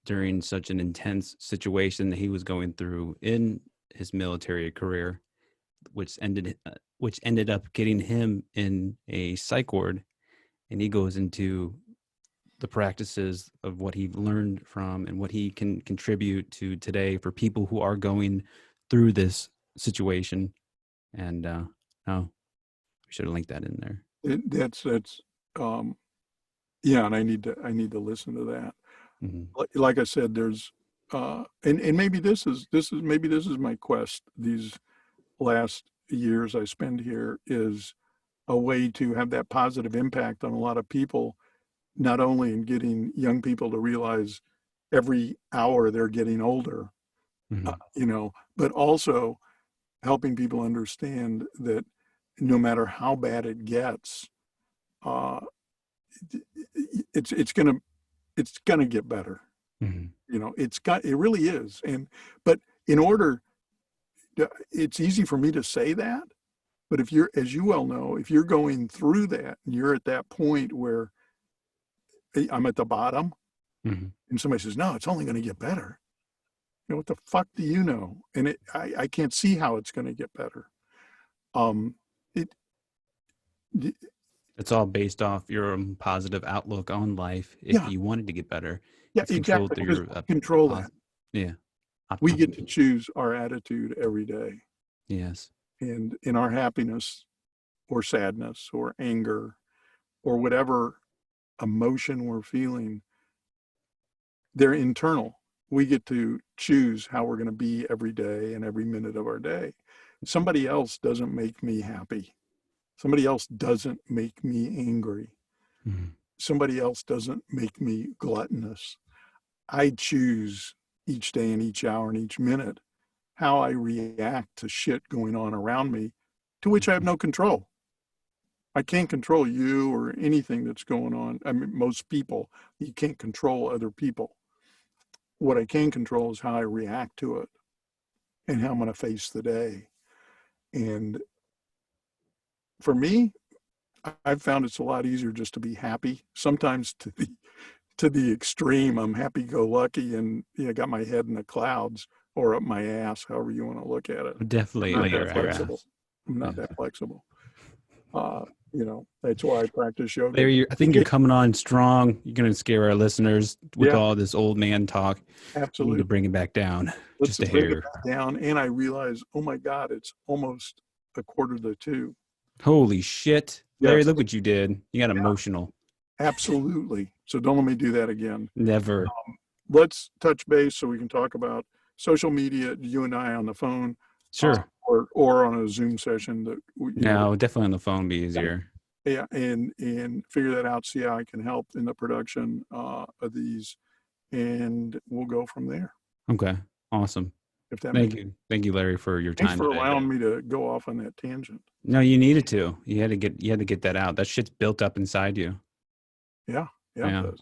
during such an intense situation that he was going through in his military career, which ended up getting him in a psych ward. And he goes into the practices of what he learned from and what he can contribute to today for people who are going through this situation. And oh, we should have linked that in there. That's um, yeah, and I need to listen to that. Hmm. Like I said, there's and maybe this is my quest these last years I spend here, is a way to have that positive impact on a lot of people, not only in getting young people to realize every hour they're getting older, Mhm. but also helping people understand that no matter how bad it gets, uh, it's gonna get better. Mhm. It really is. But in order, it's easy for me to say that, but if you're, as you well know, if you're going through that and you're at that point where I'm at the bottom Mhm. and somebody says, no, it's only going to get better. What the fuck do you know? And I can't see how it's going to get better. Um, it, It's all based off your positive outlook on life. If yeah, you wanted to get better, yeah, it's controlled exactly. through Because your we control that. positive. Yeah. We get to choose our attitude every day, Yes. and in our happiness or sadness or anger or whatever emotion we're feeling, they're internal. We get to choose how we're going to be every day and every minute of our day. Somebody else doesn't make me happy. Somebody else doesn't make me angry. Mhm. Somebody else doesn't make me gluttonous. I choose each day and each hour and each minute how I react to shit going on around me, to which I have Mhm. no control. I can't control you or anything that's going on. I mean, most people, you can't control other people. What I can control is how I react to it and how I'm going to face the day. And for me, I've found it's a lot easier just to be happy. Sometimes to the extreme, I'm happy-go-lucky and got my head in the clouds or up my ass, however you want to look at it. I'm Definitely not on that your flexible. ass. I'm not Yeah. that flexible. That's why I practice yoga. Larry, I think you're coming on strong. You're going to scare our listeners with Yeah, all this old man talk. You need to absolutely. bring it back down Let's just a bring it hair. back down. And I realize, oh my God, it's almost a quarter to two. Holy shit. Larry, Yes, look what you did. You got emotional. absolutely. So don't let me do that again. Never. Let's touch base so we can talk about social media, you and I on the phone, Sure. or on a Zoom session that No, definitely on the phone be easier. yeah, and figure that out. See how I can help in the production of these, and we'll go from there. Okay. Awesome. If that Thank makes. you. Thank you, Larry, for your Thanks time for today. allowing me to go off on that tangent. No, you needed to. You had to get that out. That shit's built up inside you. Yeah, yeah, it Yeah. does.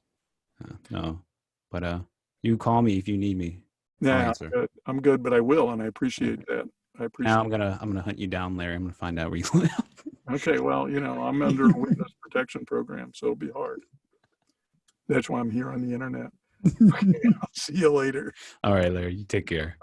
No. But you call me if you need me. I'll Yeah, answer. I'm good, but I will, and I Yeah. appreciate that. I Now appreciate. I'm gonna hunt you down, Larry. I'm gonna find out where you live. Okay, well, I'm under a witness protection program, so it'll be hard. That's why I'm here on the internet. Okay, I'll see you later. All right, Larry. You take care.